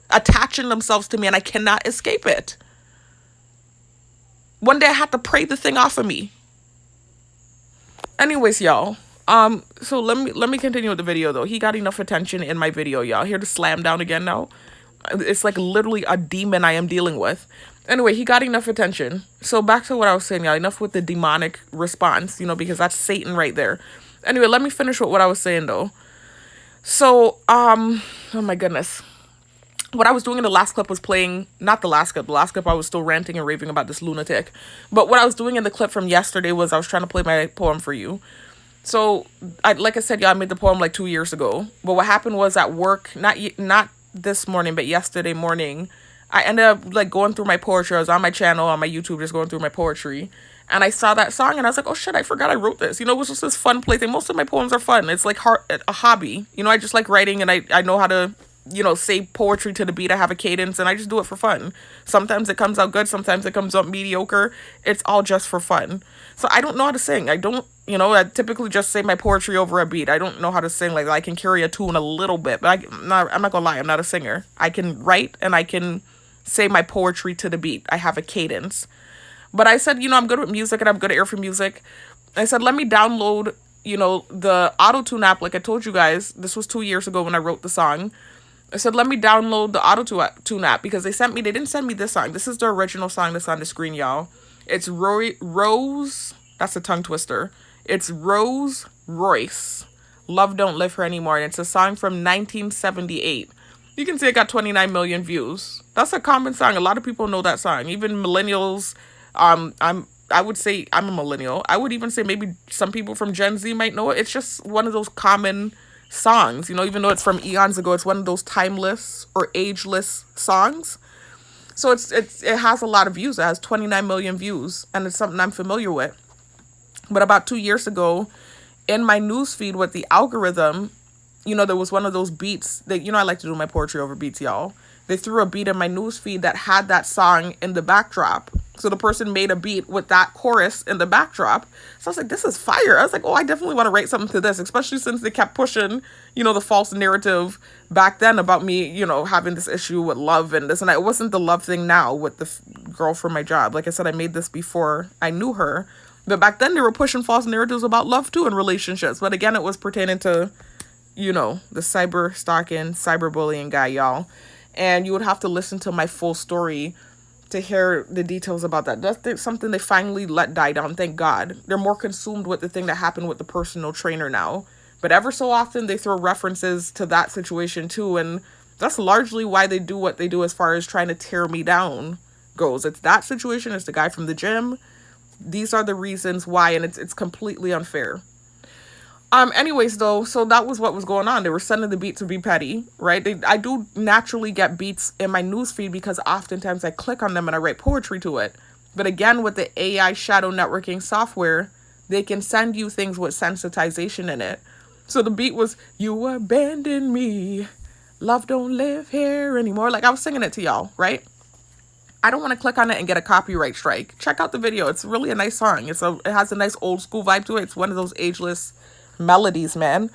attaching themselves to me, and I cannot escape it. One day I had to pray the thing off of me. Anyways, y'all. So let me continue with the video though. He got enough attention in my video, y'all. Here to slam down again now. It's like literally a demon I am dealing with. Anyway, he got enough attention. So back to what I was saying, y'all. Enough with the demonic response, because that's Satan right there. Anyway, let me finish with what I was saying though. So, oh my goodness. What I was doing in the last clip was playing, not the last clip. The last clip I was still ranting and raving about this lunatic. But what I was doing in the clip from yesterday was I was trying to play my poem for you. So, like I said, yeah, I made the poem like 2 years ago. But what happened was at work, not this morning, but yesterday morning, I ended up like going through my poetry. I was on my channel, on my YouTube, just going through my poetry. And I saw that song and I was like, oh shit, I forgot I wrote this. It was just this fun plaything. Most of my poems are fun. It's like a hobby. I just like writing, and I know how to say poetry to the beat. I have a cadence and I just do it for fun. Sometimes it comes out good. Sometimes it comes out mediocre. It's all just for fun. So I don't know how to sing. I don't, I typically just say my poetry over a beat. I don't know how to sing. Like, I can carry a tune a little bit, but I'm not gonna lie. I'm not a singer. I can write and I can say my poetry to the beat. I have a cadence. But I said, I'm good with music and I'm good at earphone music. I said, let me download, the auto-tune app. Like I told you guys, this was 2 years ago when I wrote the song. I said, let me download the auto-tune app because they didn't send me this song. This is the original song that's on the screen, y'all. It's Rose, that's a tongue twister. It's Rose Royce, Love Don't Live Here Anymore. And it's a song from 1978. You can see it got 29 million views. That's a common song. A lot of people know that song. Even millennials, I would say I'm a millennial. I would even say maybe some people from Gen Z might know it. It's just one of those common songs, even though it's from eons ago. It's one of those timeless or ageless songs. So it has a lot of views. It has 29 million views, and it's something I'm familiar with. But about 2 years ago, in my newsfeed with the algorithm, there was one of those beats that, I like to do my poetry over beats, y'all. They threw a beat in my newsfeed that had that song in the backdrop. So the person made a beat with that chorus in the backdrop. So I was like, this is fire. I was like, oh, I definitely want to write something to this, especially since they kept pushing, the false narrative back then about me, having this issue with love and this and that. It wasn't the love thing now with the girl from my job. Like I said, I made this before I knew her. But back then they were pushing false narratives about love too in relationships. But again, it was pertaining to, the cyber stalking, cyberbullying guy, y'all. And you would have to listen to my full story to hear the details about that. That's something they finally let die down, thank God. They're more consumed with the thing that happened with the personal trainer now. But ever so often, they throw references to that situation too. And that's largely why they do what they do as far as trying to tear me down goes. It's that situation. It's the guy from the gym. These are the reasons why. And it's completely unfair. Anyways, though, so that was what was going on. They were sending the beat to be petty, right? I do naturally get beats in my newsfeed because oftentimes I click on them and I write poetry to it. But again, with the AI shadow networking software, they can send you things with sensitization in it. So the beat was, you abandoned me. Love don't live here anymore. Like I was singing it to y'all, right? I don't want to click on it and get a copyright strike. Check out the video. It's really a nice song. It has a nice old school vibe to it. It's one of those ageless melodies, man.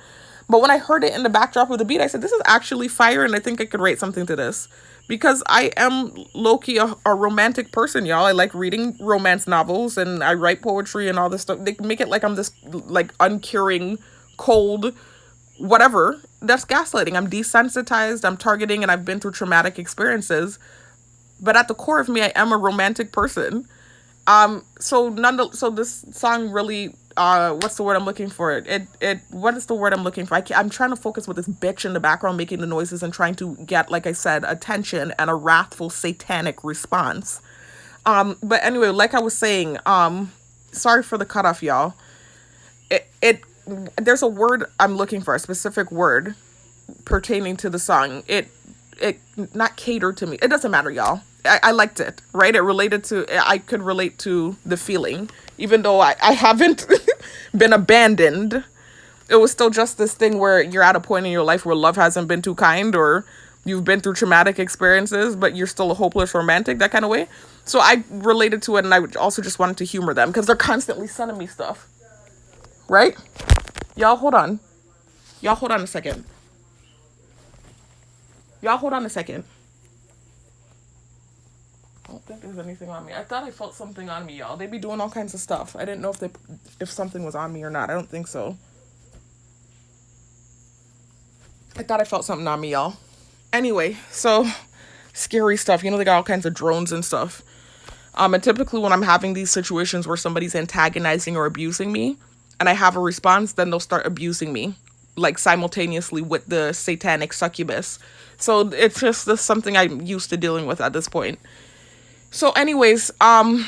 But when I heard it in the backdrop of the beat, I said, this is actually fire, and I think I could write something to this. Because I am low-key a romantic person, y'all. I like reading romance novels, and I write poetry and all this stuff. They make it like I'm this, like, uncaring, cold, whatever. That's gaslighting. I'm desensitized, I'm targeting, and I've been through traumatic experiences. But at the core of me, I am a romantic person. So this song really, what's the word I'm looking for? What is the word I'm looking for? I'm trying to focus with this bitch in the background making the noises and trying to get, like I said, attention and a wrathful satanic response. But anyway, like I was saying, sorry for the cutoff, y'all. There's a word I'm looking for, a specific word pertaining to the song. It not catered to me. It doesn't matter, y'all. I liked it, right? I could relate to the feeling, even though I haven't been abandoned. It was still just this thing where you're at a point in your life where love hasn't been too kind, or you've been through traumatic experiences, but you're still a hopeless romantic, that kind of way. So I related to it, and I also just wanted to humor them because they're constantly sending me stuff, right? Y'all hold on a second. I don't think there's anything on me. I thought I felt something on me, y'all. They be doing all kinds of stuff. I didn't know if something was on me or not. I don't think so. I thought I felt something on me, y'all. Anyway, so scary stuff. They got all kinds of drones and stuff. And typically when I'm having these situations where somebody's antagonizing or abusing me and I have a response, then they'll start abusing me, like simultaneously with the satanic succubus. So it's just something I'm used to dealing with at this point. So anyways, man,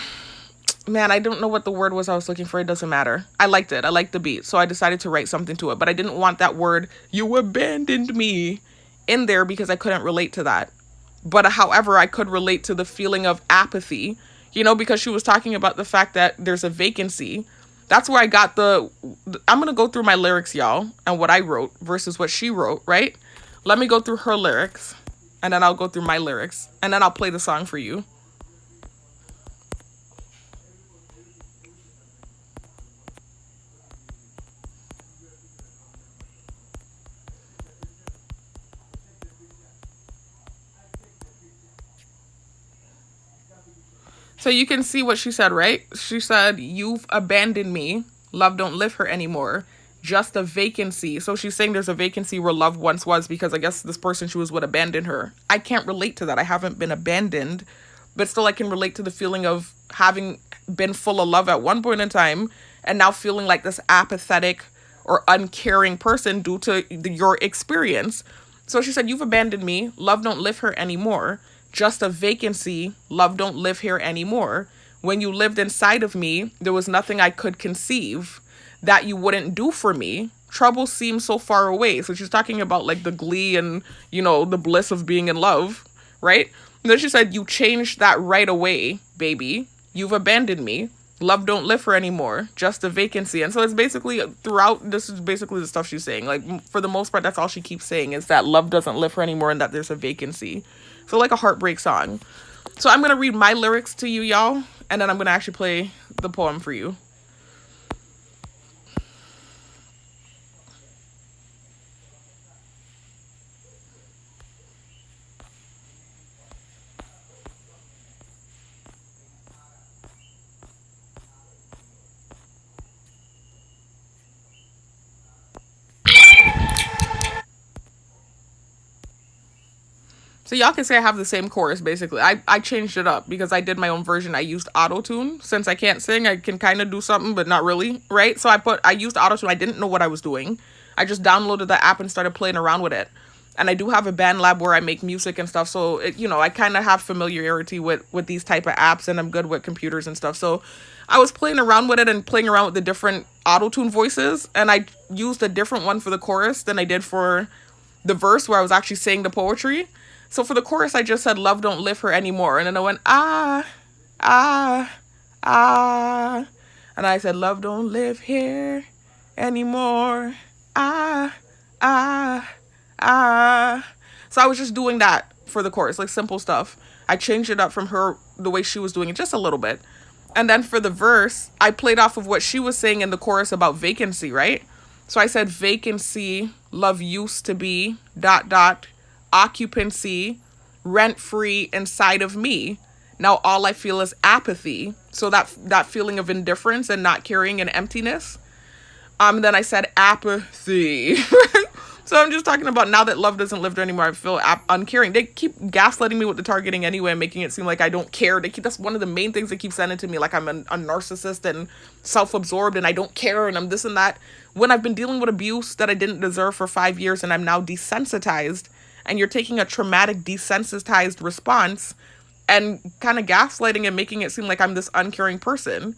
I don't know what the word was I was looking for. It doesn't matter. I liked it. I liked the beat. So I decided to write something to it. But I didn't want that word, you abandoned me, in there because I couldn't relate to that. But however, I could relate to the feeling of apathy, because she was talking about the fact that there's a vacancy. That's where I got I'm going to go through my lyrics, y'all, and what I wrote versus what she wrote, right? Let me go through her lyrics, and then I'll go through my lyrics, and then I'll play the song for you. So you can see what she said, right? She said, you've abandoned me. Love don't live her anymore. Just a vacancy. So she's saying there's a vacancy where love once was because I guess this person she was with abandoned her. I can't relate to that. I haven't been abandoned. But still I can relate to the feeling of having been full of love at one point in time and now feeling like this apathetic or uncaring person due to your experience. So she said, you've abandoned me. Love don't live her anymore. Just a vacancy. Love don't live here anymore. When you lived inside of me, there was nothing I could conceive that you wouldn't do for me. Trouble seems so far away. So she's talking about like the glee and, the bliss of being in love, right? And then she said, you changed that right away, baby. You've abandoned me. Love don't live for anymore, just a vacancy. And so it's basically throughout, this is basically the stuff she's saying. Like, for the most part, that's all she keeps saying is that love doesn't live for anymore and that there's a vacancy. So like a heartbreak song. So I'm going to read my lyrics to you, y'all, and then I'm going to actually play the poem for you. So y'all can say I have the same chorus, basically. I changed it up because I did my own version. I used auto-tune. Since I can't sing, I can kind of do something, but not really, right? So I used auto-tune. I didn't know what I was doing. I just downloaded the app and started playing around with it. And I do have a band lab where I make music and stuff. So, I kind of have familiarity with these type of apps, and I'm good with computers and stuff. So I was playing around with it and playing around with the different auto-tune voices. And I used a different one for the chorus than I did for the verse where I was actually saying the poetry. So for the chorus, I just said, love don't live her anymore. And then I went, ah, ah, ah. And I said, love don't live here anymore. Ah, ah, ah. So I was just doing that for the chorus, like simple stuff. I changed it up from her, the way she was doing it, just a little bit. And then for the verse, I played off of what she was saying in the chorus about vacancy, right? So I said, vacancy, love used to be, ... occupancy, rent-free inside of me. Now all I feel is apathy. So that feeling of indifference and not caring and emptiness. Then I said apathy. So I'm just talking about now that love doesn't live there anymore, I feel uncaring. They keep gaslighting me with the targeting anyway, making it seem like I don't care. That's one of the main things they keep sending to me, like I'm a narcissist and self-absorbed and I don't care and I'm this and that. When I've been dealing with abuse that I didn't deserve for 5 years and I'm now desensitized, and you're taking a traumatic desensitized response and kind of gaslighting and making it seem like I'm this uncaring person.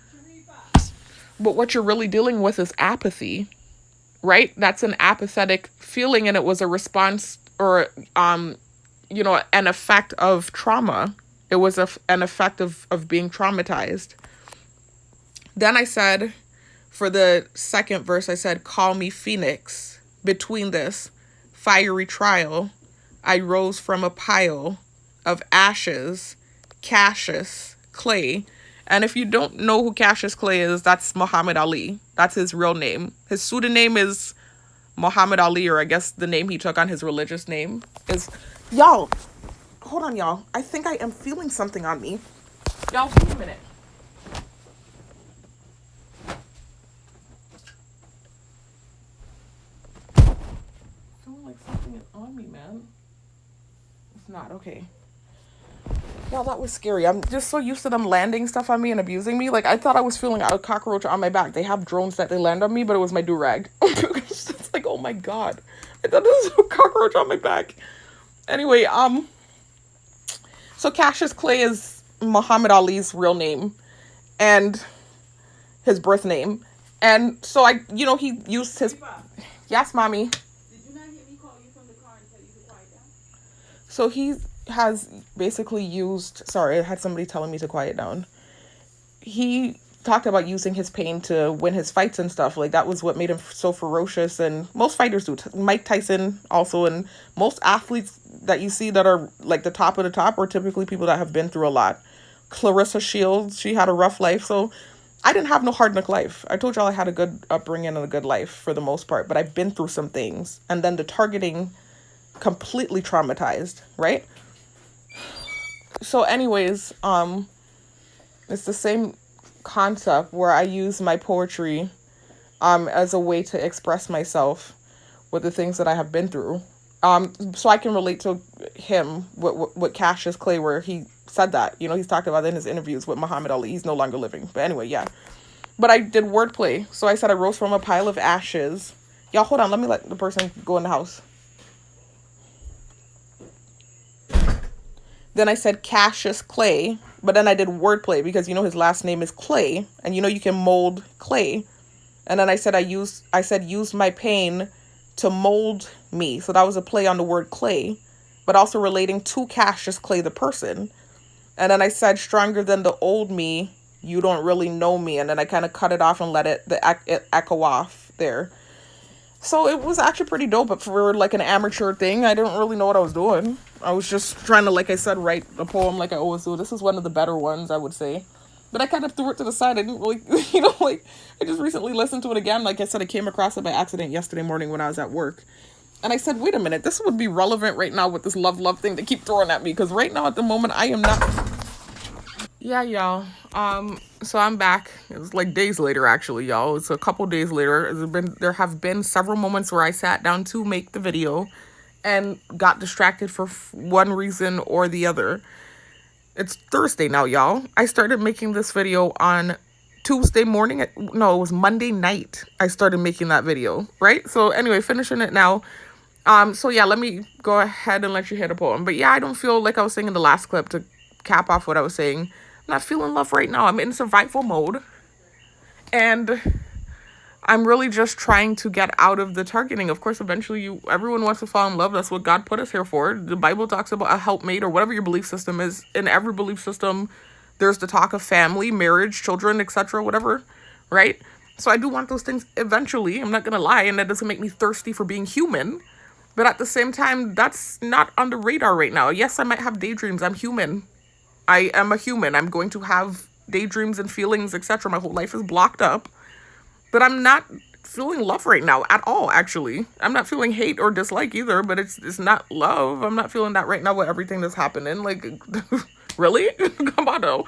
But what you're really dealing with is apathy, right? That's an apathetic feeling, and it was a response or, an effect of trauma. It was an effect of being traumatized. Then I said, for the second verse, I said, call me Phoenix. Between this fiery trial, I rose from a pile of ashes, Cassius Clay. And if you don't know who Cassius Clay is, that's Muhammad Ali. That's his real name. His pseudonym is Muhammad Ali, or I guess the name he took on his religious name is... Y'all, hold on, y'all. I think I am feeling something on me. Y'all, wait a minute. I feel like something is on me, man. It's not, okay. Y'all, that was scary. I'm just so used to them landing stuff on me and abusing me. Like, I thought I was feeling a cockroach on my back. They have drones that they land on me, but it was my do-rag. It's like, oh my god. I thought there was a cockroach on my back. Anyway, so Cassius Clay is Muhammad Ali's real name and his birth name. And so he used his... Yes, mommy. Did you not hear me call you from the car and tell you to quiet down? So he has basically used... Sorry, I had somebody telling me to quiet down. He talked about using his pain to win his fights and stuff. Like, that was what made him so ferocious. And most fighters do. Mike Tyson also. And most athletes that you see that are like the top of the top are typically people that have been through a lot. Clarissa Shields, she had a rough life. So I didn't have no hard knock life. I told y'all I had a good upbringing and a good life for the most part. But I've been through some things. And then the targeting completely traumatized, right? So anyways, it's the same concept where I use my poetry as a way to express myself with the things that I have been through. So I can relate to him with Cassius Clay, where he said that. He's talked about it in his interviews with Muhammad Ali. He's no longer living. But anyway, yeah. But I did wordplay. So I said I rose from a pile of ashes. Y'all, hold on. Let me let the person go in the house. Then I said Cassius Clay, but then I did wordplay because his last name is Clay, and you can mold clay. And then I said use my pain to mold me. So that was a play on the word clay, but also relating to Cassius Clay, the person. And then I said stronger than the old me You don't really know me. And then I kind of cut it off and let it echo off there. So it was actually pretty dope, but for like an amateur thing, I didn't really know what I was doing. I was just trying to, like I said, write a poem like I always do. This is one of the better ones, I would say. But I kind of threw it to the side. I didn't really, like, I just recently listened to it again. Like I said, I came across it by accident yesterday morning when I was at work. And I said, wait a minute, this would be relevant right now with this love thing they keep throwing at me. Because right now, at the moment, I am not... Yeah, y'all. So I'm back. It was like days later, actually, y'all. It's a couple days later. There have been several moments where I sat down to make the video and got distracted for one reason or the other. It's Thursday now, y'all. I started making this video on Tuesday morning. No, it was Monday night. I started making that video, right? So anyway, finishing it now. So yeah, let me go ahead and let you hear the poem. But yeah, I don't feel like I was saying in the last clip to cap off what I was saying. I'm not feeling love right now. I'm in survival mode. And I'm really just trying to get out of the targeting. Of course, eventually everyone wants to fall in love. That's what God put us here for. The Bible talks about a helpmate or whatever your belief system is. In every belief system, there's the talk of family, marriage, children, etc., whatever, right? So I do want those things eventually. I'm not going to lie. And that doesn't make me thirsty for being human. But at the same time, that's not on the radar right now. Yes, I might have daydreams. I'm human. I am a human. I'm going to have daydreams and feelings, etc. My whole life is blocked up. But I'm not feeling love right now at all, actually. I'm not feeling hate or dislike either, but it's not love. I'm not feeling that right now with everything that's happening. Like, really? Come on, though.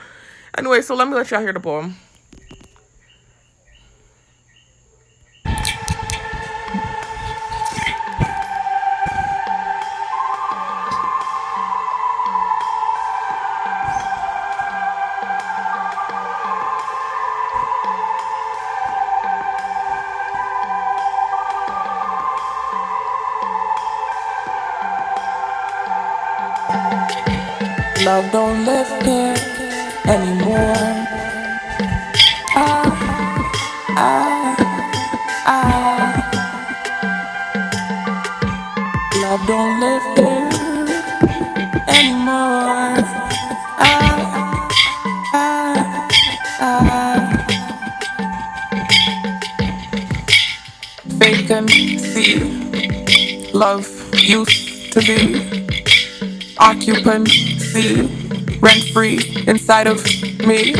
Anyway, so let me let y'all hear the poem. Love don't live here anymore. Love don't live here anymore. Fake and see. Love used to be occupancy, rent free inside of me.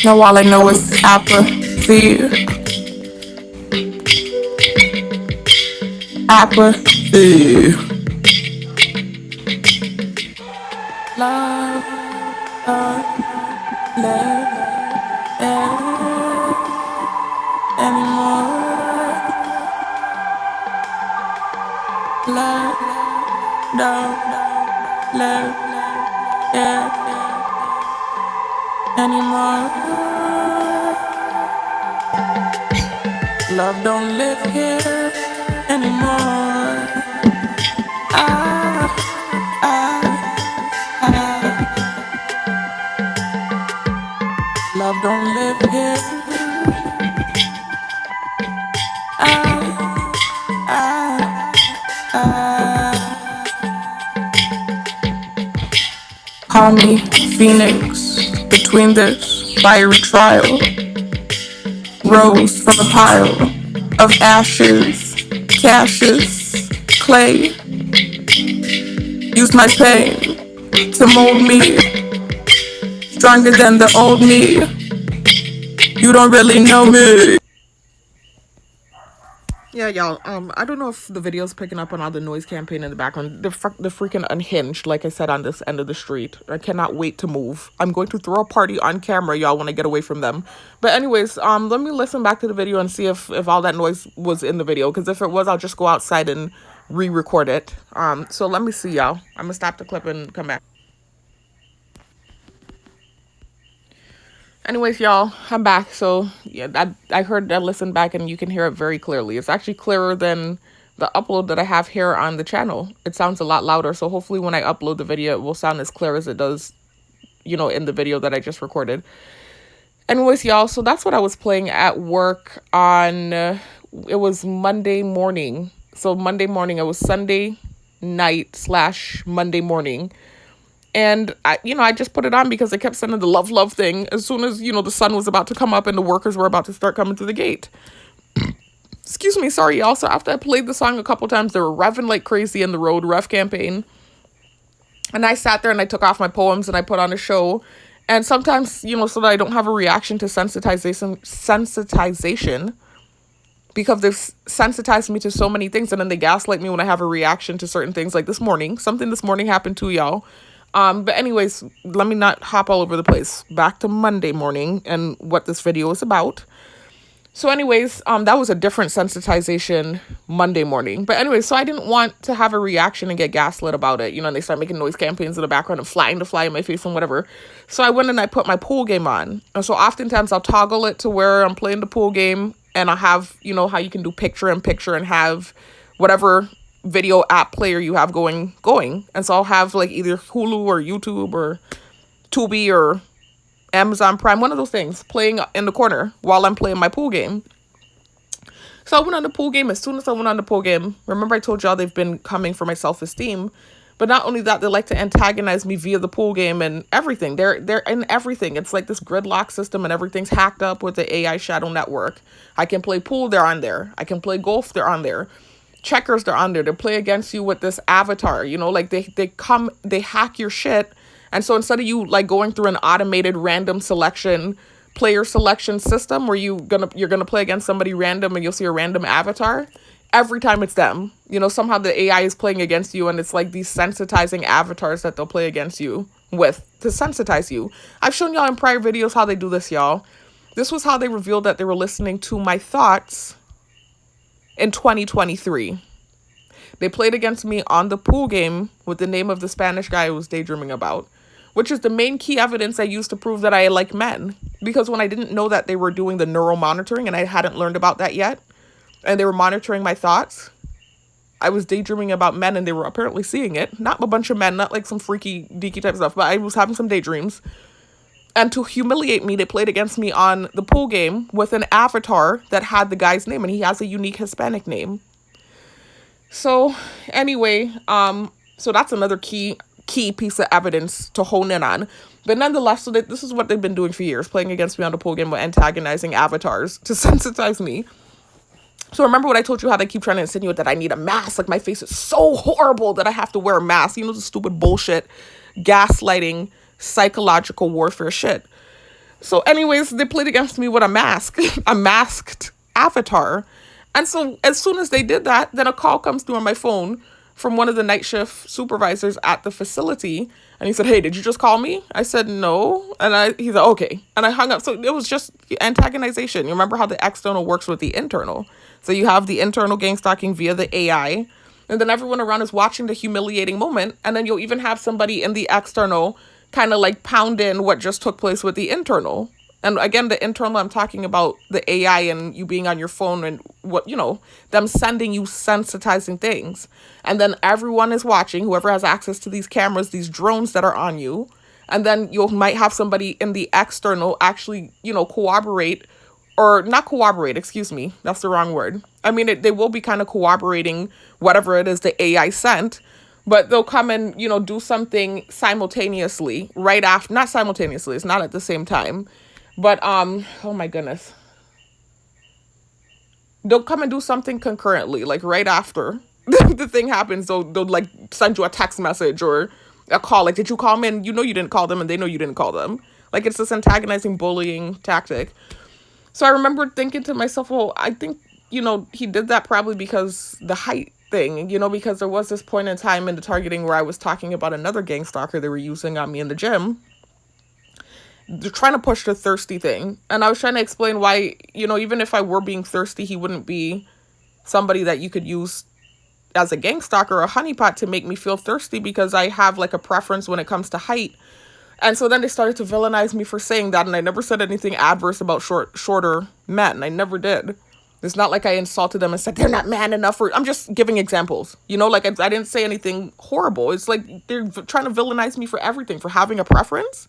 Now all I know is apathy. Apathy. Love don't live anymore. Love don't live anymore. Love don't live here anymore. Love don't live here. Call me Phoenix between this fiery trial. Rose from a pile of ashes, caches, clay. Use my pain to mold me, stronger than the old me. You don't really know me. Yeah, y'all, I don't know if the video's picking up on all the noise campaign in the background. They're freaking unhinged, like I said, on this end of the street. I cannot wait to move. I'm going to throw a party on camera, y'all, when I get away from them. But anyways, let me listen back to the video and see if all that noise was in the video. Because if it was, I'll just go outside and re-record it. So let me see, y'all. I'm gonna stop the clip and come back. Anyways, y'all, I'm back. So yeah, I heard that, listened back, and you can hear it very clearly. It's actually clearer than the upload that I have here on the channel. It sounds a lot louder. So hopefully when I upload the video, it will sound as clear as it does, in the video that I just recorded. Anyways, y'all, so that's what I was playing at work on, it was Monday morning. So Monday morning, it was Sunday night / Monday morning. And I just put it on because they kept sending the love thing as soon as, the sun was about to come up and the workers were about to start coming through the gate. Excuse me, sorry, y'all. So after I played the song a couple times, they were revving like crazy in the road, ref campaign. And I sat there and I took off my poems and I put on a show. And sometimes, so that I don't have a reaction to sensitization, because they've sensitized me to so many things, and then they gaslight me when I have a reaction to certain things. Like something this morning happened to y'all. But anyways, let me not hop all over the place. Back to Monday morning and what this video is about. So anyways, that was a different sensitization Monday morning. But anyways, so I didn't want to have a reaction and get gaslit about it. And they start making noise campaigns in the background and flying the fly in my face and whatever. So I went and I put my pool game on. And so oftentimes I'll toggle it to where I'm playing the pool game and I'll have, how you can do picture in picture and have whatever video app player you have going. And so I'll have like either Hulu or YouTube or Tubi or Amazon Prime, one of those things, playing in the corner while I'm playing my pool game. So I went on the pool game. As soon as I went on the pool game, remember I told y'all they've been coming for my self-esteem. But not only that, they like to antagonize me via the pool game and everything. They're in everything. It's like this gridlock system and everything's hacked up with the AI shadow network. I can play pool, they're on there. I can play golf, they're on there. Checkers, they're on there. They play against you with this avatar, like they hack your shit. And so instead of you like going through an automated random player selection system where you're gonna play against somebody random and you'll see a random avatar, every time it's them. Somehow the AI is playing against you, and it's like these sensitizing avatars that they'll play against you with to sensitize you. I've shown y'all in prior videos how they do this, y'all. This was how they revealed that they were listening to my thoughts in 2023. They played against me on the pool game with the name of the Spanish guy I was daydreaming about, which is the main key evidence I used to prove that I like men. Because when I didn't know that they were doing the neural monitoring and I hadn't learned about that yet, and they were monitoring my thoughts, I was daydreaming about men and they were apparently seeing it. Not a bunch of men, not like some freaky, deaky type stuff, but I was having some daydreams. And to humiliate me, they played against me on the pool game with an avatar that had the guy's name, and he has a unique Hispanic name. So anyway, so that's another key piece of evidence to hone in on. But nonetheless, so this is what they've been doing for years, playing against me on the pool game with antagonizing avatars to sensitize me. So remember what I told you, how they keep trying to insinuate that I need a mask, like my face is so horrible that I have to wear a mask, the stupid bullshit, gaslighting, psychological warfare shit. So anyways, they played against me with a mask, a masked avatar. And so as soon as they did that, then a call comes through on my phone from one of the night shift supervisors at the facility. And he said, "Hey, did you just call me?" I said, "No." And he said, "Okay." And I hung up. So it was just antagonization. You remember how the external works with the internal. So you have the internal gang stalking via the AI. And then everyone around is watching the humiliating moment. And then you'll even have somebody in the external kind of like pound in what just took place with the internal. And again, the internal, I'm talking about the AI and you being on your phone and what, them sending you sensitizing things. And then everyone is watching, whoever has access to these cameras, these drones that are on you. And then you might have somebody in the external actually, corroborate, or not corroborate, excuse me, that's the wrong word. I mean, they will be kind of corroborating whatever it is the AI sent. But they'll come and, do something simultaneously right after, not simultaneously, it's not at the same time. But, oh my goodness. They'll come and do something concurrently, like right after the thing happens. They'll like send you a text message or a call. Like, did you call me? And you didn't call them and they know you didn't call them. Like, it's this antagonizing bullying tactic. So I remember thinking to myself, well, I think, he did that probably because the height thing, because there was this point in time in the targeting where I was talking about another gang stalker they were using on me in the gym. They're trying to push the thirsty thing. And I was trying to explain why, even if I were being thirsty, he wouldn't be somebody that you could use as a gang stalker or a honeypot to make me feel thirsty, because I have like a preference when it comes to height. And so then they started to villainize me for saying that. And I never said anything adverse about shorter men. I never did. It's not like I insulted them and said they're not man enough. I'm just giving examples, like I didn't say anything horrible. It's like they're trying to villainize me for everything, for having a preference.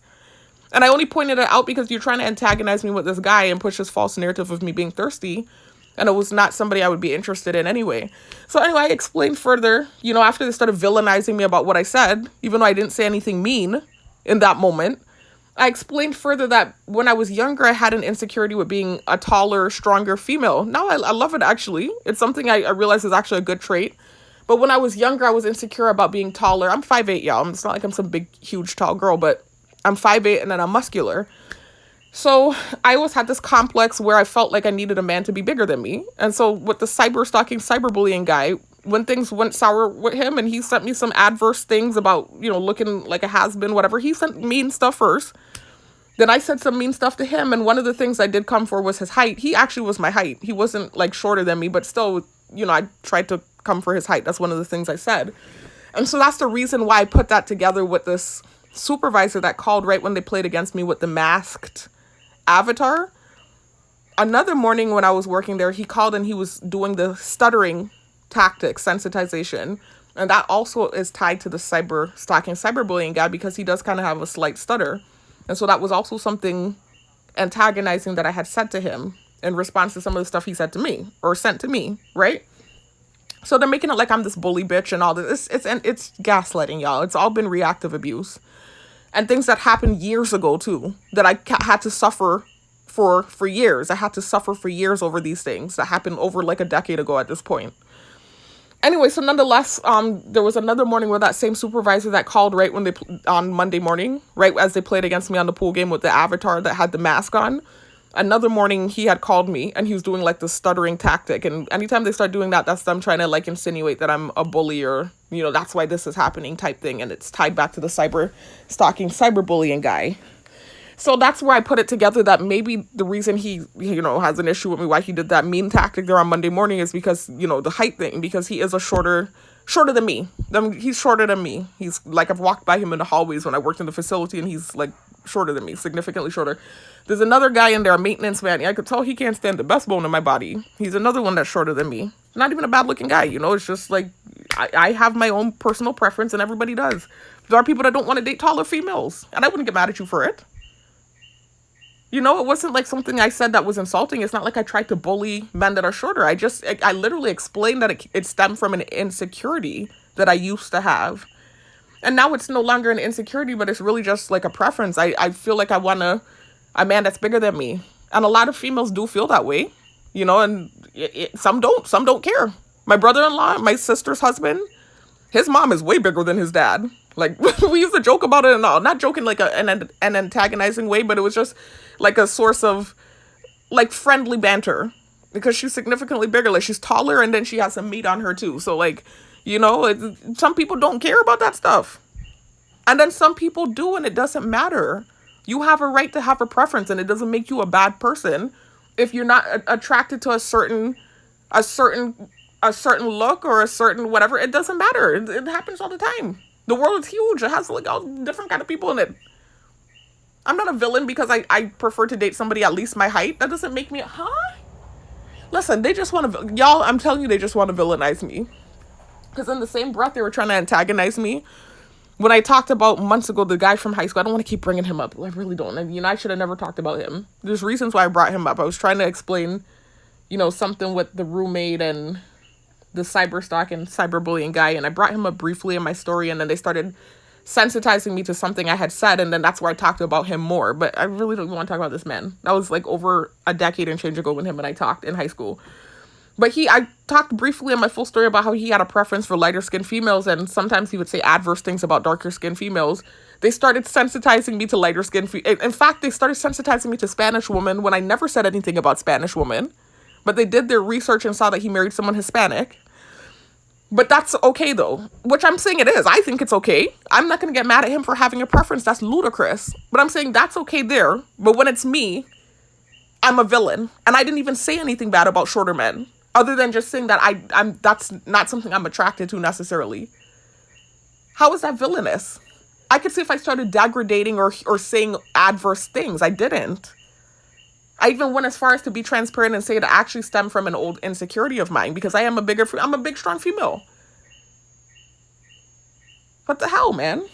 And I only pointed it out because you're trying to antagonize me with this guy and push this false narrative of me being thirsty. And it was not somebody I would be interested in anyway. So anyway, I explained further, after they started villainizing me about what I said, even though I didn't say anything mean in that moment, I explained further that when I was younger, I had an insecurity with being a taller, stronger female. Now I love it, actually. It's something I realize is actually a good trait. But when I was younger, I was insecure about being taller. I'm 5'8", y'all. It's not like I'm some big, huge, tall girl, but I'm 5'8", and then I'm muscular. So I always had this complex where I felt like I needed a man to be bigger than me. And so with the cyberstalking, cyberbullying guy, when things went sour with him and he sent me some adverse things about, looking like a has-been, whatever, he sent mean stuff first. Then I said some mean stuff to him. And one of the things I did come for was his height. He actually was my height. He wasn't like shorter than me, but still, I tried to come for his height. That's one of the things I said. And so that's the reason why I put that together with this supervisor that called right when they played against me with the masked avatar. Another morning when I was working there, he called and he was doing the stuttering tactic, sensitization. And that also is tied to the cyber stalking, cyberbullying guy, because he does kind of have a slight stutter. And so that was also something antagonizing that I had said to him in response to some of the stuff he said to me or sent to me, right? So they're making it like I'm this bully bitch and all this. It's gaslighting, y'all. It's all been reactive abuse. And things that happened years ago, too, that I had to suffer for years. I had to suffer for years over these things that happened over like a decade ago at this point. Anyway, so nonetheless, there was another morning where that same supervisor that called right when on Monday morning, right as they played against me on the pool game with the avatar that had the mask on. Another morning, he had called me and he was doing like the stuttering tactic. And anytime they start doing that, that's them trying to like insinuate that I'm a bully or, that's why this is happening type thing. And it's tied back to the cyber stalking, cyberbullying guy. So that's where I put it together that maybe the reason he, has an issue with me, why he did that mean tactic there on Monday morning is because, the height thing, because he is shorter than me. He's shorter than me. He's like, I've walked by him in the hallways when I worked in the facility and he's like shorter than me, significantly shorter. There's another guy in there, a maintenance man. I could tell he can't stand the best bone in my body. He's another one that's shorter than me. Not even a bad looking guy, it's just like, I have my own personal preference and everybody does. There are people that don't want to date taller females and I wouldn't get mad at you for it. It wasn't like something I said that was insulting. It's not like I tried to bully men that are shorter. I literally explained that it stemmed from an insecurity that I used to have. And now it's no longer an insecurity, but it's really just like a preference. I feel like I want a man that's bigger than me. And a lot of females do feel that way, and some don't care. My brother-in-law, my sister's husband, his mom is way bigger than his dad. Like, we used to joke about it and all. Not joking like an antagonizing way, but it was just like a source of like friendly banter because she's significantly bigger. Like, she's taller and then she has some meat on her too. So like, some people don't care about that stuff. And then some people do, and it doesn't matter. You have a right to have a preference, and it doesn't make you a bad person if you're not attracted to a certain look or a certain whatever. It doesn't matter. It happens all the time. The world is huge. It has like all different kind of people in it. I'm not a villain because I prefer to date somebody at least my height. That doesn't make me, Listen, they just want to, y'all, I'm telling you, they just want to villainize me. Because in the same breath, they were trying to antagonize me. When I talked about months ago, the guy from high school, I don't want to keep bringing him up. I really don't. And, I should have never talked about him. There's reasons why I brought him up. I was trying to explain, something with the roommate and the cyber stalk and cyberbullying guy. And I brought him up briefly in my story. And then they started sensitizing me to something I had said. And then that's where I talked about him more. But I really don't want to talk about this man. That was like over a decade and change ago when him and I talked in high school. But I talked briefly in my full story about how he had a preference for lighter skinned females. And sometimes he would say adverse things about darker skinned females. They started sensitizing me to lighter skinned. In fact, they started sensitizing me to Spanish women when I never said anything about Spanish women. But they did their research and saw that he married someone Hispanic. But that's okay, though, which I'm saying it is. I think it's okay. I'm not going to get mad at him for having a preference. That's ludicrous. But I'm saying that's okay there. But when it's me, I'm a villain. And I didn't even say anything bad about shorter men, other than just saying that that's not something I'm attracted to necessarily. How is that villainous? I could see if I started degrading or saying adverse things. I didn't. I even went as far as to be transparent and say it actually stemmed from an old insecurity of mine because I'm a big, strong female. What the hell, man?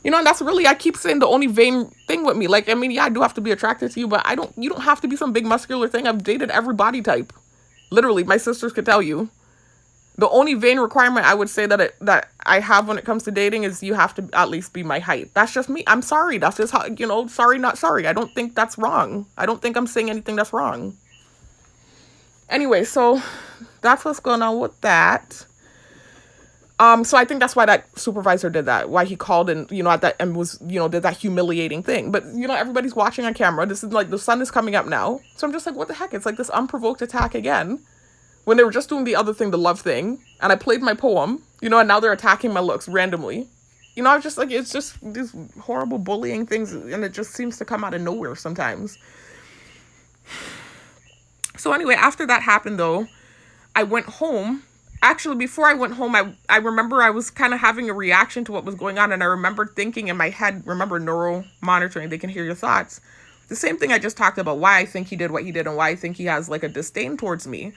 And that's really, I keep saying the only vain thing with me. Like, I mean, yeah, I do have to be attracted to you, but you don't have to be some big muscular thing. I've dated every body type. Literally, my sisters could tell you. The only vain requirement I would say that I have when it comes to dating is you have to at least be my height. That's just me. I'm sorry. That's just how, sorry, not sorry. I don't think that's wrong. I don't think I'm saying anything that's wrong. Anyway, so that's what's going on with that. So I think that's why that supervisor did that. Why he called and, at that and was, did that humiliating thing. But, everybody's watching on camera. This is like the sun is coming up now. So I'm just like, what the heck? It's like this unprovoked attack again. When they were just doing the other thing, the love thing, and I played my poem, and now they're attacking my looks randomly. I was just like, it's just these horrible bullying things, and it just seems to come out of nowhere sometimes. So anyway, after that happened, though, I went home. Actually, before I went home, I remember I was kind of having a reaction to what was going on, and I remember thinking in my head, remember neuro monitoring, they can hear your thoughts. The same thing I just talked about, why I think he did what he did and why I think he has like a disdain towards me.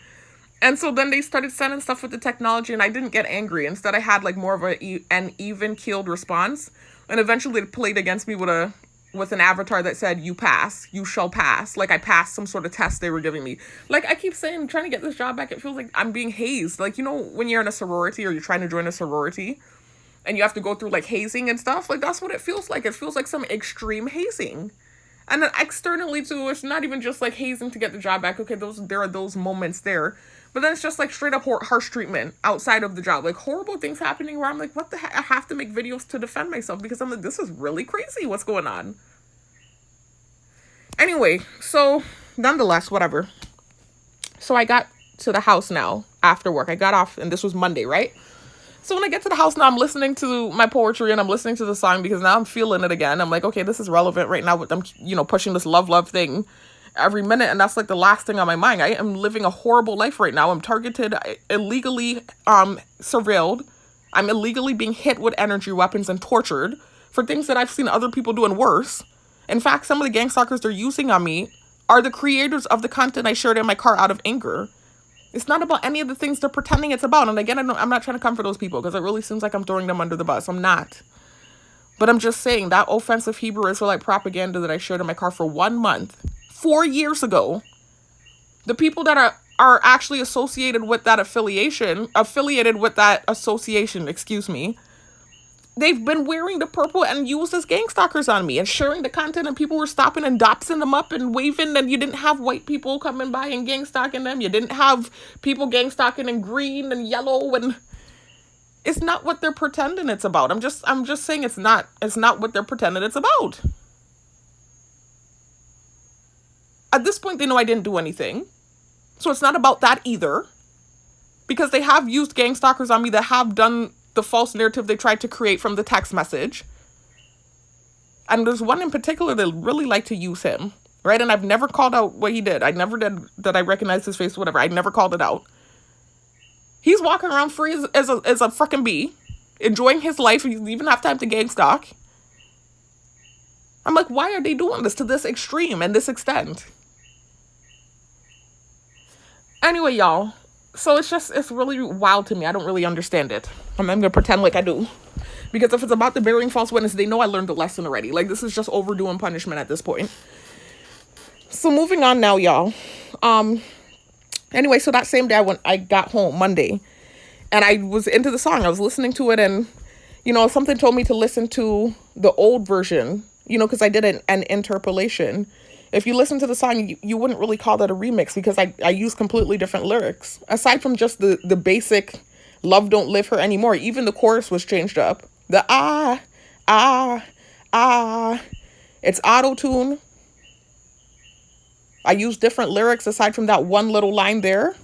And so then they started sending stuff with the technology, and I didn't get angry. Instead, I had like more of an even-keeled response. And eventually it played against me with an avatar that said, you pass, you shall pass. Like I passed some sort of test they were giving me. Like I keep saying, trying to get this job back, it feels like I'm being hazed. Like, when you're in a sorority or you're trying to join a sorority and you have to go through like hazing and stuff, like that's what it feels like. It feels like some extreme hazing. And then externally too, it's not even just like hazing to get the job back. Okay, there are those moments there. But then it's just like straight up harsh treatment outside of the job. Like horrible things happening where I'm like, what the heck? I have to make videos to defend myself because I'm like, this is really crazy. What's going on? Anyway, so nonetheless, whatever. So I got to the house now after work. I got off and this was Monday, right? So when I get to the house now, I'm listening to my poetry and I'm listening to the song because now I'm feeling it again. I'm like, okay, this is relevant right now. I'm, pushing this love thing every minute, and that's like the last thing on my mind. I am living a horrible life right now. I'm targeted, illegally surveilled. I'm illegally being hit with energy weapons and tortured for things that I've seen other people doing worse. In fact, some of the gang stalkers they're using on me are the creators of the content I shared in my car out of anger. It's not about any of the things they're pretending it's about. And again, I'm not trying to come for those people because it really seems like I'm throwing them under the bus. I'm not. But I'm just saying that offensive Hebrew Israelite propaganda that I shared in my car for 1 month, 4 years ago, the people that are actually associated with that association, they've been wearing the purple and used as gang stalkers on me and sharing the content, and people were stopping and doxing them up and waving, and you didn't have white people coming by and gang stalking them. You didn't have people gang stalking in green and yellow, and it's not what they're pretending it's about. I'm just saying it's not what they're pretending it's about. At this point, they know I didn't do anything. So it's not about that either. Because they have used gang stalkers on me that have done the false narrative they tried to create from the text message. And there's one in particular that really like to use him, right? And I've never called out what he did. I never did that I recognized his face, whatever. I never called it out. He's walking around free as a freaking bee, enjoying his life. He doesn't even have time to gang stalk. I'm like, why are they doing this to this extreme and this extent? Anyway, y'all. So it's really wild to me. I don't really understand it. I'm going to pretend like I do. Because if it's about the bearing false witness, they know I learned the lesson already. Like, this is just overdoing punishment at this point. So moving on now, y'all. Anyway, so that same day I got home, Monday. And I was into the song. I was listening to it, and, something told me to listen to the old version, because I did an interpolation. If you listen to the song, you wouldn't really call that a remix because I use completely different lyrics. Aside from just the basic love don't live her anymore, even the chorus was changed up. The it's auto-tune. I use different lyrics aside from that one little line there.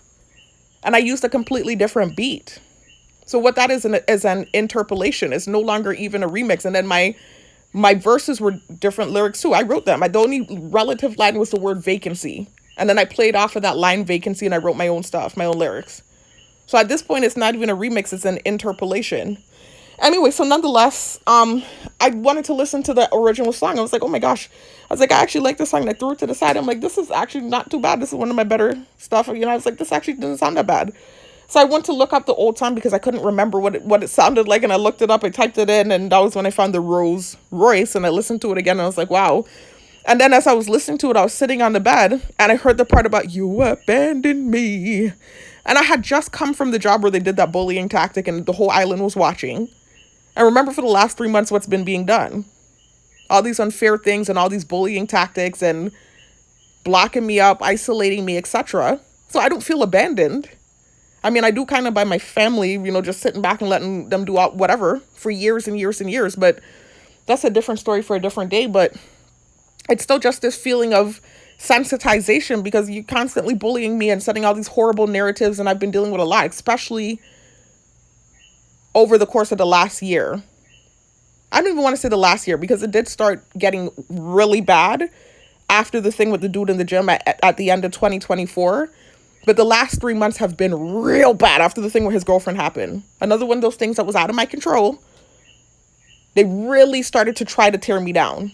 And I used a completely different beat. So what that is an interpolation. It's no longer even a remix. And then my verses were different lyrics too. I wrote them. The only relative line was the word vacancy. And then I played off of that line vacancy and I wrote my own stuff, my own lyrics. So at this point, it's not even a remix. It's an interpolation. Anyway, so nonetheless, I wanted to listen to the original song. I was like, oh my gosh. I was like, I actually like this song. And I threw it to the side. I'm like, this is actually not too bad. This is one of my better stuff. I was like, this actually doesn't sound that bad. So I went to look up the old song because I couldn't remember what it sounded like. And I looked it up, I typed it in, and that was when I found the Rolls Royce, and I listened to it again, and I was like, wow. And then as I was listening to it, I was sitting on the bed and I heard the part about you abandoned me. And I had just come from the job where they did that bullying tactic and the whole island was watching. And remember for the last 3 months what's been being done. All these unfair things and all these bullying tactics and blocking me up, isolating me, etc. So I don't feel abandoned. I mean, I do kind of by my family, just sitting back and letting them do whatever for years and years and years. But that's a different story for a different day. But it's still just this feeling of sensitization because you're constantly bullying me and setting all these horrible narratives. And I've been dealing with a lot, especially over the course of the last year. I don't even want to say the last year because it did start getting really bad after the thing with the dude in the gym at the end of 2024. But the last 3 months have been real bad after the thing with his girlfriend happened. Another one of those things that was out of my control. They really started to try to tear me down.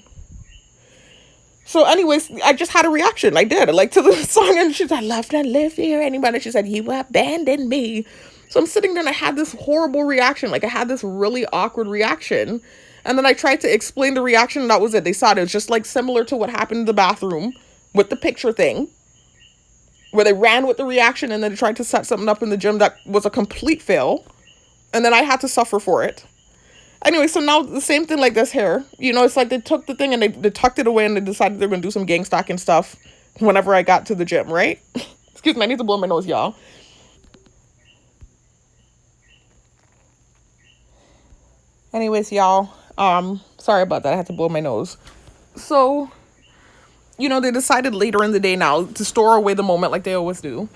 So anyways, I just had a reaction. I did. Like to the song and she said, I love to live here anybody. She said, you abandoned me. So I'm sitting there and I had this horrible reaction. Like I had this really awkward reaction. And then I tried to explain the reaction and that was it. They saw it. It was just like similar to what happened in the bathroom with the picture thing. Where they ran with the reaction and then they tried to set something up in the gym that was a complete fail. And then I had to suffer for it. Anyway, so now the same thing like this hair. It's like they took the thing and they tucked it away and they decided they're going to do some gang stalking stuff whenever I got to the gym, right? Excuse me, I need to blow my nose, y'all. Anyways, y'all, sorry about that. I had to blow my nose. So, they decided later in the day now to store away the moment like they always do.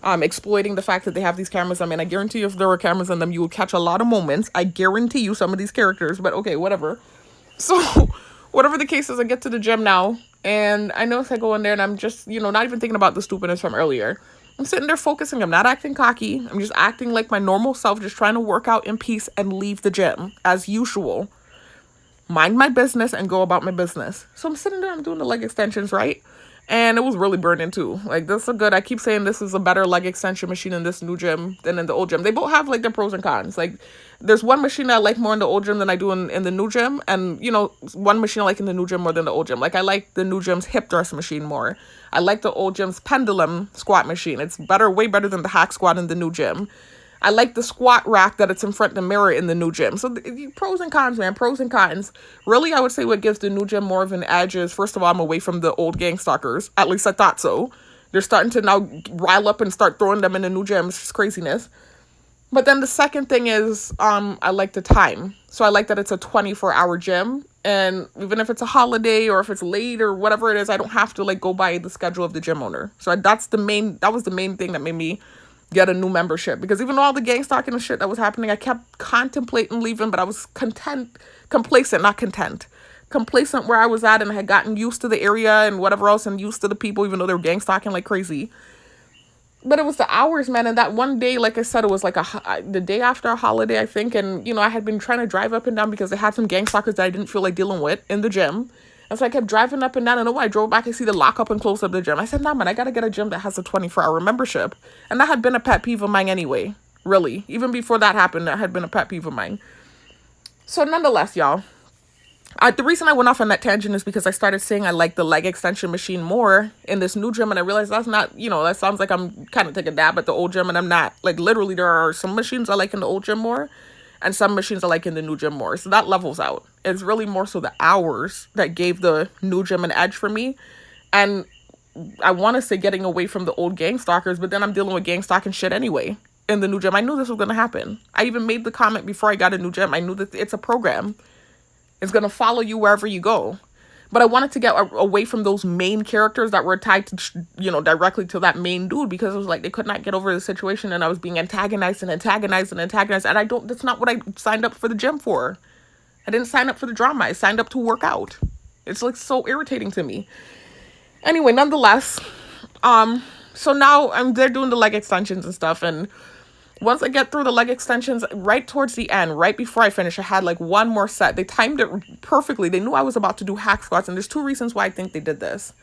Exploiting the fact that they have these cameras. I mean, I guarantee you if there were cameras on them, you would catch a lot of moments. I guarantee you some of these characters, but okay, whatever. So, whatever the case is, I get to the gym now, and I notice I go in there and I'm just, not even thinking about the stupidness from earlier. I'm sitting there focusing. I'm not acting cocky. I'm just acting like my normal self, just trying to work out in peace and leave the gym as usual. Mind my business and go about my business. So I'm sitting there, I'm doing the leg extensions, right? And it was really burning too. Like, this is good. I keep saying this is a better leg extension machine in this new gym than in the old gym. They both have like their pros and cons. Like, there's one machine I like more in the old gym than I do in the new gym. And, one machine I like in the new gym more than the old gym. Like, I like the new gym's hip thrust machine more. I like the old gym's pendulum squat machine. It's better, way better than the hack squat in the new gym. I like the squat rack that it's in front of the mirror in the new gym. So pros and cons, man. Pros and cons. Really, I would say what gives the new gym more of an edge is, first of all, I'm away from the old gang stalkers. At least I thought so. They're starting to now rile up and start throwing them in the new gym. It's just craziness. But then the second thing is I like the time. So I like that it's a 24-hour gym. And even if it's a holiday or if it's late or whatever it is, I don't have to like go by the schedule of the gym owner. So that was the main thing that made me get a new membership, because even though all the gang stalking and shit that was happening, I kept contemplating leaving, but I was complacent where I was at, and I had gotten used to the area and whatever else and used to the people, even though they were gang stalking like crazy. But it was the hours, man. And that one day, like I said, it was like the day after a holiday, I think. And, I had been trying to drive up and down because they had some gang stalkers that I didn't feel like dealing with in the gym. And so I kept driving up and down, and when I drove back, I see the lock up and close up the gym. I said, nah, man, I got to get a gym that has a 24-hour membership. And that had been a pet peeve of mine anyway, really. Even before that happened, that had been a pet peeve of mine. So nonetheless, y'all, the reason I went off on that tangent is because I started saying I like the leg extension machine more in this new gym, and I realized that's not, that sounds like I'm kind of taking a dab at the old gym, and I'm not. Like, literally, there are some machines I like in the old gym more, and some machines I like in the new gym more. So that levels out. It's really more so the hours that gave the new gym an edge for me. And I want to say getting away from the old gang stalkers, but then I'm dealing with gang stalking shit anyway in the new gym. I knew this was going to happen. I even made the comment before I got a new gym. I knew that it's a program. It's going to follow you wherever you go. But I wanted to get away from those main characters that were tied to, directly to that main dude, because it was like they could not get over the situation, and I was being antagonized. And that's not what I signed up for the gym for. I didn't sign up for the drama. I signed up to work out. It's like so irritating to me. Anyway, nonetheless, so now I'm there doing the leg extensions and stuff, and once I get through the leg extensions, right towards the end, right before I finish, I had like one more set. They timed it perfectly. They knew I was about to do hack squats, and there's two reasons why I think they did this.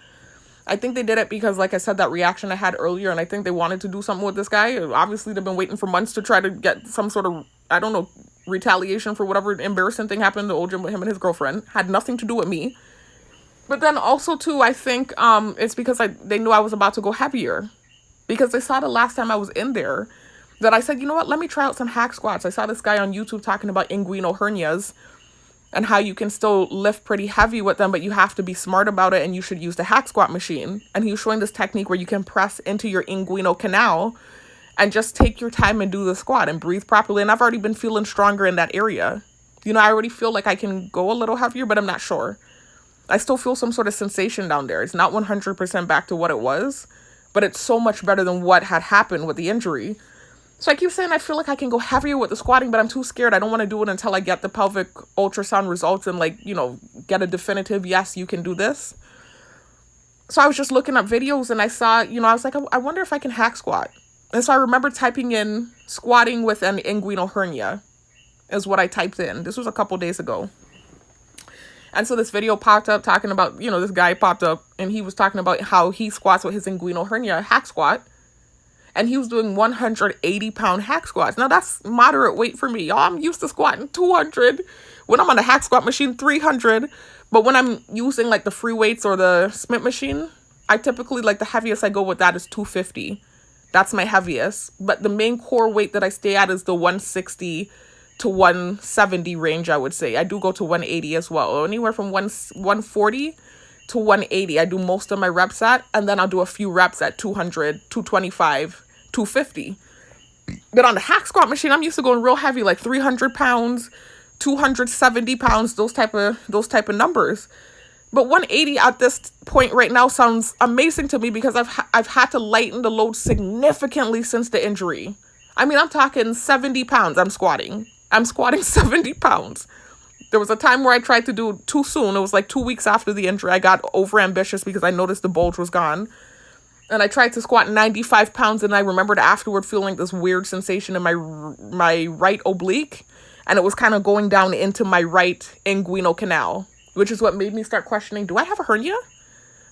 I think they did it because, like I said, that reaction I had earlier, and I think they wanted to do something with this guy. Obviously, they've been waiting for months to try to get some sort of, I don't know, retaliation for whatever embarrassing thing happened in the old gym with him and his girlfriend. Had nothing to do with me. But then also too, I think it's because they knew I was about to go heavier, because they saw the last time I was in there that I said, you know what, let me try out some hack squats. I saw this guy on YouTube talking about inguinal hernias and how you can still lift pretty heavy with them, but you have to be smart about it and you should use the hack squat machine. And he was showing this technique where you can press into your inguinal canal and just take your time and do the squat and breathe properly. And I've already been feeling stronger in that area. You know, I already feel like I can go a little heavier, but I'm not sure. I still feel some sort of sensation down there. It's not 100% back to what it was, but it's so much better than what had happened with the injury. So I keep saying I feel like I can go heavier with the squatting, but I'm too scared. I don't want to do it until I get the pelvic ultrasound results and, like, you know, get a definitive, yes, you can do this. So I was just looking up videos and I saw, you know, I was like, I wonder if I can hack squat. And so I remember typing in squatting with an inguinal hernia is what I typed in. This was a couple days ago. And so this video popped up talking about, you know, this guy popped up and he was talking about how he squats with his inguinal hernia, hack squat. And he was doing 180-pound hack squats. Now, that's moderate weight for me. Y'all, I'm used to squatting 200. When I'm on the hack squat machine, 300. But when I'm using, like, the free weights or the Smith machine, I typically, like, the heaviest I go with that is 250. That's my heaviest. But the main core weight that I stay at is the 160 to 170 range, I would say. I do go to 180 as well. Anywhere from 140 to 180. I do most of my reps at, and then I'll do a few reps at 200, 225, 250. But on the hack squat machine, I'm used to going real heavy, like 300 pounds, 270 pounds, those type of numbers. But 180 at this point right now sounds amazing to me because I've had to lighten the load significantly since the injury. I mean, I'm talking 70 pounds I'm squatting 70 pounds. There was a time where I tried to do too soon. It was like 2 weeks after the injury. I got over ambitious because I noticed the bulge was gone. And I tried to squat 95 pounds and I remembered afterward feeling this weird sensation in my right oblique. And it was kind of going down into my right inguinal canal, which is what made me start questioning, do I have a hernia?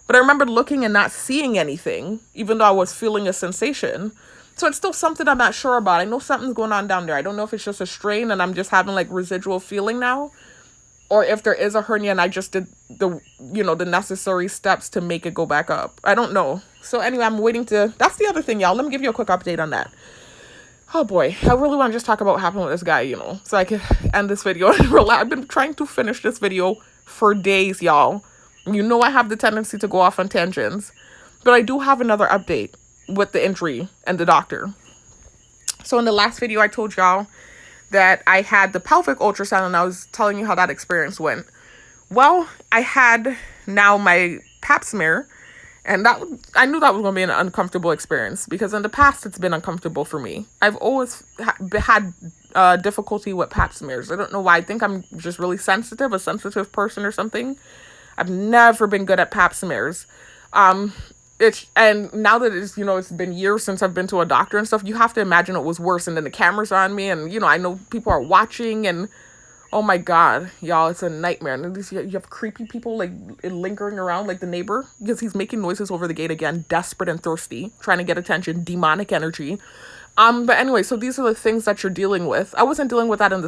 But I remember looking and not seeing anything, even though I was feeling a sensation. So it's still something I'm not sure about. I know something's going on down there. I don't know if it's just a strain and I'm just having like residual feeling now, or if there is a hernia and I just did the necessary steps to make it go back up. I don't know. So anyway, I'm waiting to, that's the other thing, y'all. Let me give you a quick update on that. Oh boy, I really want to just talk about what happened with this guy, so I can end this video. I've been trying to finish this video for days, y'all. You know I have the tendency to go off on tangents, but I do have another update with the injury and the doctor. So in the last video, I told y'all that I had the pelvic ultrasound and I was telling you how that experience went. Well, I had now my pap smear, and I knew that was going to be an uncomfortable experience because in the past it's been uncomfortable for me. I've always had difficulty with pap smears. I don't know why. I think I'm just really sensitive, a sensitive person or something. I've never been good at pap smears. And now that it's been years since I've been to a doctor and stuff, you have to imagine it was worse. And then the cameras are on me and, I know people are watching and, oh my God, y'all, it's a nightmare. And you have creepy people like lingering around, like the neighbor, because he's making noises over the gate again, desperate and thirsty, trying to get attention, demonic energy. But anyway, so these are the things that you're dealing with. I wasn't dealing with that in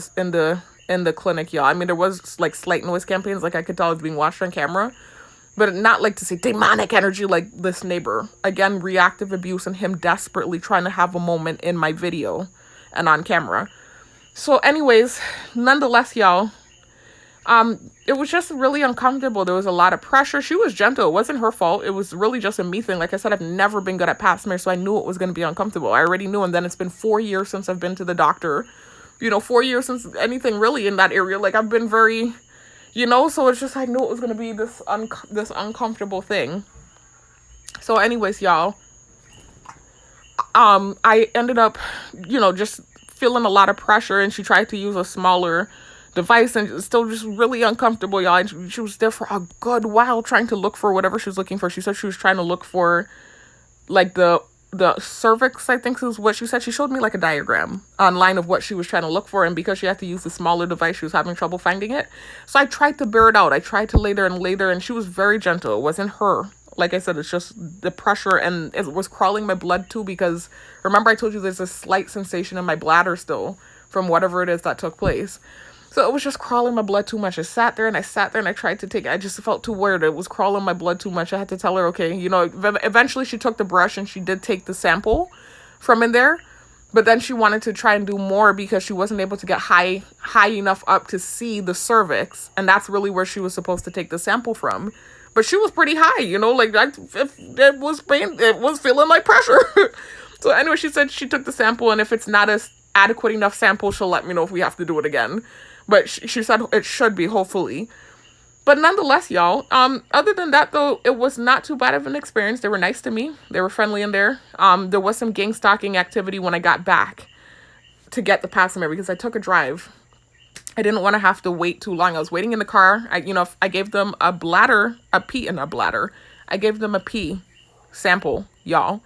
the clinic, y'all. I mean, there was like slight noise campaigns, like I could tell I was being watched on camera. But not like to say demonic energy like this neighbor. Again, reactive abuse and him desperately trying to have a moment in my video and on camera. So anyways, nonetheless, y'all, it was just really uncomfortable. There was a lot of pressure. She was gentle. It wasn't her fault. It was really just a me thing. Like I said, I've never been good at pap smear, so I knew it was going to be uncomfortable. I already knew. And then it's been 4 years since I've been to the doctor. 4 years since anything really in that area. Like I've been very... so it's just, I knew it was going to be this uncomfortable thing. So anyways, y'all, I ended up, just feeling a lot of pressure, and she tried to use a smaller device, and it's still just really uncomfortable, y'all. And she was there for a good while trying to look for whatever she was looking for. She said she was trying to look for, like, the cervix, I think is what she said. She showed me like a diagram online of what she was trying to look for, and because she had to use the smaller device, she was having trouble finding it. So I tried to bear it out. I tried to lay there, and she was very gentle. It wasn't her. Like I said, it's just the pressure, and it was crawling my blood too, because remember I told you there's a slight sensation in my bladder still from whatever it is that took place. So So it was just crawling my blood too much. I sat there and I tried to take it. I just felt too weird. It was crawling my blood too much. I had to tell her, okay, eventually she took the brush and she did take the sample from in there. But then she wanted to try and do more because she wasn't able to get high enough up to see the cervix. And that's really where she was supposed to take the sample from. But she was pretty high, it was pain, it was feeling like pressure. So anyway, she said she took the sample, and if it's not a adequate enough sample, she'll let me know if we have to do it again. But she said it should be, hopefully. But nonetheless, y'all, other than that, though, it was not too bad of an experience. They were nice to me. They were friendly in there. There was some gang stalking activity when I got back to get the Pap smear because I took a drive. I didn't want to have to wait too long. I was waiting in the car. I gave them a pee in a bladder. I gave them a pee sample, y'all.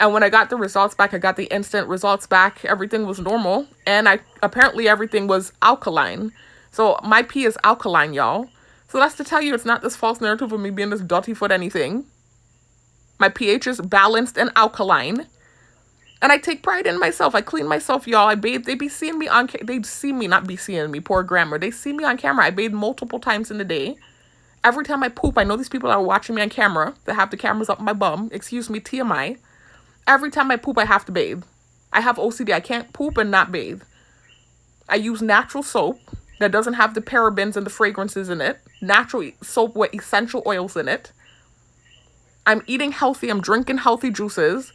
And when I got the results back, I got the instant results back. Everything was normal. And apparently everything was alkaline. So my pee is alkaline, y'all. So that's to tell you it's not this false narrative of me being this dirty foot anything. My pH is balanced and alkaline. And I take pride in myself. I clean myself, y'all. I bathe. They be seeing me they see me, not be seeing me, poor grammar. They see me on camera. I bathe multiple times in the day. Every time I poop, I know these people are watching me on camera. They have the cameras up my bum. Excuse me, TMI. Every time I poop, I have to bathe. I have OCD. I can't poop and not bathe. I use natural soap that doesn't have the parabens and the fragrances in it. Natural soap with essential oils in it. I'm eating healthy. I'm drinking healthy juices.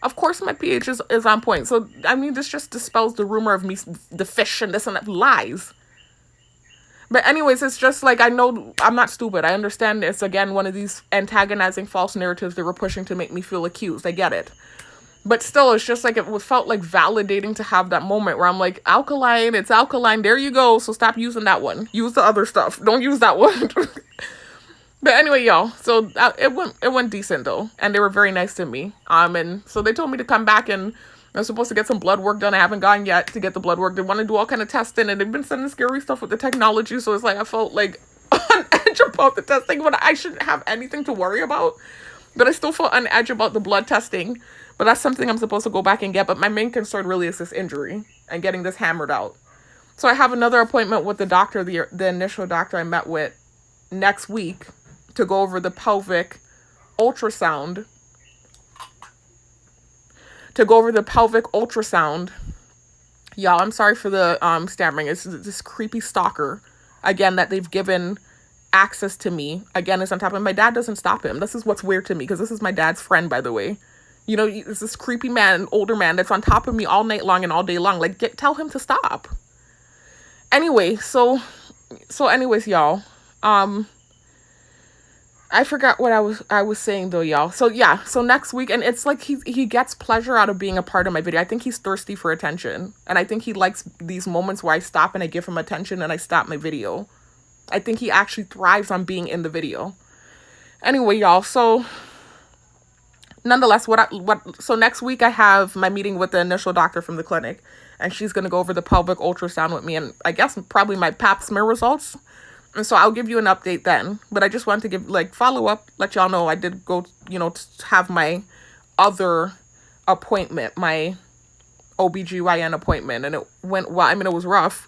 Of course, my pH is on point. So, this just dispels the rumor of me, the fish and this and that. Lies. But anyways, it's just like, I know I'm not stupid. I understand it's, again, one of these antagonizing false narratives they were pushing to make me feel accused. I get it. But still, it's just like, it felt like validating to have that moment where I'm like, alkaline, it's alkaline, there you go. So stop using that one. Use the other stuff. Don't use that one. But anyway, y'all, so it went decent, though. And they were very nice to me. And so they told me to come back, and I'm supposed to get some blood work done. I haven't gone yet to get the blood work. They want to do all kind of testing, and they've been sending scary stuff with the technology. So it's like, I felt like on edge about the testing, but I shouldn't have anything to worry about. But I still felt on edge about the blood testing. But that's something I'm supposed to go back and get. But my main concern really is this injury and getting this hammered out. So I have another appointment with the doctor, the initial doctor I met with, next week to go over the pelvic ultrasound. Y'all, I'm sorry for the stammering. It's this creepy stalker, again, that they've given access to me. Again, is on top of him. My dad doesn't stop him. This is what's weird to me, because this is my dad's friend, by the way. It's this creepy man, older man, that's on top of me all night long and all day long. Like, tell him to stop. Anyway, so anyways, y'all, I forgot what I was saying, though, y'all. So yeah, so next week, and it's like he gets pleasure out of being a part of my video. I think he's thirsty for attention, and I think he likes these moments where I stop and I give him attention and I stop my video. I think he actually thrives on being in the video. Anyway, y'all, so nonetheless, so next week I have my meeting with the initial doctor from the clinic, and she's going to go over the pelvic ultrasound with me, and I guess probably my Pap smear results. And so I'll give you an update then. But I just wanted to give, follow up, let y'all know I did go, to have my other appointment, my OBGYN appointment. And it went well. It was rough.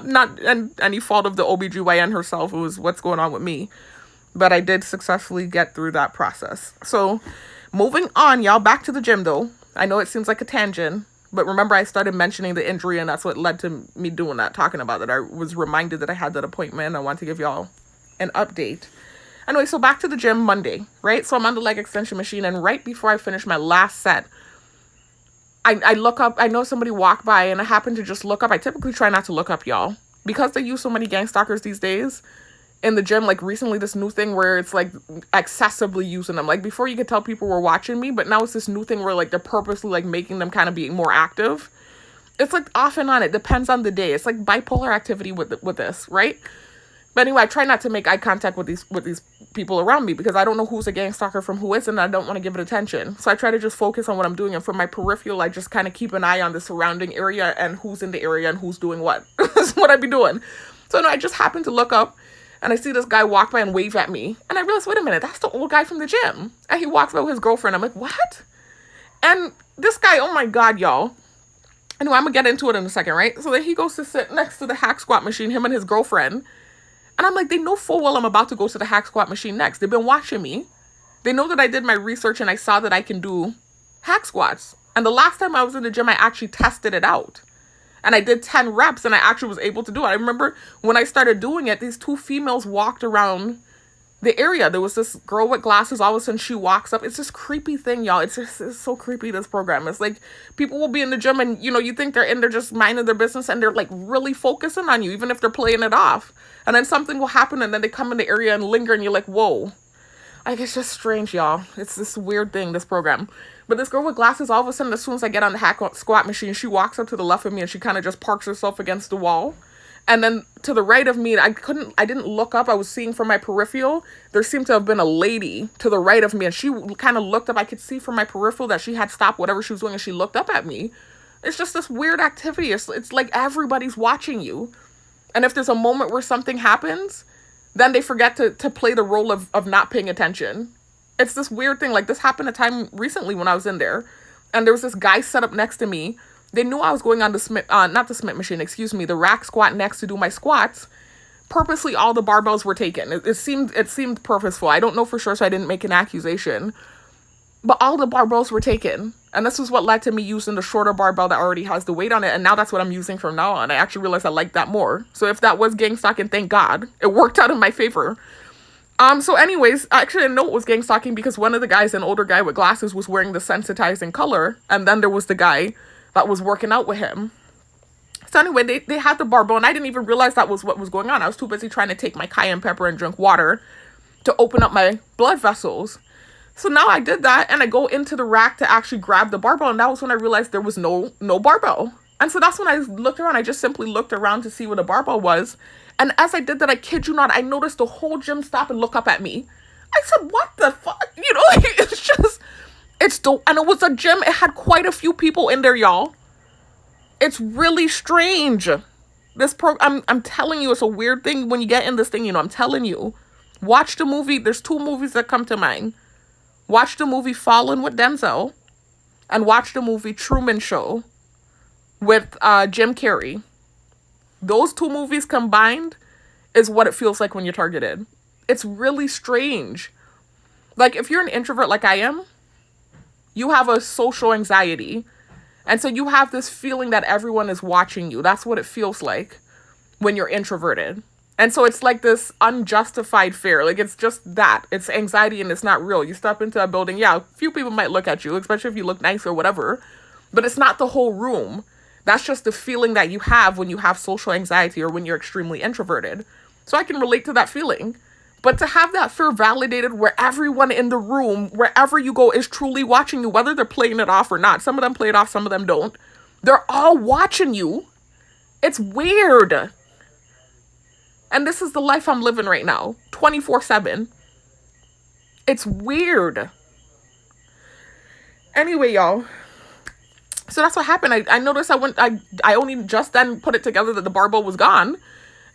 not any fault of the OBGYN herself. It was what's going on with me. But I did successfully get through that process. So moving on, y'all, back to the gym, though. I know it seems like a tangent. But remember, I started mentioning the injury, and that's what led to me doing that, talking about it. I was reminded that I had that appointment, and I want to give y'all an update. Anyway, so back to the gym Monday, right? So I'm on the leg extension machine, and right before I finish my last set, I look up. I know somebody walked by, and I happen to just look up. I typically try not to look up, y'all. Because they use so many gang stalkers these days in the gym, like recently this new thing where it's like excessively using them. Like before you could tell people were watching me, but now it's this new thing where like they're purposely like making them kind of be more active. It's like off and on. It depends on the day. It's like bipolar activity with this, right? But anyway, I try not to make eye contact with these people around me because I don't know who's a gang stalker from who isn't, and I don't want to give it attention. So I try to just focus on what I'm doing, and from my peripheral, I just kind of keep an eye on the surrounding area and who's in the area and who's doing what. That's what I be doing. So no, I just happened to look up, and I see this guy walk by and wave at me. And I realized, wait a minute, that's the old guy from the gym. And he walks by with his girlfriend. I'm like, what? And this guy, oh my God, y'all. Anyway, I'm gonna get into it in a second, right? So then he goes to sit next to the hack squat machine, him and his girlfriend. And I'm like, they know full well I'm about to go to the hack squat machine next. They've been watching me. They know that I did my research and I saw that I can do hack squats. And the last time I was in the gym, I actually tested it out. And I did 10 reps and I actually was able to do it. I remember when I started doing it, these two females walked around the area. There was this girl with glasses. All of a sudden she walks up. It's this creepy thing, y'all. It's so creepy, this program. It's like people will be in the gym and, you think they're in there just minding their business and they're like really focusing on you, even if they're playing it off. And then something will happen and then they come in the area and linger and you're like, whoa. Like, it's just strange, y'all. It's this weird thing, this program. But this girl with glasses, all of a sudden, as soon as I get on the hack squat machine, she walks up to the left of me and she kind of just parks herself against the wall. And then to the right of me, I didn't look up. I was seeing from my peripheral. There seemed to have been a lady to the right of me. And she kind of looked up. I could see from my peripheral that she had stopped whatever she was doing and she looked up at me. It's just this weird activity. It's like everybody's watching you. And if there's a moment where something happens, then they forget to play the role of not paying attention. It's this weird thing. Like, this happened a time recently when I was in there. And there was this guy set up next to me. They knew I was going on the rack squat next to do my squats. Purposely, all the barbells were taken. It seemed purposeful. I don't know for sure, so I didn't make an accusation. But all the barbells were taken. And this is what led to me using the shorter barbell that already has the weight on it. And now that's what I'm using from now on. I actually realized I like that more. So if that was gang stalking, thank God. It worked out in my favor. So anyways, actually I know it was gang stalking because one of the guys, an older guy with glasses, was wearing the sensitizing color. And then there was the guy that was working out with him. So anyway, they had the barbell and I didn't even realize that was what was going on. I was too busy trying to take my cayenne pepper and drink water to open up my blood vessels. So now I did that and I go into the rack to actually grab the barbell. And that was when I realized there was no barbell. And so that's when I looked around. I just simply looked around to see what a barbell was. And as I did that, I kid you not, I noticed the whole gym stop and look up at me. I said, what the fuck? It's dope. And it was a gym. It had quite a few people in there, y'all. It's really strange. I'm telling you, it's a weird thing when you get in this thing, I'm telling you. Watch the movie. There's 2 movies that come to mind. Watch the movie Fallen with Denzel and watch the movie Truman Show with Jim Carrey. Those 2 movies combined is what it feels like when you're targeted. It's really strange. Like, if you're an introvert like I am, you have a social anxiety. And so you have this feeling that everyone is watching you. That's what it feels like when you're introverted. And so it's like this unjustified fear. Like, it's just that. It's anxiety and it's not real. You step into a building, yeah, a few people might look at you, especially if you look nice or whatever. But it's not the whole room. That's just the feeling that you have when you have social anxiety or when you're extremely introverted. So I can relate to that feeling. But to have that fear validated where everyone in the room, wherever you go, is truly watching you, whether they're playing it off or not. Some of them play it off, some of them don't. They're all watching you. It's weird. And this is the life I'm living right now, 24/7. It's weird. Anyway, y'all. So that's what happened. I noticed I only just then put it together that the barbell was gone.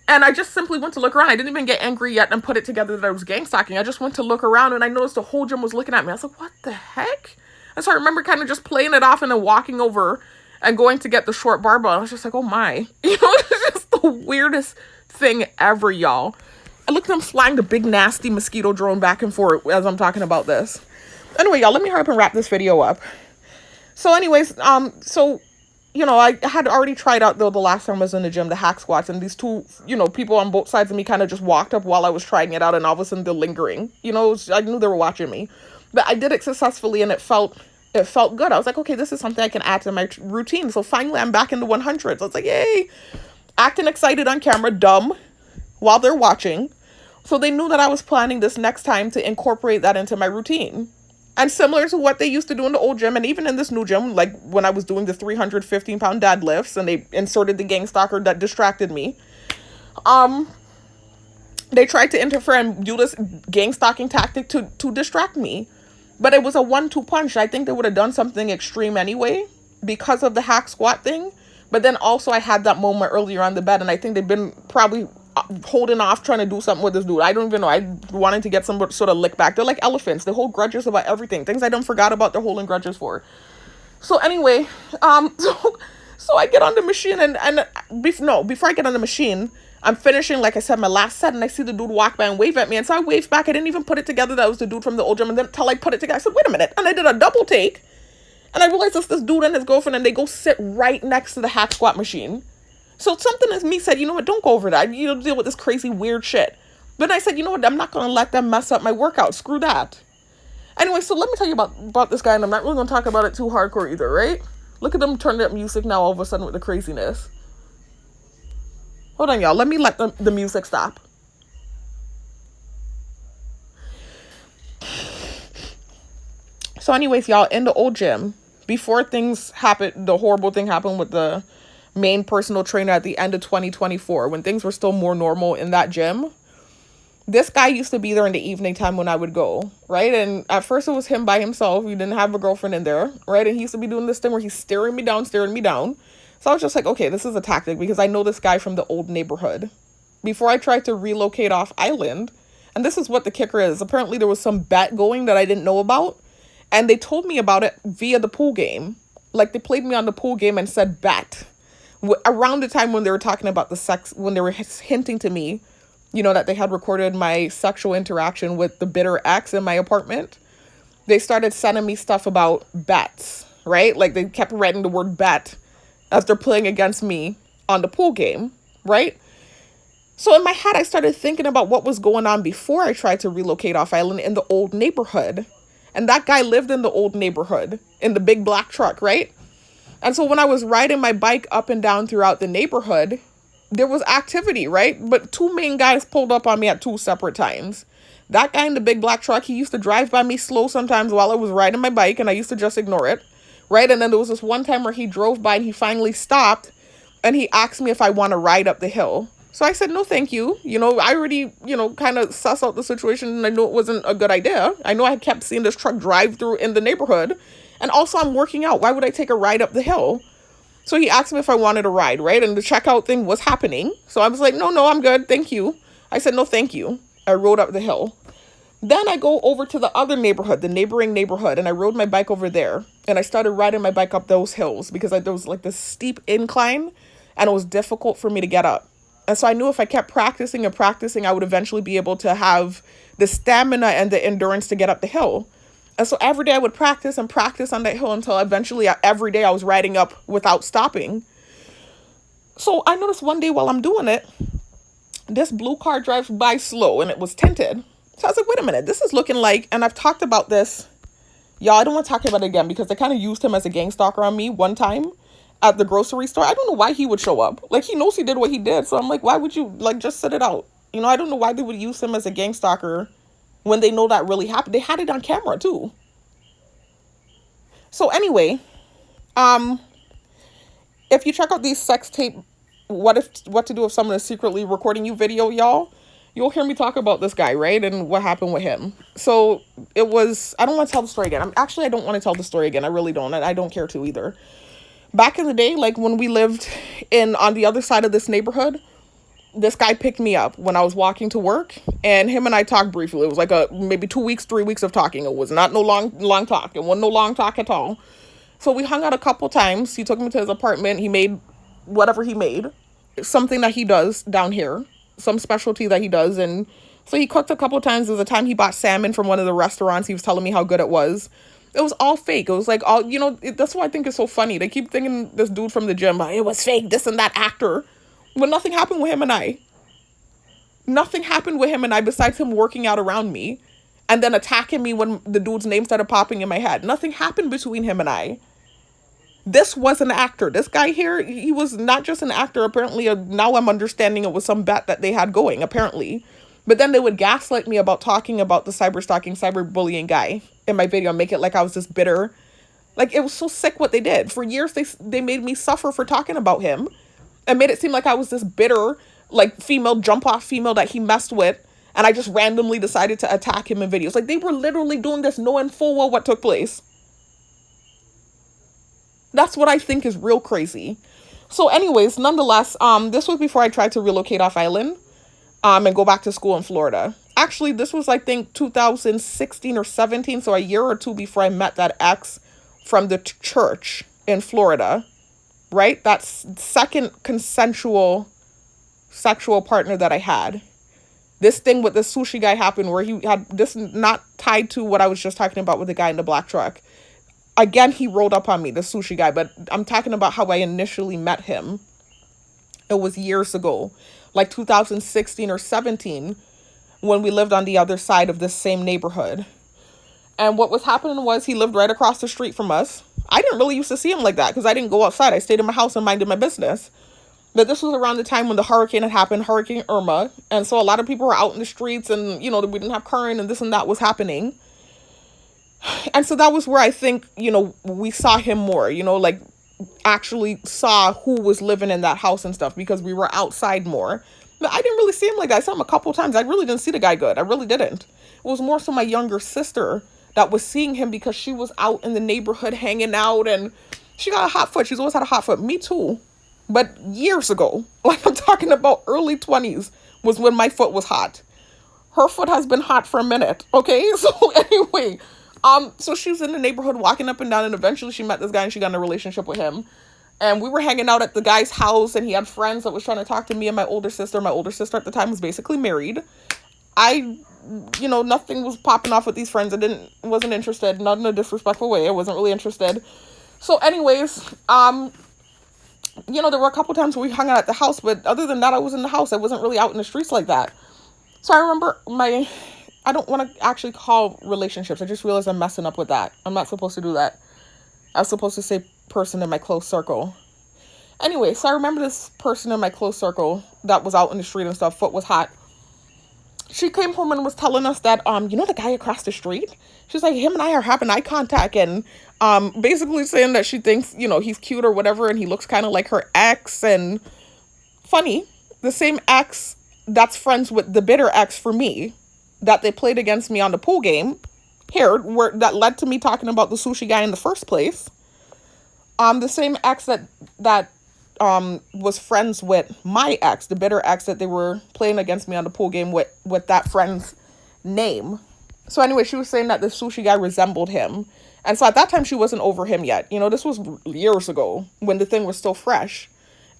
And I just simply went to look around. I didn't even get angry yet and put it together that I was gang stalking. I just went to look around and I noticed the whole gym was looking at me. I was like, what the heck? And so I remember kind of just playing it off and then walking over and going to get the short barbell. I was just like, oh my. It's just the weirdest thing ever, y'all. I looked at them flying the big nasty mosquito drone back and forth as I'm talking about this. Anyway, y'all, let me hurry up and wrap this video up. So anyways, I had already tried out, though, the last time I was in the gym, the hack squats, and these 2, people on both sides of me kind of just walked up while I was trying it out, and all of a sudden they're lingering. I knew they were watching me. But I did it successfully, and it felt good. I was like, okay, this is something I can add to my routine. So finally, I'm back in the 100s. I was like, yay! Acting excited on camera, dumb, while they're watching. So they knew that I was planning this next time to incorporate that into my routine. And similar to what they used to do in the old gym and even in this new gym, like when I was doing the 315-pound deadlifts and they inserted the gang stalker that distracted me, they tried to interfere and do this gang stalking tactic to distract me. But it was a 1-2 punch. I think they would have done something extreme anyway because of the hack squat thing. But then also I had that moment earlier on the bed and I think they've been probably holding off trying to do something with this dude. I don't even know. I wanted to get some sort of lick back. They're like elephants. They hold grudges about everything. Things I done forgot about, they're holding grudges for. So anyway, So I get on the machine before I get on the machine, I'm finishing, like I said, my last set, and I see the dude walk by and wave at me. And so I waved back. I didn't even put it together that it was the dude from the old gym. And then until I put it together, I said, wait a minute. And I did a double take. And I realized it's this dude and his girlfriend, and they go sit right next to the hack squat machine. So something in me said, you know what, don't go over that. You don't deal with this crazy weird shit. But I said, you know what, I'm not going to let them mess up my workout. Screw that. Anyway, so let me tell you about this guy, and I'm not really going to talk about it too hardcore either, right? Look at them turning up music now all of a sudden with the craziness. Hold on, y'all. Let me let the music stop. So anyways, y'all, in the old gym, before things happened, the horrible thing happened with the main personal trainer at the end of 2024, when things were still more normal in that gym, this guy used to be there in the evening time when I would go, right? And at first it was him by himself. He didn't have a girlfriend in there, right? And he used to be doing this thing where he's staring me down. So I was just like, okay, this is a tactic, because I know this guy from the old neighborhood. Before I tried to relocate off island, and this is what the kicker is. Apparently there was some bet going that I didn't know about, and they told me about it via the pool game. Like, they played me on the pool game and said bet. Around the time when they were talking about the sex, when they were hinting to me, you know, that they had recorded my sexual interaction with the bitter ex in my apartment, they started sending me stuff about bets, right? Like, they kept writing the word bet as they're playing against me on the pool game, right? So in my head, I started thinking about what was going on before I tried to relocate off island in the old neighborhood. And that guy lived in the old neighborhood in the big black truck, right? And so when I was riding my bike up and down throughout the neighborhood, there was activity, right? But two main guys pulled up on me at two separate times. That guy in the big black truck, he used to drive by me slow sometimes while I was riding my bike, and I used to just ignore it, right? And then there was this one time where he drove by and he finally stopped, and he asked me if I want to ride up the hill. So I said, no, thank you. You know, I already, kind of sussed out the situation, and I knew it wasn't a good idea. I know I kept seeing this truck drive through in the neighborhood, and also I'm working out. Why would I take a ride up the hill? So he asked me if I wanted a ride, right? And the checkout thing was happening. So I was like, no, I'm good. Thank you. I said, no, thank you. I rode up the hill. Then I go over to the other neighborhood, the neighboring neighborhood, and I rode my bike over there. And I started riding my bike up those hills because there was like this steep incline, and it was difficult for me to get up. And so I knew if I kept practicing and practicing, I would eventually be able to have the stamina and the endurance to get up the hill. And so every day I would practice and practice on that hill until eventually every day I was riding up without stopping. So I noticed one day while I'm doing it, this blue car drives by slow and it was tinted. So I was like, wait a minute, this is looking like, and I've talked about this. Y'all, I don't want to talk about it again because they kind of used him as a gang stalker on me one time at the grocery store. I don't know why he would show up. Like, he knows he did what he did. So I'm like, why would you, just sit it out? I don't know why they would use him as a gang stalker when they know that really happened. They had it on camera too. So anyway, if you check out these sex tape, what to do if someone is secretly recording you video, y'all, you'll hear me talk about this guy, right? And what happened with him. So it was, I don't want to tell the story again. I don't want to tell the story again. I really don't. And I don't care to either. Back in the day, like when we lived on the other side of this neighborhood, this guy picked me up when I was walking to work, and him and I talked briefly. It was like maybe 2 weeks, 3 weeks of talking. It was not no long talk. It wasn't no long talk at all. So we hung out a couple times. He took me to his apartment. He made whatever he made, something that he does down here, some specialty that he does. And so he cooked a couple times. There was a time he bought salmon from one of the restaurants. He was telling me how good it was. It was all fake. It was like all, that's why I think it's so funny. They keep thinking this dude from the gym, it was fake, this and that actor. But nothing happened with him and I. Nothing happened with him and I besides him working out around me and then attacking me when the dude's name started popping in my head. Nothing happened between him and I. This was an actor. This guy here, he was not just an actor. Apparently, now I'm understanding it was some bet that they had going, apparently. But then they would gaslight me about talking about the cyberstalking, cyberbullying guy in my video and make it like I was this bitter. Like, it was so sick what they did. For years, they made me suffer for talking about him. And made it seem like I was this bitter, female, jump-off female that he messed with. And I just randomly decided to attack him in videos. Like, they were literally doing this knowing full well what took place. That's what I think is real crazy. So anyways, nonetheless, this was before I tried to relocate off island and go back to school in Florida. Actually, this was, I think, 2016 or 17. So a year or two before I met that ex from the church in Florida. right? That's second consensual sexual partner that I had. This thing with the sushi guy happened where he had this, not tied to what I was just talking about with the guy in the black truck. Again, he rolled up on me, the sushi guy, but I'm talking about how I initially met him. It was years ago, like 2016 or 17, when we lived on the other side of this same neighborhood. And what was happening was he lived right across the street from us. I didn't really used to see him like that because I didn't go outside. I stayed in my house and minded my business. But this was around the time when the hurricane had happened, Hurricane Irma. And so a lot of people were out in the streets and, we didn't have current and this and that was happening. And so that was where I think, we saw him more, like actually saw who was living in that house and stuff because we were outside more. But I didn't really see him like that. I saw him a couple times. I really didn't see the guy good. I really didn't. It was more so my younger sister that was seeing him because she was out in the neighborhood hanging out and she got a hot foot. She's always had a hot foot. Me too. But years ago, like I'm talking about early 20s, was when my foot was hot. Her foot has been hot for a minute. Okay. So anyway, so she was in the neighborhood walking up and down and eventually she met this guy and she got in a relationship with him. And we were hanging out at the guy's house and he had friends that was trying to talk to me and my older sister. My older sister at the time was basically married. Nothing was popping off with these friends. Wasn't interested, not in a disrespectful way. I wasn't really interested. So anyways, there were a couple times where we hung out at the house, but other than that, I was in the house. I wasn't really out in the streets like that. So I remember I don't want to actually call relationships. I just realized I'm messing up with that. I'm not supposed to do that. I was supposed to say person in my close circle. Anyway, so I remember this person in my close circle that was out in the street and stuff, foot was hot. She came home and was telling us that, the guy across the street? She's like, him and I are having eye contact and basically saying that she thinks, he's cute or whatever and he looks kind of like her ex. And funny, the same ex that's friends with the bitter ex for me that they played against me on the pool game here, that led to me talking about the sushi guy in the first place. The same ex that was friends with my ex, the bitter ex that they were playing against me on the pool game with that friend's name. So anyway, she was saying that the sushi guy resembled him. And so at that time, she wasn't over him yet. This was years ago when the thing was still fresh.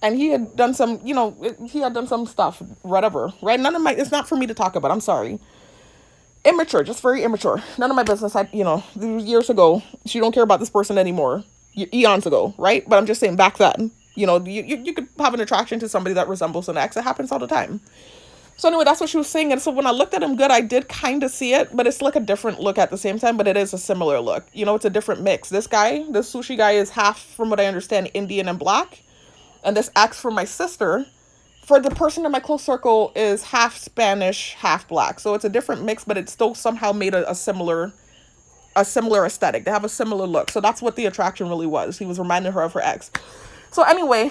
And he had done some, stuff, whatever, right? It's not for me to talk about. I'm sorry. Immature, just very immature. None of my business. Years ago, she don't care about this person anymore. Eons ago, right? But I'm just saying back then, you could have an attraction to somebody that resembles an ex. It happens all the time. So anyway, that's what she was saying. And so when I looked at him good, I did kind of see it, but it's like a different look at the same time, but it is a similar look. It's a different mix. This sushi guy is half, from what I understand, Indian and black. And this ex from my sister, for the person in my close circle, is half Spanish, half black. So it's a different mix, but it still somehow made a similar aesthetic. They have a similar look. So that's what the attraction really was. He was reminding her of her ex. So anyway,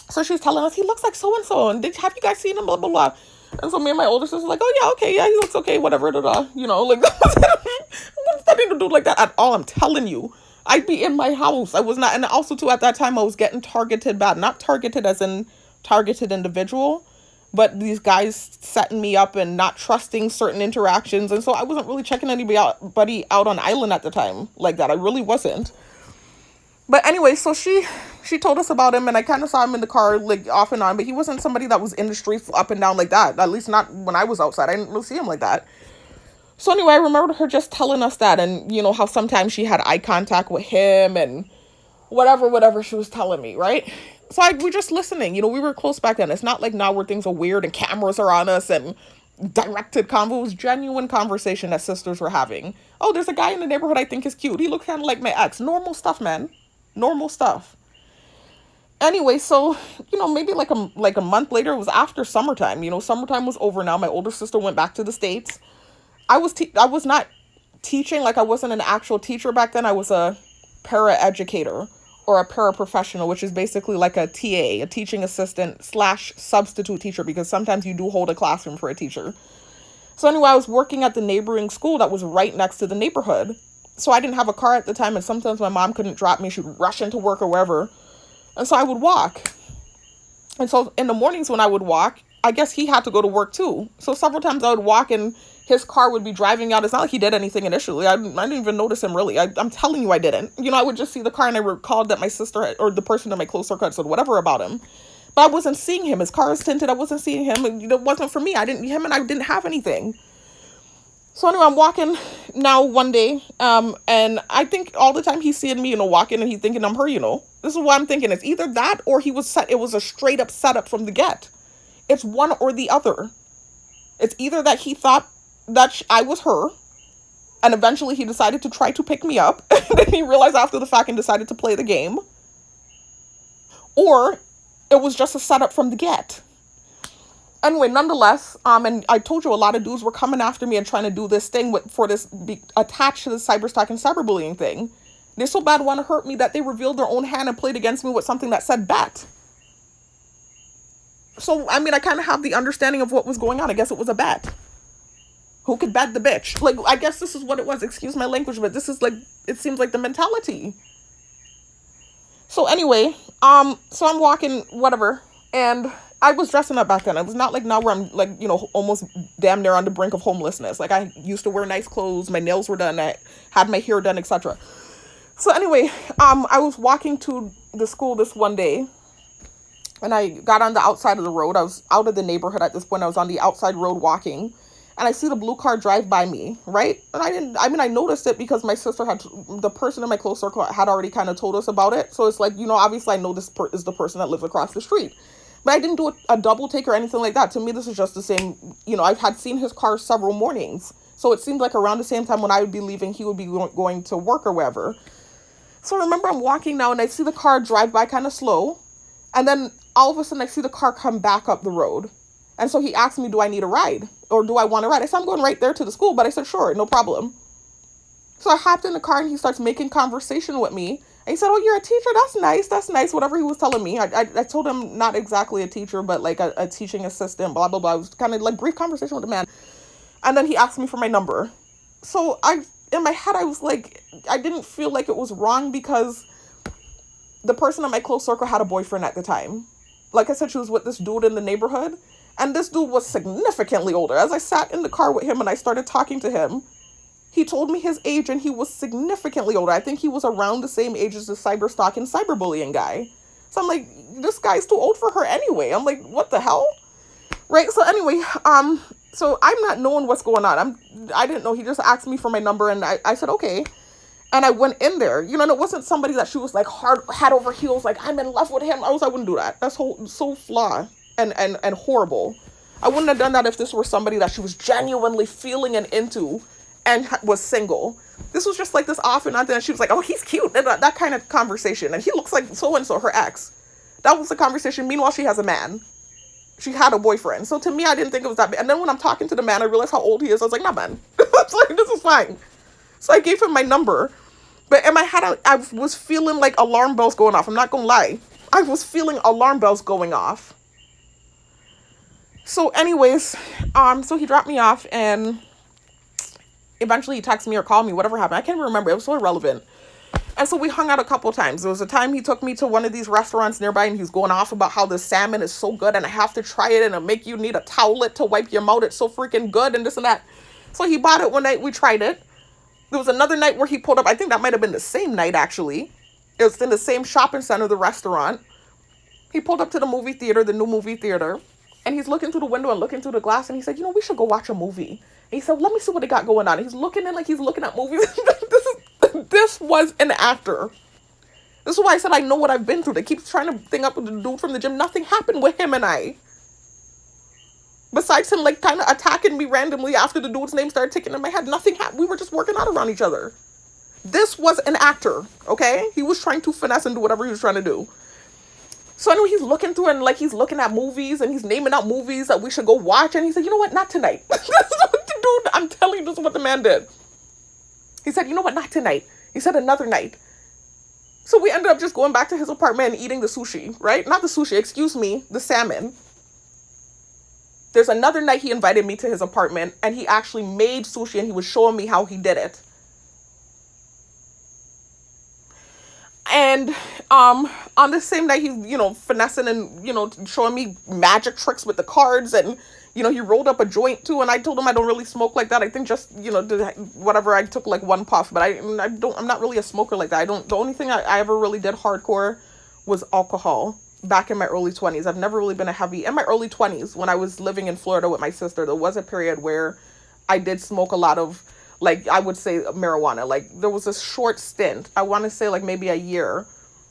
so she's telling us, he looks like so-and-so. And have you guys seen him? Blah, blah, blah. And so me and my older sister like, oh, yeah, okay, yeah, he looks okay, whatever, like, nothing to do like that at all. I'm telling you. I'd be in my house. I was not, and also too, at that time, I was getting targeted bad. Not targeted as in targeted individual, but these guys setting me up and not trusting certain interactions. And so I wasn't really checking anybody out on island at the time like that. I really wasn't. But anyway, so she told us about him, and I kind of saw him in the car, like, off and on, but he wasn't somebody that was in the streets up and down like that. At least not when I was outside. I didn't really see him like that. So anyway, I remember her just telling us that, and how sometimes she had eye contact with him and whatever she was telling me, right? So we're just listening. We were close back then. It's not like now where things are weird and cameras are on us and directed convo. It was genuine conversation that sisters were having. Oh, there's a guy in the neighborhood I think is cute. He looks kind of like my ex. Normal stuff, man. Normal stuff. Anyway, so, maybe like a month later, it was after summertime. Summertime was over now. My older sister went back to the States. I was not teaching, like I wasn't an actual teacher back then. I was a para-educator or a paraprofessional, which is basically like a TA, a teaching assistant / substitute teacher, because sometimes you do hold a classroom for a teacher. So anyway, I was working at the neighboring school that was right next to the neighborhood. So I didn't have a car at the time, and sometimes my mom couldn't drop me. She would rush into work or wherever. And so I would walk. And so in the mornings when I would walk, I guess he had to go to work too. So several times I would walk and his car would be driving out. It's not like he did anything initially. I didn't even notice him really. I'm telling you, I didn't. I would just see the car, and I recalled that my sister or the person in my close circle had said whatever about him. But I wasn't seeing him. His car is tinted. I wasn't seeing him. It wasn't for me. Him and I didn't have anything. So anyway, I'm walking now one day, and I think all the time he's seeing me, walking, and he's thinking I'm her, This is what I'm thinking. It's either that or it was a straight up setup from the get. It's one or the other. It's either that he thought that I was her, and eventually he decided to try to pick me up, and then he realized after the fact and decided to play the game, or it was just a setup from the get. Anyway, nonetheless, and I told you a lot of dudes were coming after me and trying to do this thing attached to the cyberstalking and cyberbullying thing. They so bad want to hurt me that they revealed their own hand and played against me with something that said bet. So, I kind of have the understanding of what was going on. I guess it was a bet. Who could bet the bitch? I guess this is what it was. Excuse my language, but this is it seems like the mentality. So anyway, so I'm walking, whatever, and I was dressing up back then. I was not like now where I'm almost damn near on the brink of homelessness. I used to wear nice clothes, my nails were done, I had my hair done, etc. So anyway, I was walking to the school this one day, and I got on the outside of the road. I was out of the neighborhood at this point. I was on the outside road walking, and I see the blue car drive by me, right? And I noticed it because my sister the person in my close circle had already kind of told us about it. So it's obviously I know this is the person that lives across the street. But I didn't do a double take or anything like that. To me, this is just the same, I had seen his car several mornings. So it seemed like around the same time when I would be leaving, he would be going to work or wherever. So I remember I'm walking now and I see the car drive by kind of slow. And then all of a sudden I see the car come back up the road. And so he asked me, do I need a ride? Or do I want a ride? I said, I'm going right there to the school. But I said, sure, no problem. So I hopped in the car and he starts making conversation with me. And he said, oh, you're a teacher? That's nice. Whatever he was telling me. I told him not exactly a teacher, but a teaching assistant, blah, blah, blah. It was kind of brief conversation with the man. And then he asked me for my number. So in my head, I was I didn't feel like it was wrong because the person in my close circle had a boyfriend at the time. Like I said, she was with this dude in the neighborhood. And this dude was significantly older. As I sat in the car with him and I started talking to him, he told me his age and he was significantly older. I think he was around the same age as the cyberstalking and cyberbullying guy. So I'm like, this guy's too old for her anyway. I'm like, what the hell? Right? So anyway, so I'm not knowing what's going on. I didn't know. He just asked me for my number and I said, okay. And I went in there, and it wasn't somebody that she was hard head over heels, I'm in love with him. I wouldn't do that. That's so flawed and horrible. I wouldn't have done that if this were somebody that she was genuinely feeling and into and was single. This was just this off and on, and she was like, oh, he's cute. That kind of conversation. And he looks like so-and-so, her ex. That was the conversation. Meanwhile, she has a man. She had a boyfriend. So to me, I didn't think it was that bad. And then when I'm talking to the man, I realized how old he is. I was like, nah, man. This is fine. So I gave him my number. But in my head, I was feeling alarm bells going off. I'm not going to lie. I was feeling alarm bells going off. So anyways, so he dropped me off and eventually he texted me or called me, whatever happened. I can't even remember. It was so irrelevant. And so we hung out a couple times. There was a time he took me to one of these restaurants nearby and he was going off about how the salmon is so good and I have to try it and it'll make you need a towelette to wipe your mouth. It's so freaking good and this and that. So he bought it one night. We tried it. There was another night where he pulled up. I think that might have been the same night, actually. It was in the same shopping center, the restaurant. He pulled up to the movie theater, the new movie theater. And he's looking through the window and looking through the glass. And he said, we should go watch a movie. And he said, let me see what they got going on. And he's looking in he's looking at movies. This was an actor. This is why I said I know what I've been through. They keep trying to thing up with the dude from the gym. Nothing happened with him and I. Besides him kind of attacking me randomly after the dude's name started ticking in my head. Nothing happened. We were just working out around each other. This was an actor, okay? He was trying to finesse and do whatever he was trying to do. So anyway, he's looking through and he's looking at movies and he's naming out movies that we should go watch. And he said, you know what? Not tonight. This is what the dude, I'm telling you, this is what the man did. He said, you know what? Not tonight. He said another night. So we ended up just going back to his apartment and eating the sushi, right? Not the sushi, excuse me, the salmon. There's another night he invited me to his apartment and he actually made sushi and he was showing me how he did it. And on the same night, he's, finessing and, showing me magic tricks with the cards and He rolled up a joint too, and I told him I don't really smoke like that. I think just, whatever, I took like one puff, but I'm not really a smoker like that. The only thing I ever really did hardcore was alcohol back in my early 20s. I've never really been a heavy, in my early 20s, when I was living in Florida with my sister, there was a period where I did smoke a lot of, like, I would say marijuana. Like, there was a short stint, I want to say like maybe a year,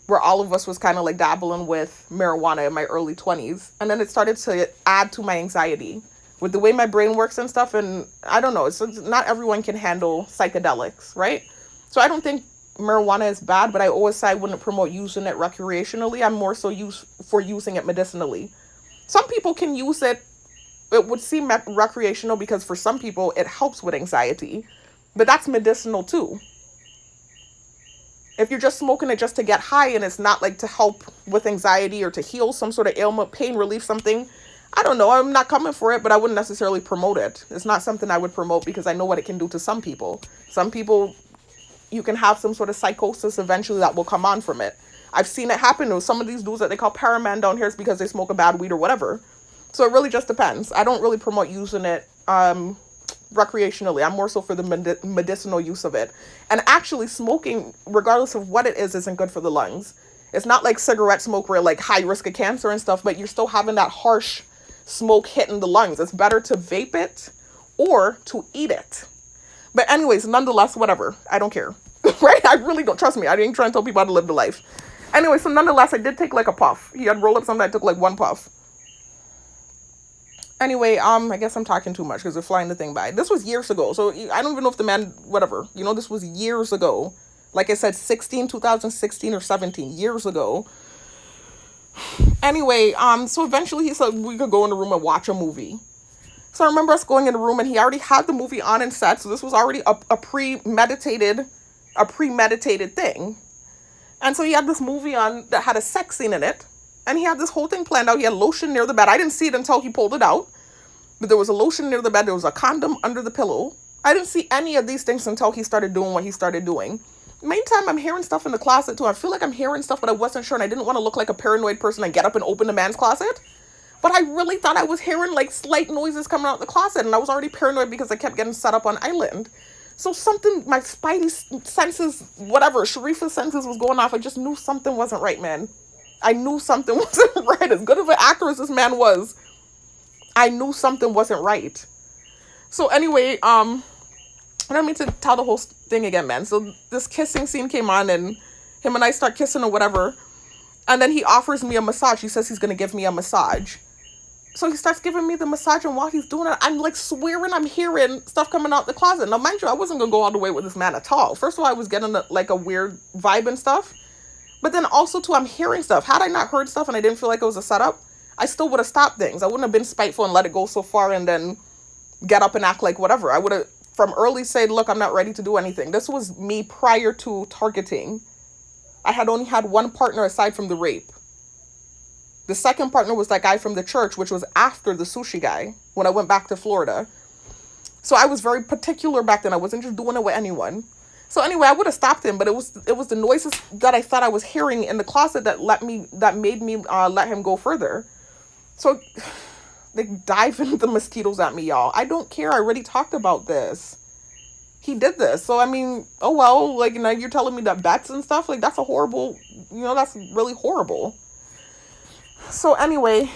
where all of us was kind of like dabbling with marijuana in my early 20s. And then it started to add to my anxiety with the way my brain works and stuff. And I don't know, it's not everyone can handle psychedelics, right? So I don't think marijuana is bad, but I always say I wouldn't promote using it recreationally. I'm more so using it medicinally. Some people can use it, it would seem recreational, because for some people it helps with anxiety, but that's medicinal too. If you're just smoking it just to get high and it's not like to help with anxiety or to heal some sort of ailment, pain relief, something, I don't know, I'm not coming for it, but I wouldn't necessarily promote it. It's not something I would promote because I know what it can do to some people. Some people, you can have some sort of psychosis eventually that will come on from it. I've seen it happen with some of these dudes that they call paraman down here. It's because they smoke a bad weed or whatever. So it really just depends. I don't really promote using it recreationally. I'm more so for the medicinal use of it. And actually, smoking, regardless of what it is, isn't good for the lungs. It's not like cigarette smoke where like high risk of cancer and stuff, but you're still having that harsh smoke hitting the lungs. It's better to vape it or to eat it. But anyways, nonetheless, whatever. I don't care. Right? I really don't. Trust me. I didn't try and tell people how to live the life. Anyway, so nonetheless, I did take like a puff. He had rolled up something. I took like one puff. Anyway, I guess I'm talking too much because we're flying the thing by. This was years ago, so I don't even know if the man, whatever, this was years ago. Like I said, 2016 or 17, years ago. Anyway, so eventually he said we could go in the room and watch a movie. So I remember us going in the room and he already had the movie on and set, so this was already a premeditated thing. And so he had this movie on that had a sex scene in it. And he had this whole thing planned out. He had lotion near the bed. I didn't see it until he pulled it out. But there was a lotion near the bed. There was a condom under the pillow. I didn't see any of these things until he started doing what he started doing. Meantime, I'm hearing stuff in the closet too. I feel like I'm hearing stuff, but I wasn't sure. And I didn't want to look like a paranoid person and get up and open the man's closet. But I really thought I was hearing like slight noises coming out of the closet. And I was already paranoid because I kept getting set up on island. So something, my spidey senses, whatever, Sharifa's senses was going off. I just knew something wasn't right, man. I knew something wasn't right. As good of an actor as this man was, I knew something wasn't right. So anyway, I don't mean to tell the whole thing again, man. So this kissing scene came on and him and I start kissing or whatever. And then he offers me a massage. He says he's going to give me a massage. So he starts giving me the massage, and while he's doing it, I'm like swearing I'm hearing stuff coming out the closet. Now, mind you, I wasn't going to go all the way with this man at all. First of all, I was getting like a weird vibe and stuff. But then also, too, I'm hearing stuff. Had I not heard stuff and I didn't feel like it was a setup, I still would have stopped things. I wouldn't have been spiteful and let it go so far and then get up and act like whatever. I would have, from early, said, look, I'm not ready to do anything. This was me prior to targeting. I had only had one partner aside from the rape. The second partner was that guy from the church, which was after the sushi guy, when I went back to Florida. So I was very particular back then. I wasn't just doing it with anyone. So anyway, I would have stopped him, but it was the noises that I thought I was hearing in the closet that made me let him go further. So they diving the mosquitoes at me, y'all. I don't care. I already talked about this. He did this. So I mean, oh well, like now you're telling me that bets and stuff, like that's a horrible, that's really horrible. So anyway,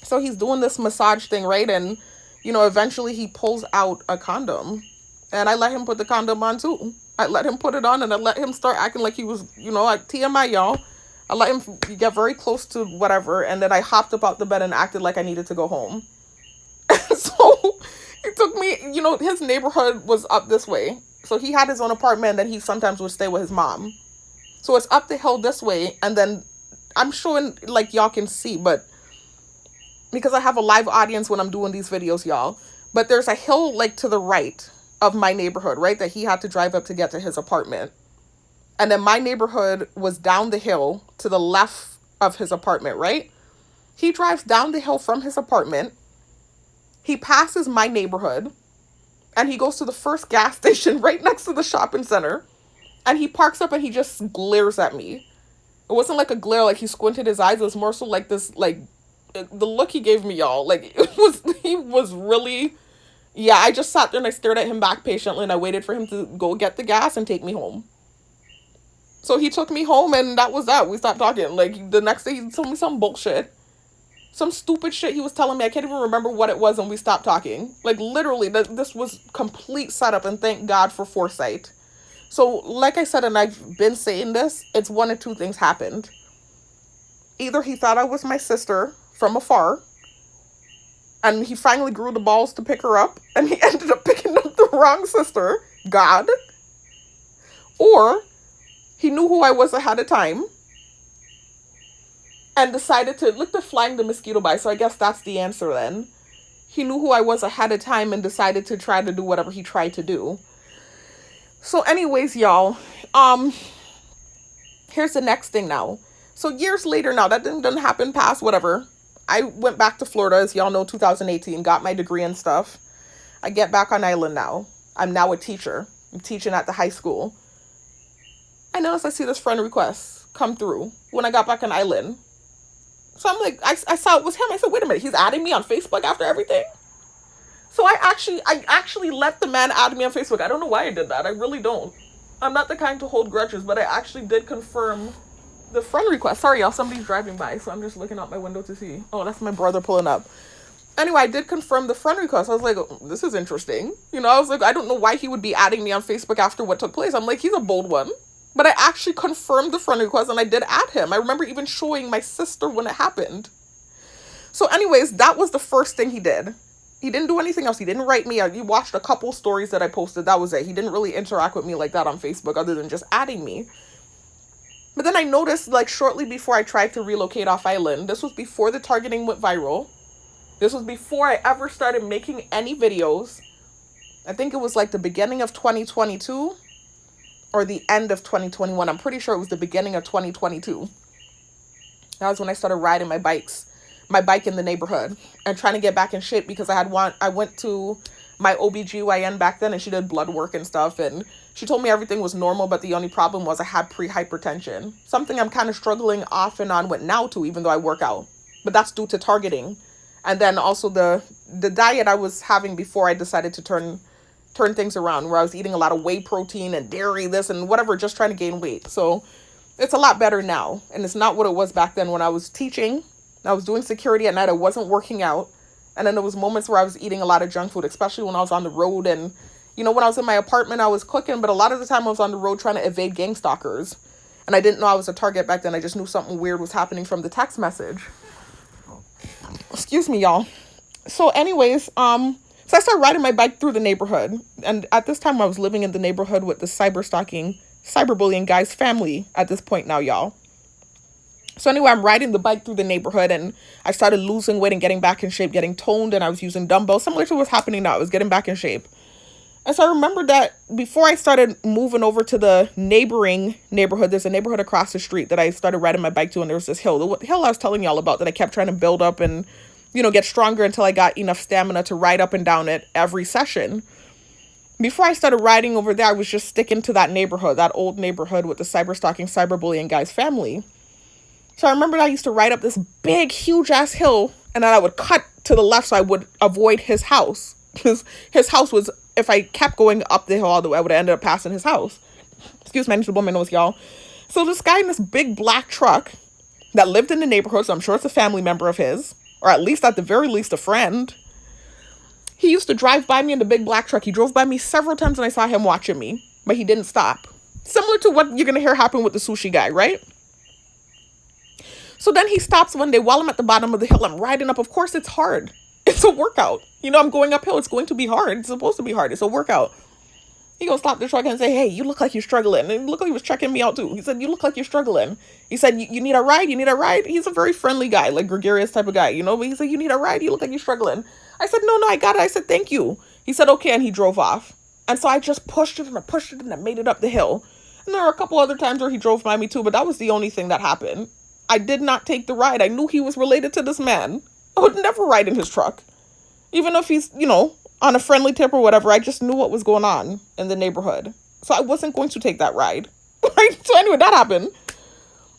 so he's doing this massage thing, right? And eventually he pulls out a condom. And I let him put the condom on too. I let him put it on and I let him start acting like he was, like TMI, y'all. I let him get very close to whatever. And then I hopped up out the bed and acted like I needed to go home. So it took me, his neighborhood was up this way. So he had his own apartment and then he sometimes would stay with his mom. So it's up the hill this way. And then I'm showing like y'all can see, but because I have a live audience when I'm doing these videos, y'all. But there's a hill like to the right of my neighborhood, right, that he had to drive up to get to his apartment. And then my neighborhood was down the hill to the left of his apartment, right? He drives down the hill from his apartment. He passes my neighborhood and he goes to the first gas station right next to the shopping center. And he parks up and he just glares at me. It wasn't like a glare, like he squinted his eyes. It was more so like this, like the look he gave me, y'all, like, he was really, yeah, I just sat there and I stared at him back patiently and I waited for him to go get the gas and take me home. So he took me home and that was that. We stopped talking. Like, the next day he told me some bullshit. Some stupid shit he was telling me. I can't even remember what it was and we stopped talking. Like, literally, this was complete setup, and thank God for foresight. So, like I said, and I've been saying this, it's one of two things happened. Either he thought I was my sister from afar, and he finally grew the balls to pick her up, and he ended up picking up the wrong sister, God. Or he knew who I was ahead of time and decided to look, they're flying the mosquito by, so I guess that's the answer then. He knew who I was ahead of time and decided to try to do whatever he tried to do. So anyways, y'all, here's the next thing now. So years later now, that didn't happen past whatever. I went back to Florida, as y'all know, 2018, got my degree and stuff. I get back on island now. I'm now a teacher. I'm teaching at the high school. I noticed I see this friend request come through when I got back on island. So I'm like, I saw it was him. I said, wait a minute, he's adding me on Facebook after everything? So I actually let the man add me on Facebook. I don't know why I did that. I really don't. I'm not the kind to hold grudges, but I actually did confirm the friend request. Sorry, y'all, somebody's driving by, so I'm just looking out my window to see. Oh, that's my brother pulling up. Anyway, I did confirm the friend request. I was like, oh, this is interesting. You know, I was like, I don't know why he would be adding me on Facebook after what took place. I'm like, he's a bold one. But I actually confirmed the friend request and I did add him. I remember even showing my sister when it happened. So anyways, that was the first thing he did. He didn't do anything else. He didn't write me. He watched a couple stories that I posted. That was it. He didn't really interact with me like that on Facebook other than just adding me. But then I noticed, like, shortly before I tried to relocate off island, this was before the targeting went viral. This was before I ever started making any videos. I think it was like the beginning of 2022 or the end of 2021. I'm pretty sure it was the beginning of 2022. That was when I started riding my bike in the neighborhood and trying to get back in shape because I went to my OBGYN back then and she did blood work and stuff and she told me everything was normal, but the only problem was I had pre-hypertension. Something I'm kind of struggling off and on with now too, even though I work out. But that's due to targeting. And then also the diet I was having before I decided to turn things around, where I was eating a lot of whey protein and dairy, this and whatever, just trying to gain weight. So it's a lot better now. And it's not what it was back then when I was teaching. I was doing security at night. I wasn't working out. And then there was moments where I was eating a lot of junk food, especially when I was on the road. And, you know, when I was in my apartment, I was cooking. But a lot of the time I was on the road trying to evade gang stalkers. And I didn't know I was a target back then. I just knew something weird was happening from the text message. Excuse me, y'all. So anyways, so I started riding my bike through the neighborhood. And at this time, I was living in the neighborhood with the cyberbullying guy's family at this point now, y'all. So anyway, I'm riding the bike through the neighborhood and I started losing weight and getting back in shape, getting toned, and I was using dumbbells, similar to what's happening now. I was getting back in shape. And so I remember that before I started moving over to the neighboring neighborhood, there's a neighborhood across the street that I started riding my bike to, and there was this hill, the hill I was telling y'all about that I kept trying to build up and, you know, get stronger until I got enough stamina to ride up and down it every session. Before I started riding over there, I was just sticking to that neighborhood, that old neighborhood with the cyberbullying guy's family. So I remember I used to ride up this big, huge ass hill, and then I would cut to the left so I would avoid his house. Because his house was, if I kept going up the hill all the way, I would have ended up passing his house. Excuse me, I need to blow my nose, y'all. So this guy in this big black truck that lived in the neighborhood, so I'm sure it's a family member of his, or at least at the very least a friend. He used to drive by me in the big black truck. He drove by me several times and I saw him watching me, but he didn't stop. Similar to what you're going to hear happen with the sushi guy, right? So then he stops one day while I'm at the bottom of the hill. I'm riding up. Of course, it's hard. It's a workout. You know, I'm going uphill. It's going to be hard. It's supposed to be hard. It's a workout. He goes stop the truck and say, hey, you look like you're struggling. And look like he was checking me out too. He said, you look like you're struggling. He said, you need a ride? You need a ride? He's a very friendly guy, like gregarious type of guy, you know, but he said, you need a ride? You look like you're struggling. I said, no, I got it. I said, thank you. He said, okay. And he drove off. And so I just pushed it and I made it up the hill. And there were a couple other times where he drove by me too, but that was the only thing that happened. I did not take the ride. I knew he was related to this man. I would never ride in his truck. Even if he's, you know, on a friendly tip or whatever, I just knew what was going on in the neighborhood. So I wasn't going to take that ride. Right? So anyway, that happened.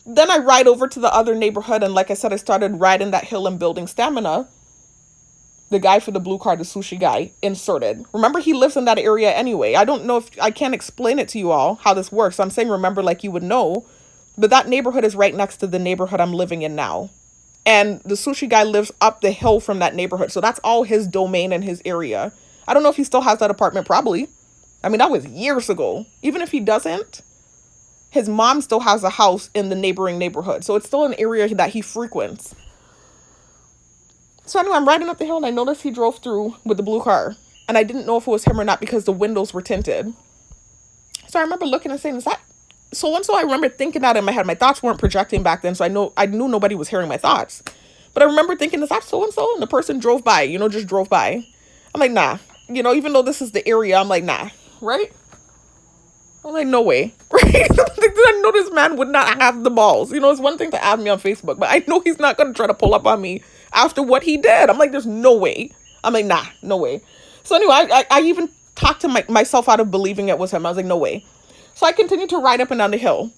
Then I ride over to the other neighborhood, and like I said, I started riding that hill and building stamina. The guy for the blue car, the sushi guy, inserted. Remember, he lives in that area anyway. I don't know if I can't explain it to you all how this works. I'm saying remember like you would know, but that neighborhood is right next to the neighborhood I'm living in now. And the sushi guy lives up the hill from that neighborhood. So that's all his domain and his area. I don't know if he still has that apartment, probably. I mean, that was years ago. Even if he doesn't, his mom still has a house in the neighboring neighborhood. So it's still an area that he frequents. So anyway, I'm riding up the hill and I noticed he drove through with the blue car. And I didn't know if it was him or not because the windows were tinted. So I remember looking and saying, is that so-and-so? I remember thinking that in my head. My thoughts weren't projecting back then, so I knew nobody was hearing my thoughts. But I remember thinking, is that so-and-so? And the person drove by, just drove by. I'm like, nah. Even though this is the area, I'm like, nah. Right? I'm like, no way. Right? I know this man would not have the balls. It's one thing to add me on Facebook, but I know he's not going to try to pull up on me after what he did. I'm like, there's no way. I'm like, nah, no way. So anyway, I even talked to myself out of believing it was him. I was like, no way. So I continued to ride up and down the hill.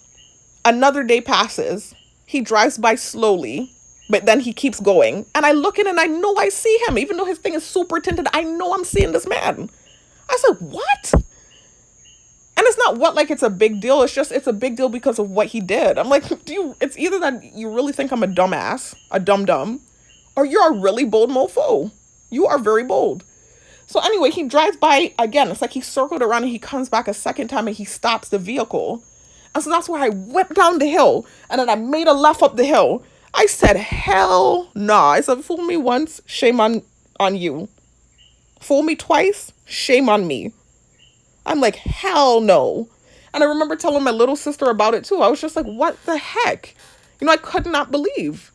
Another day passes. He drives by slowly, but then he keeps going. And I look in and I know I see him. Even though his thing is super tinted, I know I'm seeing this man. I said, what? And it's not like it's a big deal. It's a big deal because of what he did. I'm like, it's either that you really think I'm a dumbass, a dum-dum, or you're a really bold mofo. You are very bold. So anyway, he drives by again. It's like he circled around and he comes back a second time and he stops the vehicle. And so that's where I went down the hill and then I made a left up the hill. I said, hell nah. I said, fool me once, shame on you. Fool me twice, shame on me. I'm like, hell no. And I remember telling my little sister about it too. I was just like, what the heck? I could not believe.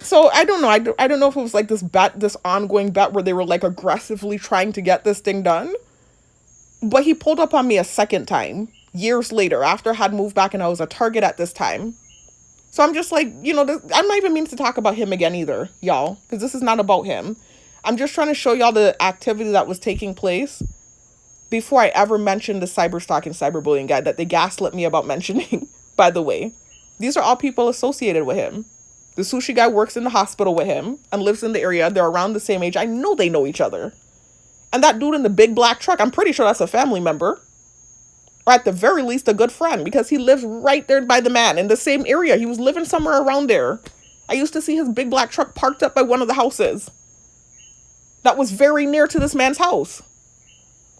So I don't know. I don't know if it was like this ongoing bet where they were like aggressively trying to get this thing done. But he pulled up on me a second time, years later, after I had moved back and I was a target at this time. So I'm just like, I'm not even meaning to talk about him again either, y'all, because this is not about him. I'm just trying to show y'all the activity that was taking place before I ever mentioned the cyberstalking, cyberbullying guy that they gaslit me about mentioning, by the way. These are all people associated with him. The sushi guy works in the hospital with him and lives in the area. They're around the same age. I know they know each other. And that dude in the big black truck, I'm pretty sure that's a family member. Or at the very least, a good friend. Because he lives right there by the man in the same area. He was living somewhere around there. I used to see his big black truck parked up by one of the houses. That was very near to this man's house.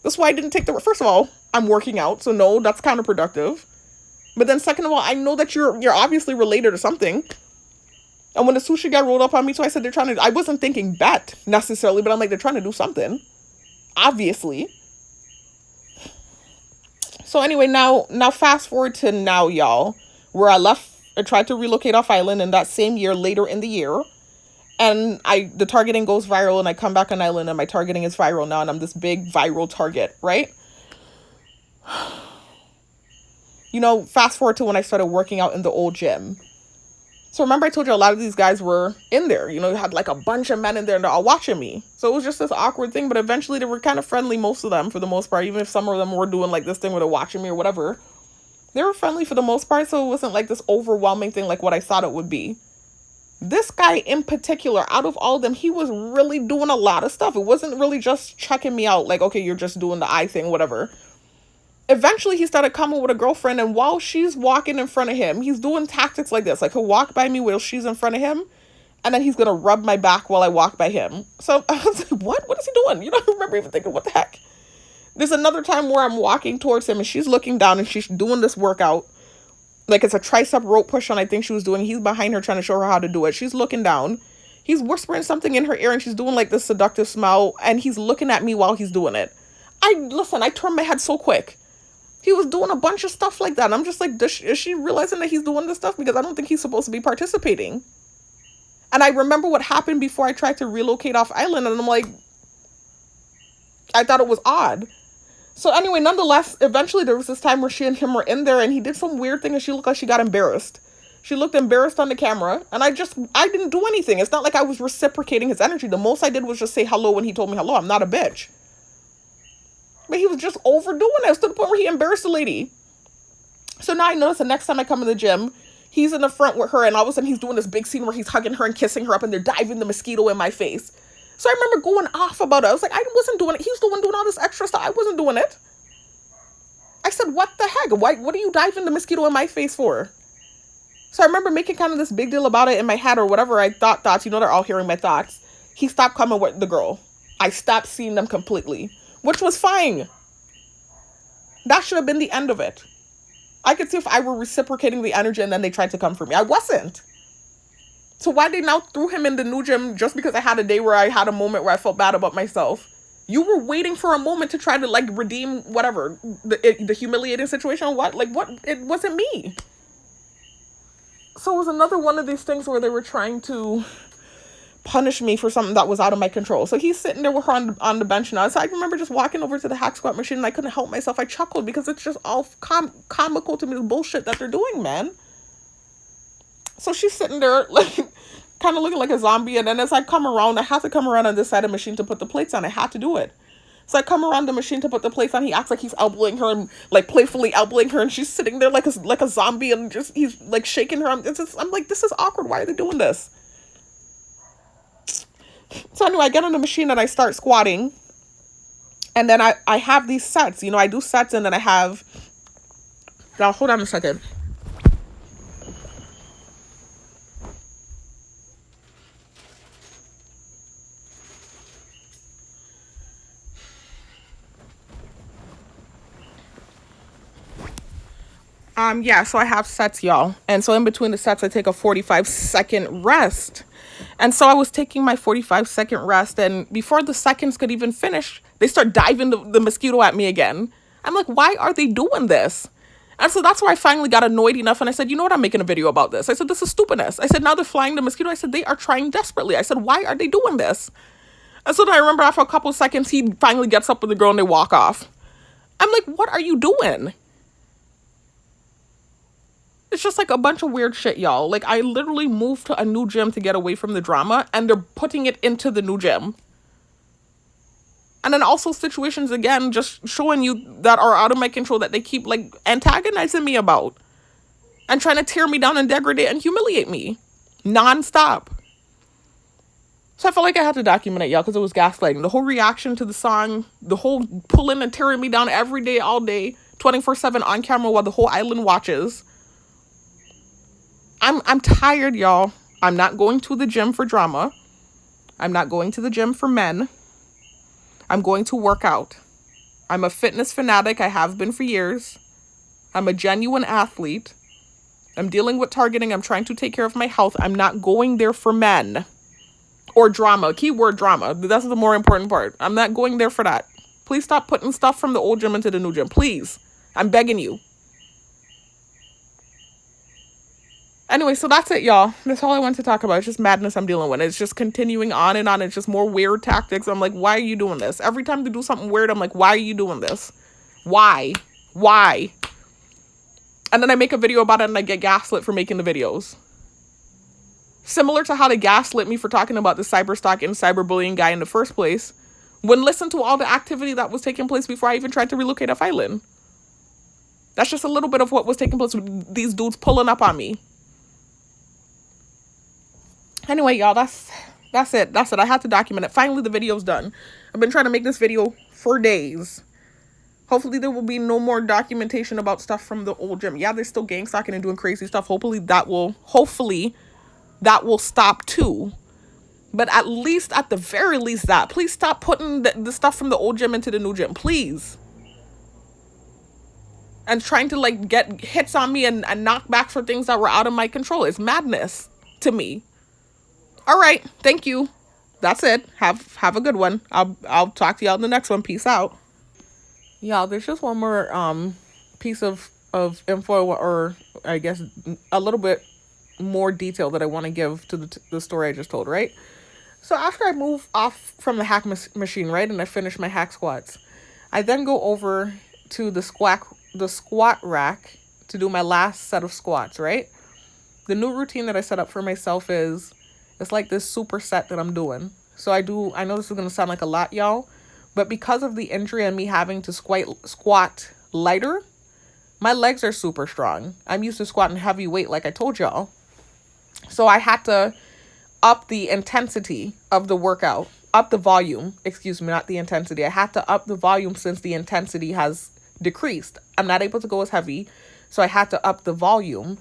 That's why I didn't take the... First of all, I'm working out. So no, that's counterproductive. But then second of all, I know that you're obviously related to something. And when the sushi guy rolled up on me, so I said I wasn't thinking bet necessarily, but I'm like, they're trying to do something. Obviously. So anyway, now fast forward to now, y'all, where I tried to relocate off island in that same year, later in the year. And the targeting goes viral and I come back on island and my targeting is viral now and I'm this big viral target, right? Fast forward to when I started working out in the old gym. So remember I told you a lot of these guys were in there. You had like a bunch of men in there and they're all watching me. So it was just this awkward thing. But eventually they were kind of friendly, most of them, for the most part. Even if some of them were doing like this thing where they're watching me or whatever. They were friendly for the most part. So it wasn't like this overwhelming thing like what I thought it would be. This guy in particular, out of all of them, he was really doing a lot of stuff. It wasn't really just checking me out. Like, okay, you're just doing the eye thing, whatever. Eventually, he started coming with a girlfriend, and while she's walking in front of him, he's doing tactics like this. Like, he'll walk by me while she's in front of him, and then he's going to rub my back while I walk by him. So I was like, what? What is he doing? I remember even thinking, what the heck? There's another time where I'm walking towards him, and she's looking down, and she's doing this workout. Like, it's a tricep rope push-on, I think she was doing. He's behind her trying to show her how to do it. She's looking down. He's whispering something in her ear, and she's doing, like, this seductive smile, and he's looking at me while he's doing it. I turned my head so quick. He was doing a bunch of stuff like that. And I'm just like, is she realizing that he's doing this stuff? Because I don't think he's supposed to be participating. And I remember what happened before I tried to relocate off island. And I'm like, I thought it was odd. So anyway, nonetheless, eventually there was this time where she and him were in there. And he did some weird thing. And she looked like she got embarrassed. She looked embarrassed on the camera. And I didn't do anything. It's not like I was reciprocating his energy. The most I did was just say hello when he told me hello. I'm not a bitch. But he was just overdoing it to the point where he embarrassed the lady. So now I notice the next time I come in the gym, He's in the front with her, and all of a sudden he's doing this big scene where he's hugging her and kissing her up, and they're diving the mosquito in my face. So I remember going off about it. I was like, I wasn't doing it. He's the one doing all this extra stuff. I wasn't doing it. I said, what the heck? What are you diving the mosquito in my face for? So I remember making kind of this big deal about it in my head or whatever. I thoughts. You know, they're all hearing my thoughts. He stopped coming with the girl. I stopped seeing them completely, which was fine. That should have been the end of it. I could see if I were reciprocating the energy and then they tried to come for me. I wasn't. So why they now threw him in the new gym just because I had a day where I had a moment where I felt bad about myself? You were waiting for a moment to try to like redeem whatever, the humiliating situation. What? It wasn't me. So it was another one of these things where they were trying to punish me for something that was out of my control. So he's sitting there with her on the bench now. So I remember just walking over to the hack squat machine and I couldn't help myself. I chuckled because it's just all comical to me, the bullshit that they're doing, man. So she's sitting there like kind of looking like a zombie. And then as I come around, I have to come around on this side of the machine to put the plates on. I had to do it. So I come around the machine to put the plates on. He acts like he's elbowing her and like playfully elbowing her. And she's sitting there like a zombie and just he's like shaking her. I'm like, this is awkward. Why are they doing this? So anyway, I get on the machine and I start squatting. And then I have these sets. You know, I do sets and then I have... Now, hold on a second. Yeah, so I have sets, y'all. And so in between the sets, I take a 45-second rest. And so I was taking my 45-second rest, and before the seconds could even finish, they start diving the mosquito at me again. I'm like, why are they doing this? And so that's where I finally got annoyed enough, and I said, you know what, I'm making a video about this. I said, this is stupidness. I said, now they're flying the mosquito. I said, they are trying desperately. I said, why are they doing this? And so then I remember after a couple of seconds, he finally gets up with the girl and they walk off. I'm like, what are you doing? It's just like a bunch of weird shit, y'all. Like, I literally moved to a new gym to get away from the drama, and they're putting it into the new gym. And then also situations, again, just showing you that are out of my control that they keep, like, antagonizing me about. And trying to tear me down and degrade and humiliate me. Non-stop. So I felt like I had to document it, y'all, because it was gaslighting. The whole reaction to the song, the whole pulling and tearing me down every day, all day, 24/7 on camera while the whole island watches. I'm tired, y'all. I'm not going to the gym for drama. I'm not going to the gym for men. I'm going to work out. I'm a fitness fanatic. I have been for years. I'm a genuine athlete. I'm dealing with targeting. I'm trying to take care of my health. I'm not going there for men or drama. Keyword drama. That's the more important part. I'm not going there for that. Please stop putting stuff from the old gym into the new gym. Please. I'm begging you. Anyway, so that's it, y'all. That's all I want to talk about. It's just madness I'm dealing with. It's just continuing on and on. It's just more weird tactics. I'm like, why are you doing this? Every time they do something weird, I'm like, why are you doing this? Why? And then I make a video about it and I get gaslit for making the videos. Similar to how they gaslit me for talking about the cyberstalking and cyberbullying guy in the first place. When listen to all the activity that was taking place before I even tried to relocate off island. That's just a little bit of what was taking place with these dudes pulling up on me. Anyway, y'all, that's it. I had to document it. Finally, the video's done. I've been trying to make this video for days. Hopefully, there will be no more documentation about stuff from the old gym. Yeah, they're still gang stalking and doing crazy stuff. Hopefully, that will stop too. But at the very least, please stop putting the stuff from the old gym into the new gym. Please. And trying to, like, get hits on me and knock back for things that were out of my control. It's madness to me. All right, thank you. That's it. Have a good one. I'll talk to y'all in the next one. Peace out. Y'all, there's just one more piece of info, or I guess a little bit more detail that I want to give to the story I just told, right? So after I move off from the hack machine, right, and I finish my hack squats, I then go over to the squat rack to do my last set of squats, right? The new routine that I set up for myself is, it's like this superset that I'm doing. So I know this is going to sound like a lot, y'all, but because of the injury and me having to squat lighter, My legs are super strong. I'm used to squatting heavy weight like I told y'all. So I had to up the intensity of the workout, up the volume, excuse me, not the intensity. I had to up the volume since the intensity has decreased. I'm not able to go as heavy, so I had to up the volume.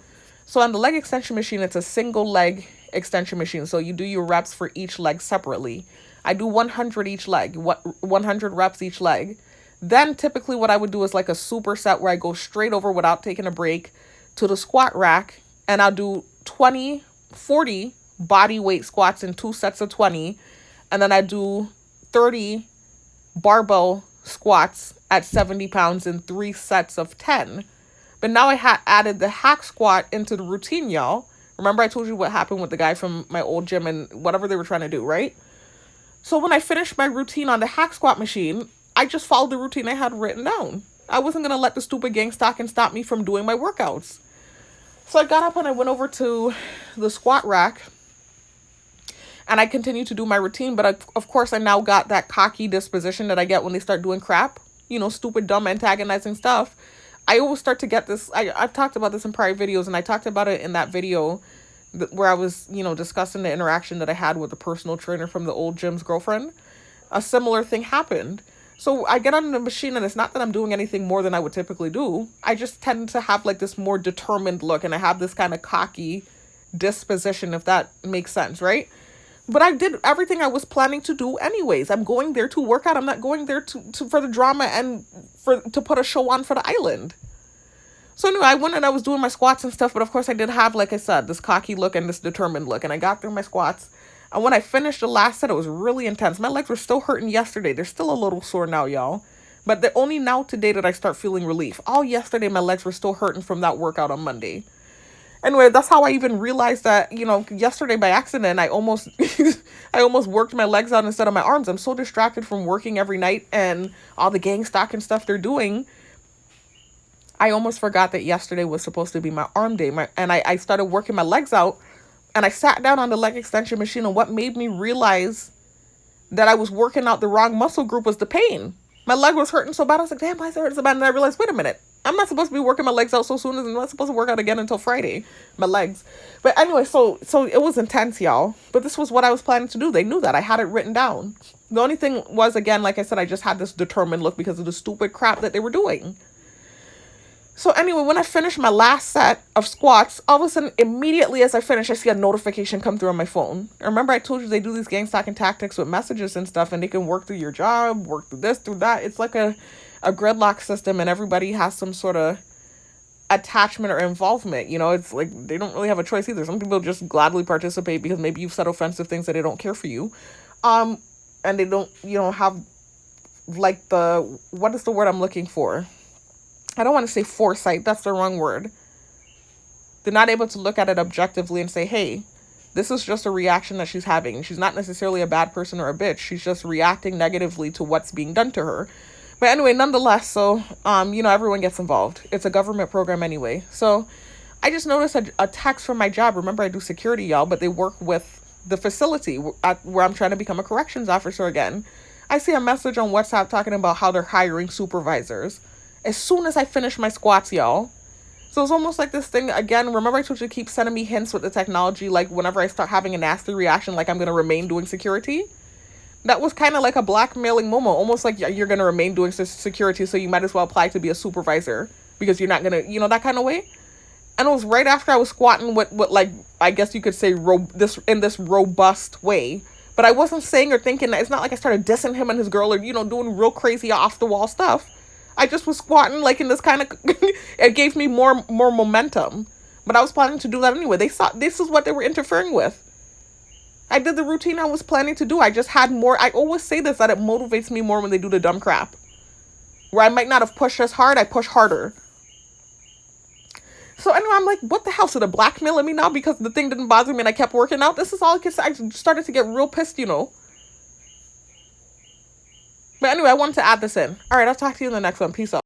So on the leg extension machine, it's a single leg extension machine. So you do your reps for each leg separately. I do 100 each leg, 100 reps each leg. Then typically what I would do is like a superset where I go straight over without taking a break to the squat rack, and I'll do 40 body weight squats in 2 sets of 20, and then I do 30 barbell squats at 70 pounds in 3 sets of 10. But now I added the hack squat into the routine, y'all. Remember I told you what happened with the guy from my old gym and whatever they were trying to do, right? So when I finished my routine on the hack squat machine, I just followed the routine I had written down. I wasn't going to let the stupid gang stalking stop me from doing my workouts. So I got up and I went over to the squat rack and I continued to do my routine. But of course, I now got that cocky disposition that I get when they start doing crap, stupid, dumb, antagonizing stuff. I always start to get this. I've talked about this in prior videos, and I talked about it in that video where I was, discussing the interaction that I had with the personal trainer from the old gym's girlfriend. A similar thing happened. So I get on the machine, and it's not that I'm doing anything more than I would typically do. I just tend to have like this more determined look, and I have this kind of cocky disposition, if that makes sense, right? But I did everything I was planning to do anyways. I'm going there to work out. I'm not going there for the drama and to put a show on for the island. So anyway, I went and I was doing my squats and stuff, but of course I did have, like I said, this cocky look and this determined look, and I got through my squats. And when I finished the last set, it was really intense. My legs were still hurting yesterday. They're still a little sore now, y'all. But they're only now today that I start feeling relief. All yesterday, my legs were still hurting from that workout on Monday. Anyway, that's how I even realized that, yesterday by accident, I almost I almost worked my legs out instead of my arms. I'm so distracted from working every night and all the gang stalking stuff they're doing. I almost forgot that yesterday was supposed to be my arm day. And I started working my legs out, and I sat down on the leg extension machine, and what made me realize that I was working out the wrong muscle group was the pain. My leg was hurting so bad. I was like, damn, why is it hurting so bad? And I realized, wait a minute. I'm not supposed to be working my legs out so soon, and I'm not supposed to work out again until Friday. My legs. But anyway, so it was intense, y'all. But this was what I was planning to do. They knew that. I had it written down. The only thing was, again, like I said, I just had this determined look because of the stupid crap that they were doing. So anyway, when I finished my last set of squats, all of a sudden, immediately as I finish, I see a notification come through on my phone. Remember I told you they do these gang stalking tactics with messages and stuff, and they can work through your job, work through this, through that. It's like a gridlock system, and everybody has some sort of attachment or involvement. It's like they don't really have a choice either. Some people just gladly participate because maybe you've said offensive things that they don't care for you. And they don't, have like what is the word I'm looking for? I don't want to say foresight. That's the wrong word. They're not able to look at it objectively and say, hey, this is just a reaction that she's having. She's not necessarily a bad person or a bitch. She's just reacting negatively to what's being done to her. But anyway, nonetheless, so, everyone gets involved. It's a government program anyway. So I just noticed a text from my job. Remember, I do security, y'all, but they work with the facility where I'm trying to become a corrections officer again. I see a message on WhatsApp talking about how they're hiring supervisors. As soon as I finish my squats, y'all. So it's almost like this thing, again, remember I told you to keep sending me hints with the technology, like whenever I start having a nasty reaction, like I'm going to remain doing security. That was kind of like a blackmailing moment, almost like you're going to remain doing security, so you might as well apply to be a supervisor, because you're not going to, that kind of way. And it was right after I was squatting with like, I guess you could say this robust way. But I wasn't saying or thinking that. It's not like I started dissing him and his girl or, doing real crazy off the wall stuff. I just was squatting like in this kind of, it gave me more momentum. But I was planning to do that anyway. They saw this is what they were interfering with. I did the routine I was planning to do. I just had more. I always say this, that it motivates me more when they do the dumb crap. Where I might not have pushed as hard, I push harder. So anyway, I'm like, what the hell? So they're blackmailing me now because the thing didn't bother me and I kept working out? This is all I could say. I started to get real pissed, But anyway, I wanted to add this in. All right, I'll talk to you in the next one. Peace out.